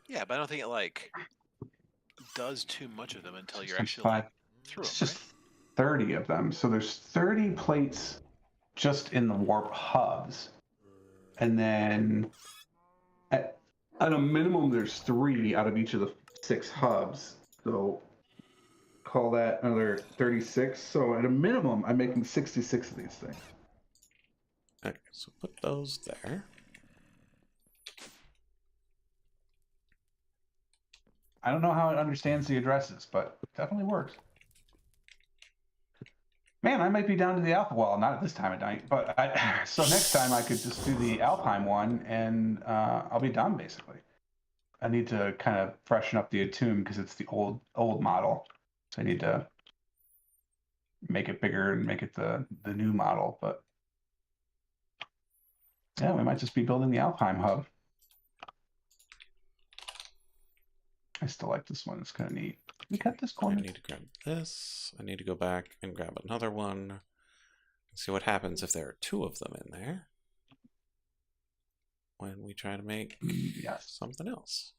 Yeah, but I don't think it like does too much of them until you're Times actually five. like through It's them, just 30 of them. So there's 30 plates just in the warp hubs. And then at a minimum, there's 3 out of each of the 6 hubs. So call that another 36. So at a minimum, I'm making 66 of these things. Okay, so put those there. I don't know how it understands the addresses, but it definitely works. Man, I might be down to the Alpha. Well, not at this time of night, but so next time I could just do the Alpine one, and I'll be done basically. I need to kind of freshen up the Attune because it's the old model, so I need to make it bigger and make it the new model. But yeah, we might just be building the Alpine hub. I still like this one. It's kind of neat. Can we cut this I corner? need to grab this. I need to go back and grab another one. See what happens if there are 2 of them in there when we try to make Yes. something else.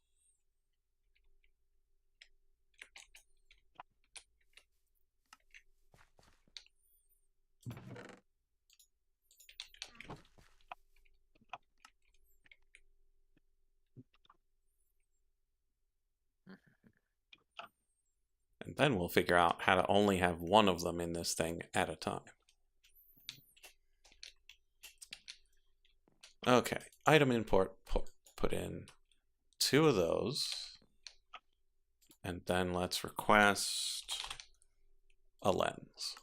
And then we'll figure out how to only have one of them in this thing at a time. Okay, item import, put in 2 of those. And then let's request a lens.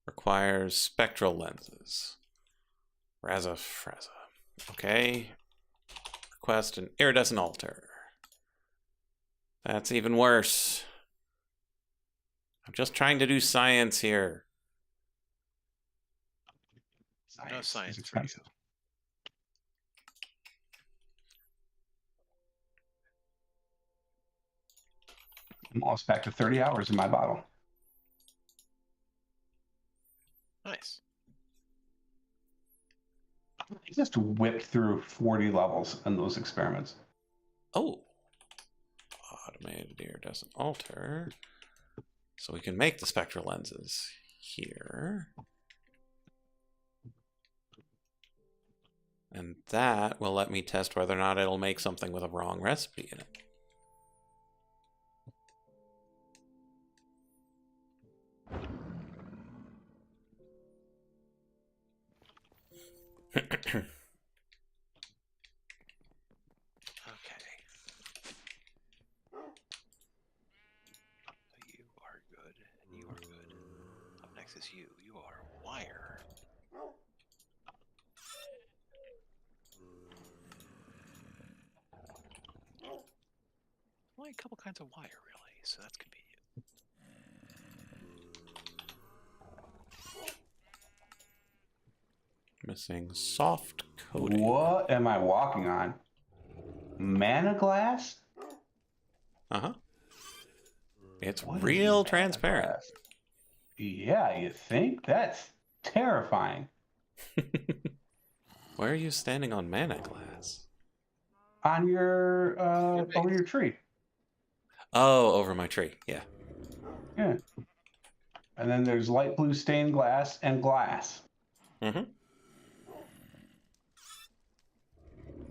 Requires spectral lenses. Frezza. Okay. Request an iridescent altar. That's even worse. I'm just trying to do science here. No science is for you. expensive. I'm almost back to 30 hours in my bottle. Nice. I just whipped through 40 levels in those experiments. Oh. Automated iridescent altar. So we can make the spectral lenses here. And that will let me test whether or not it'll make something with a wrong recipe in it. Okay. So you are good. is you. You are wire. Only a couple kinds of wire, really, so that's convenient. Missing soft coating. What am I walking on? Mana glass? Uh-huh. It's What is real mana transparent. glass? Yeah, you think? That's terrifying. Where are you standing on mana glass? On your over your tree. Oh, over my tree. Yeah. Yeah. And then there's light blue stained glass and glass. Mm-hmm.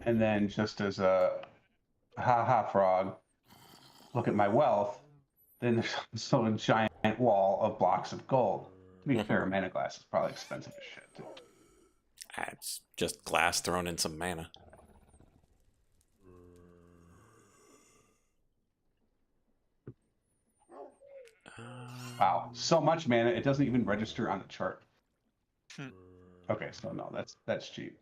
And then just as a ha frog, look at my wealth, then there's also a giant wall of blocks of gold. To be fair, mana glass is probably expensive as shit too. It's just glass thrown in some mana. Wow, so much mana it doesn't even register on the chart. Okay, so no, that's cheap,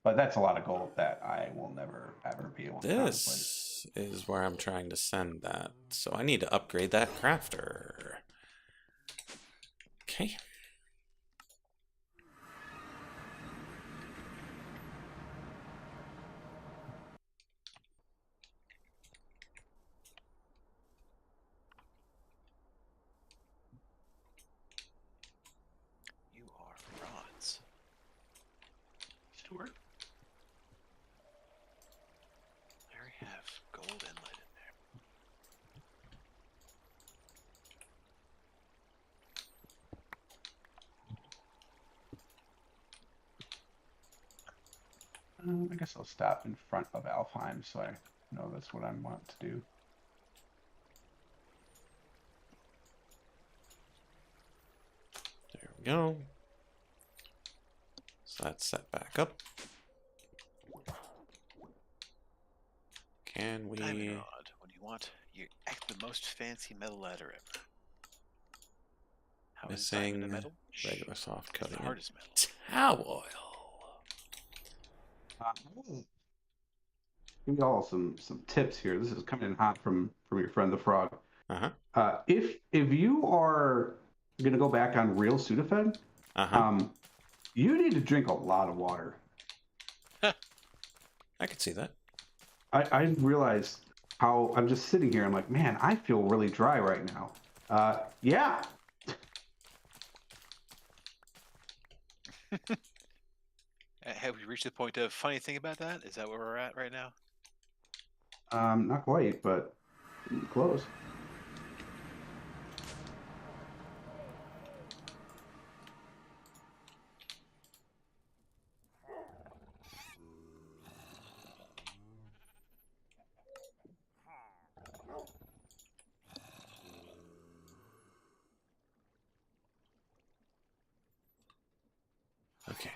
but that's a lot of gold that I will never ever be able to contemplate. This is where I'm trying to send that, so I need to upgrade that crafter. Okay. You are bronze. Sure. I already have gold inlet in there. I guess I'll stop in front of Alfheim so I know that's what I want to do. There we go. So that's set back up. Can we... Diamond rod. What do you want? You act the most fancy metal ladder ever. How is diamond a Missing metal? regular soft It's the coating. hardest metal. Towel oil. Give you all some tips here. This is coming in hot from your friend the frog. Uh-huh. If you are gonna go back on real Sudafed, Uh-huh. you need to drink a lot of water. I could see that. I realize how I'm just sitting here. I'm like, man, I feel really dry right now. Yeah. Have we reached the point of funny thing about that? Is that where we're at right now? Not quite, but close. Okay.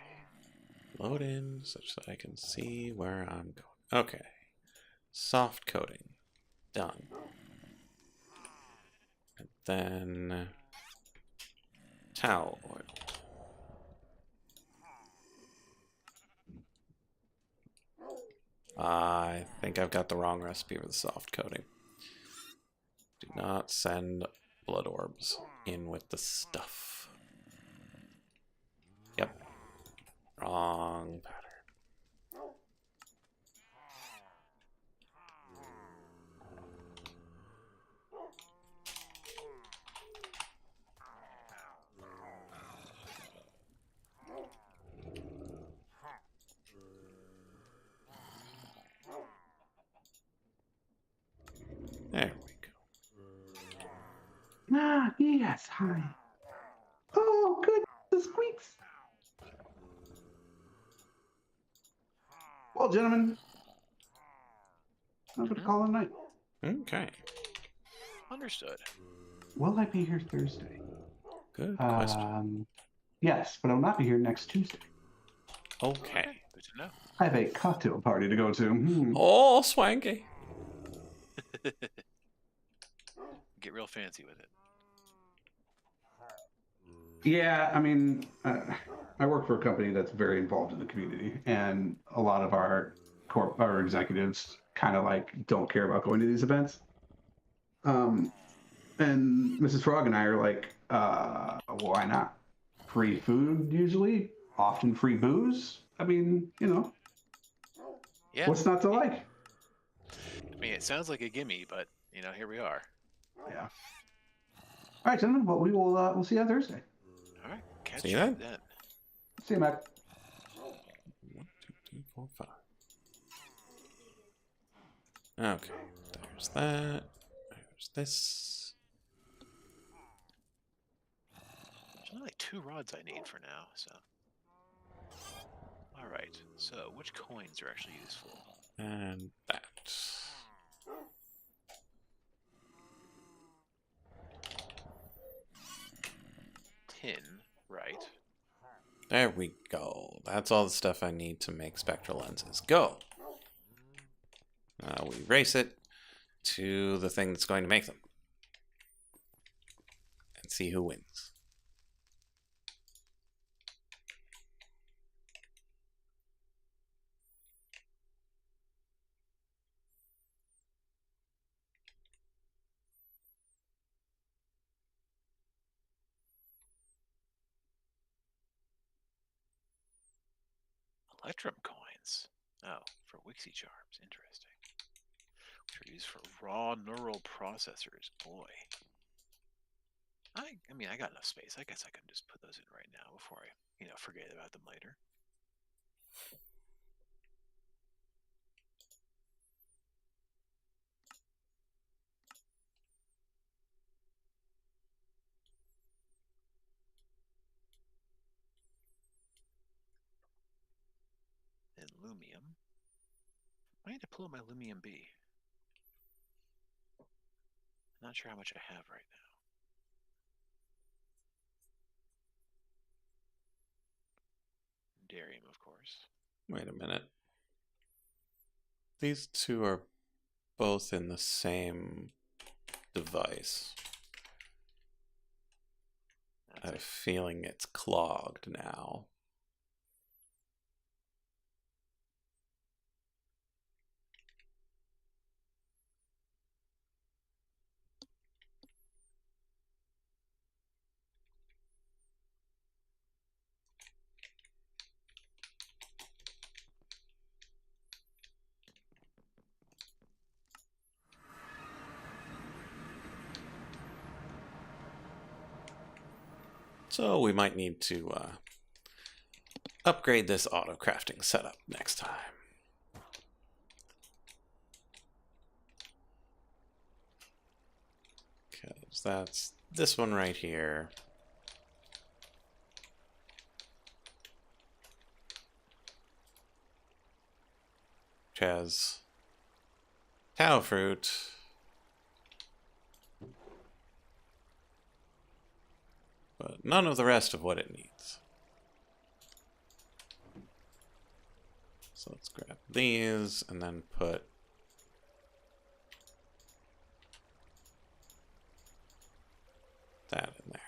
Load in such that I can see where I'm going. Okay. Soft coating. Done. And then towel oil. I think I've got the wrong recipe for the soft coating. Do not send blood orbs in with the stuff. Yep. Wrong pattern. There we go. Ah, yes, hi. Oh, good, the squeaks. Well, gentlemen, I'm gonna call it a night. Okay. Understood. Will I be here Thursday? Good question. Yes, but I'll not be here next Tuesday. Okay. Good to know. I have a cocktail party to go to. Oh, swanky. Get real fancy with it. Yeah, I mean, I work for a company that's very involved in the community, and a lot of our executives kind of like don't care about going to these events. Um, and Mrs. Frog and I are like, why not? Free food usually, often free booze. I mean, Yeah. what's not to like? I mean, it sounds like a gimme, but here we are. Yeah. All right, gentlemen. Well, we'll see you on Thursday. All right. Catch See you you then. See you, Mac. 1, 2, 3, 4, 5. Okay, there's that. There's this. There's only like 2 rods I need for now, so. All right. So, which coins are actually useful? And that. Tin, right? There we go. That's all the stuff I need to make spectral lenses. Go! We race it to the thing that's going to make them. And see who wins. Electrum coins. Oh, for Wixie charms. Interesting. Which are used for raw neural processors. Boy. I mean, I got enough space. I guess I can just put those in right now before I, forget about them later. Then Lumium. I need to pull up my Lumium B. Not sure how much I have right now. Darium, of course. Wait a minute. These two are both in the same device. I have a feeling it's clogged now. So we might need to upgrade this auto crafting setup next time. Because that's this one right here. Which has cow fruit. But none of the rest of what it needs. So let's grab these and then put that in there.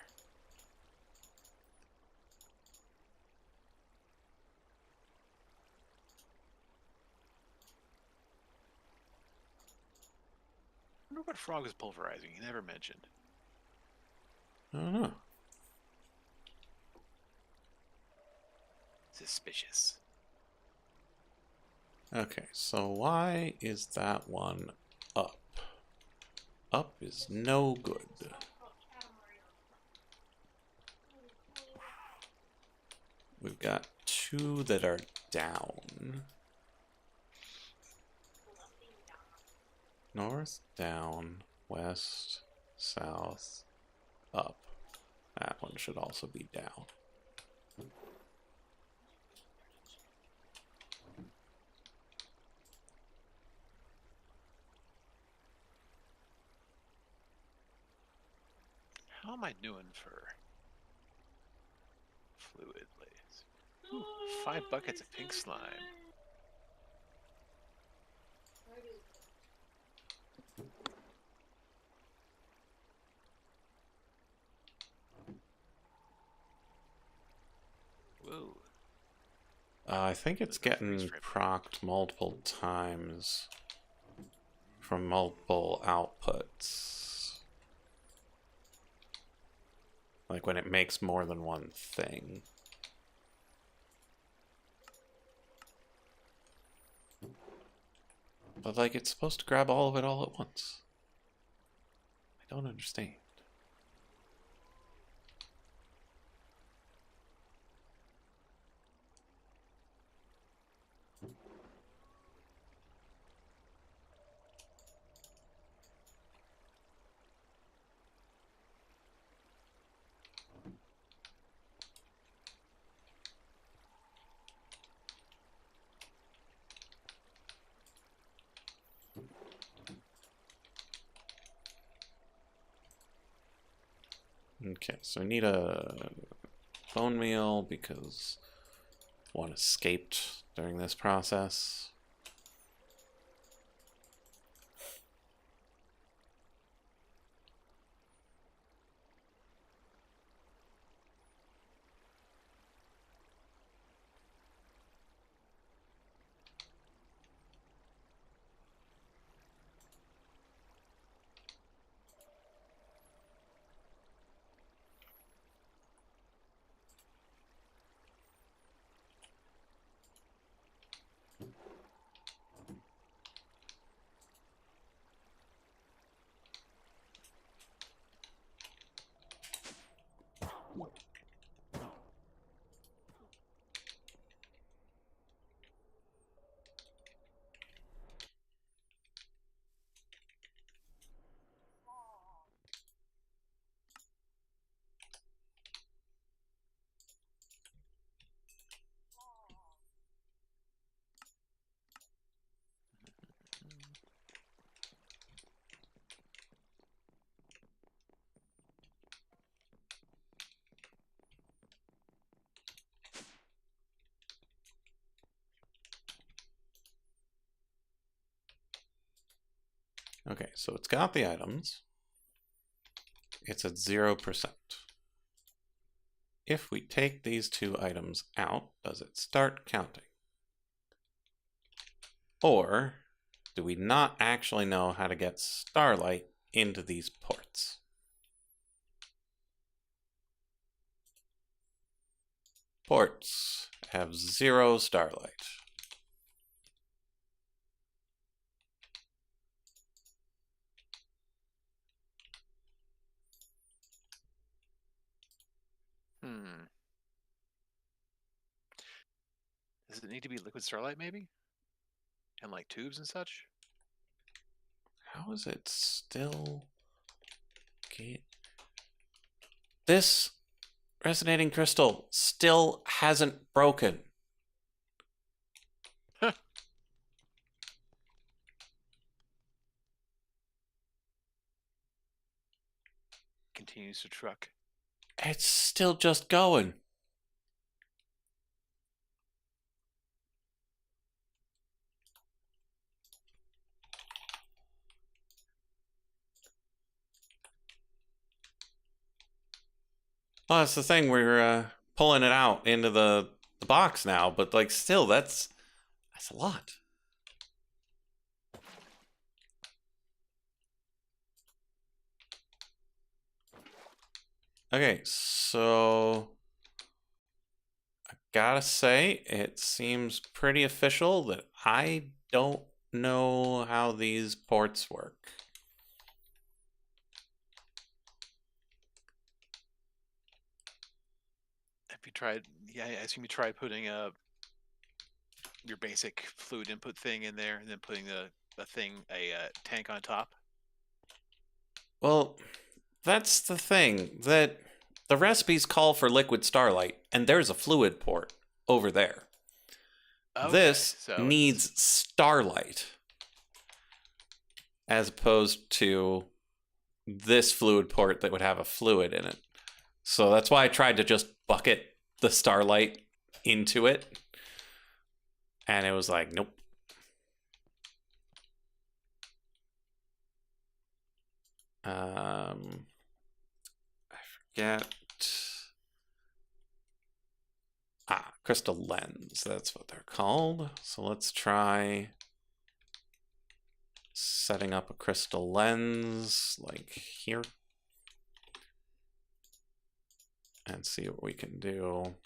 I wonder what Frog is pulverizing. He never mentioned. I don't know. Suspicious. Okay, so why is that one up? Up is no good. We've got 2 that are down. North, down, west, south, up. That one should also be down. How am I doing for fluid lays? Ooh, 5 buckets of pink slime. Whoa. I think it's Look at the getting freeze frame. procced multiple times from multiple outputs. Like when it makes more than one thing. But like it's supposed to grab all of it all at once. I don't understand. Okay, so I need a bone meal because one escaped during this process. Okay, so it's got the items. It's at 0%. If we take these two items out, does it start counting? Or do we not actually know how to get starlight into these ports? Ports have 0 starlight. Does it need to be liquid starlight, maybe? And like tubes and such? How is it still... This resonating crystal still hasn't broken. Huh. Continues to truck. It's still just going. Well, that's the thing. We're pulling it out into the box now, but like still, that's a lot. Okay, so I gotta say, it seems pretty official that I don't know how these ports work. Have you tried? Yeah, I assume you tried putting your basic fluid input thing in there, and then putting a tank on top. Well, that's the thing, that the recipes call for liquid starlight, and there's a fluid port over there. Okay, This so needs starlight, as opposed to this fluid port that would have a fluid in it. So that's why I tried to just bucket the starlight into it. And it was like, nope. I forget. Ah. Crystal lens, that's what they're called. So let's try setting up a crystal lens like here and see what we can do.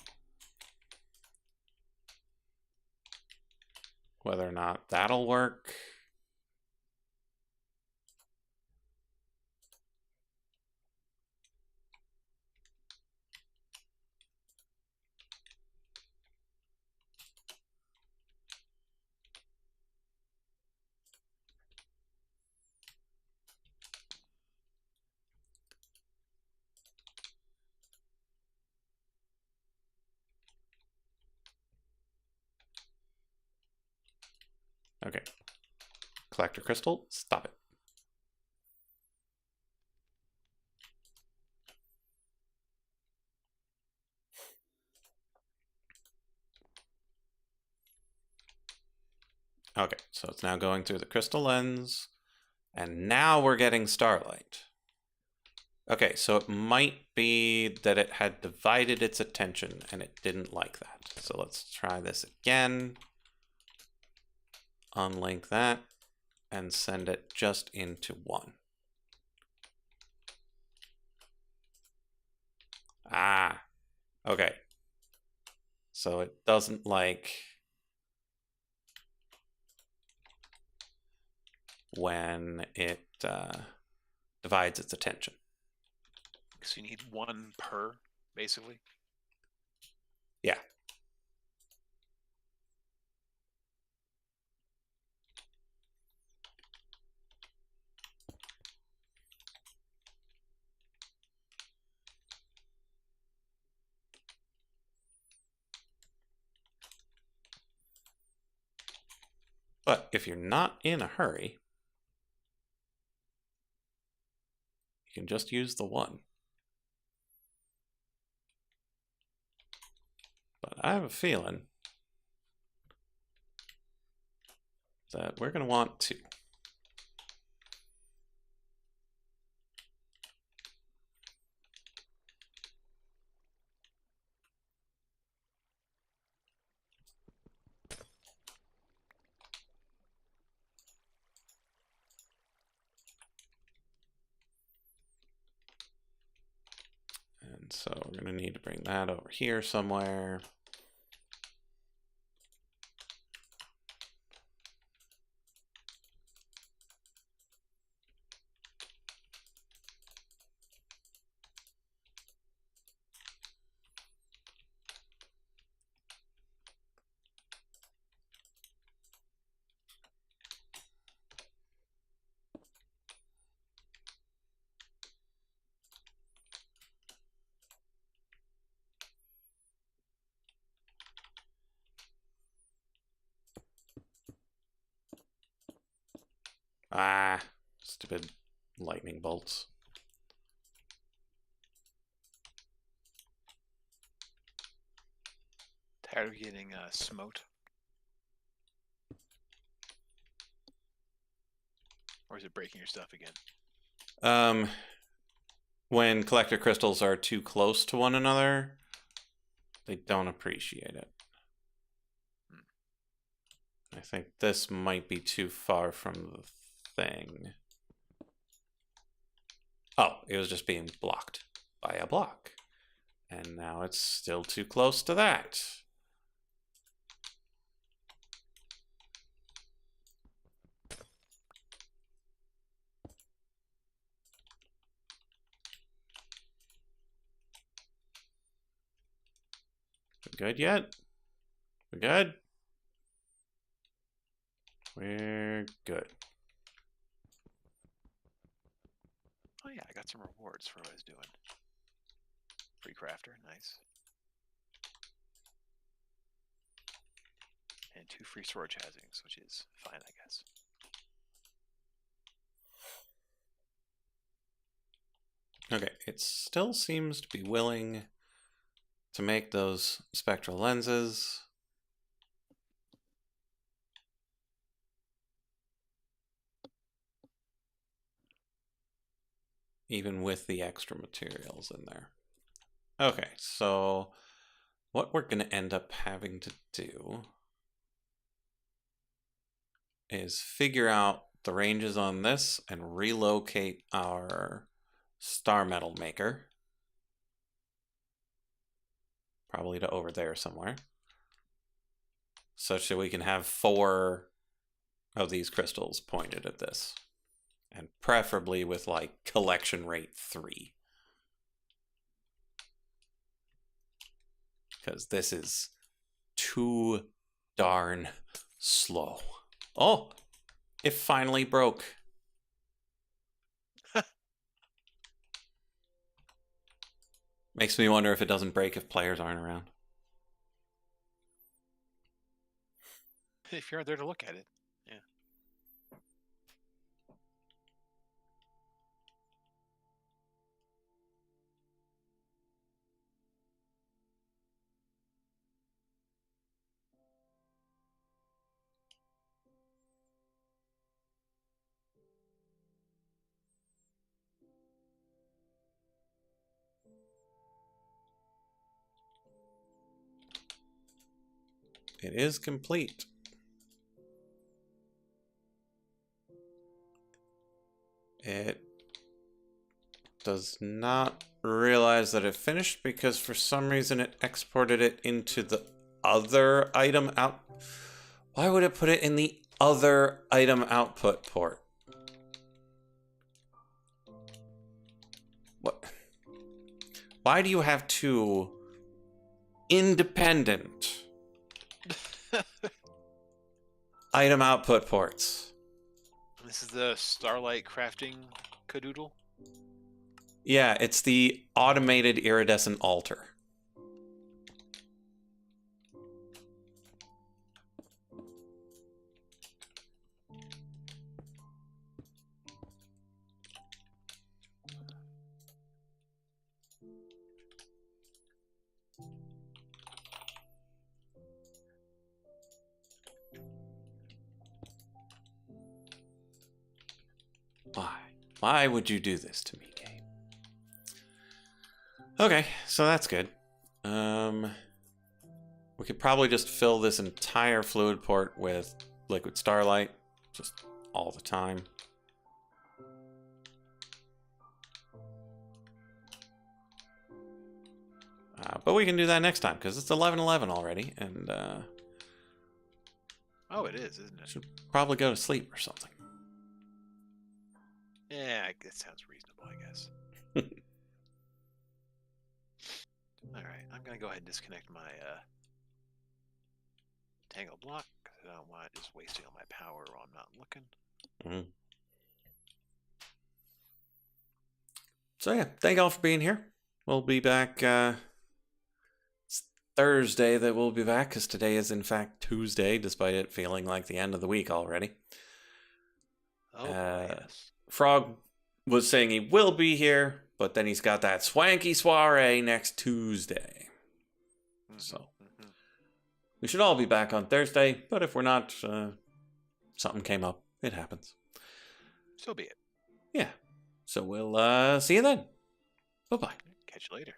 Whether or not that'll work. Okay. Collector crystal, stop it. Okay, so it's now going through the crystal lens, and now we're getting starlight. Okay, so it might be that it had divided its attention and it didn't like that. So let's try this again. Unlink that and send it just into one. Ah, okay. So it doesn't like when it divides its attention. So you need one per, basically. Yeah. But if you're not in a hurry, you can just use the one. But I have a feeling that we're going to want two. And so we're going to need to bring that over here somewhere. Ah, stupid lightning bolts. Tired of getting smote? Or is it breaking your stuff again? When collector crystals are too close to one another, they don't appreciate it. I think this might be too far from the thing. Oh, it was just being blocked by a block. And now it's still too close to that. We good yet? We good? We're good. Oh yeah, I got some rewards for what I was doing. Free crafter, nice. And 2 free storage housings, which is fine, I guess. Okay, it still seems to be willing to make those spectral lenses. Even with the extra materials in there. Okay, so what we're going to end up having to do is figure out the ranges on this and relocate our star metal maker. Probably to over there somewhere. Such that we can have 4 of these crystals pointed at this. And preferably with like collection rate 3. Because this is too darn slow. Oh, it finally broke. Makes me wonder if it doesn't break if players aren't around. If you're there to look at it. Yeah. It is complete. It does not realize that it finished because for some reason it exported it into the other item out. Why would it put it in the other item output port? What? Why do you have 2 independent item output ports? This is the Starlight crafting cadoodle. Yeah, it's the automated iridescent altar. Why? Why would you do this to me, game? Okay, so that's good. We could probably just fill this entire fluid port with liquid starlight, just all the time. But we can do that next time, because it's 11:11 already, and Oh, it is, isn't it? should probably go to sleep or something. Yeah, that sounds reasonable, I guess. Alright, I'm gonna go ahead and disconnect my tangle block, because I don't want it just wasting all my power while I'm not looking. Mm-hmm. So yeah, thank y'all for being here. We'll be back. It's Thursday that we'll be back, because today is in fact Tuesday, despite it feeling like the end of the week already. Oh, boy, yes. Frog was saying he will be here, but then he's got that swanky soiree next Tuesday. So we should all be back on Thursday, but if we're not, something came up. It happens. So be it. Yeah. So we'll see you then. Bye-bye. Catch you later.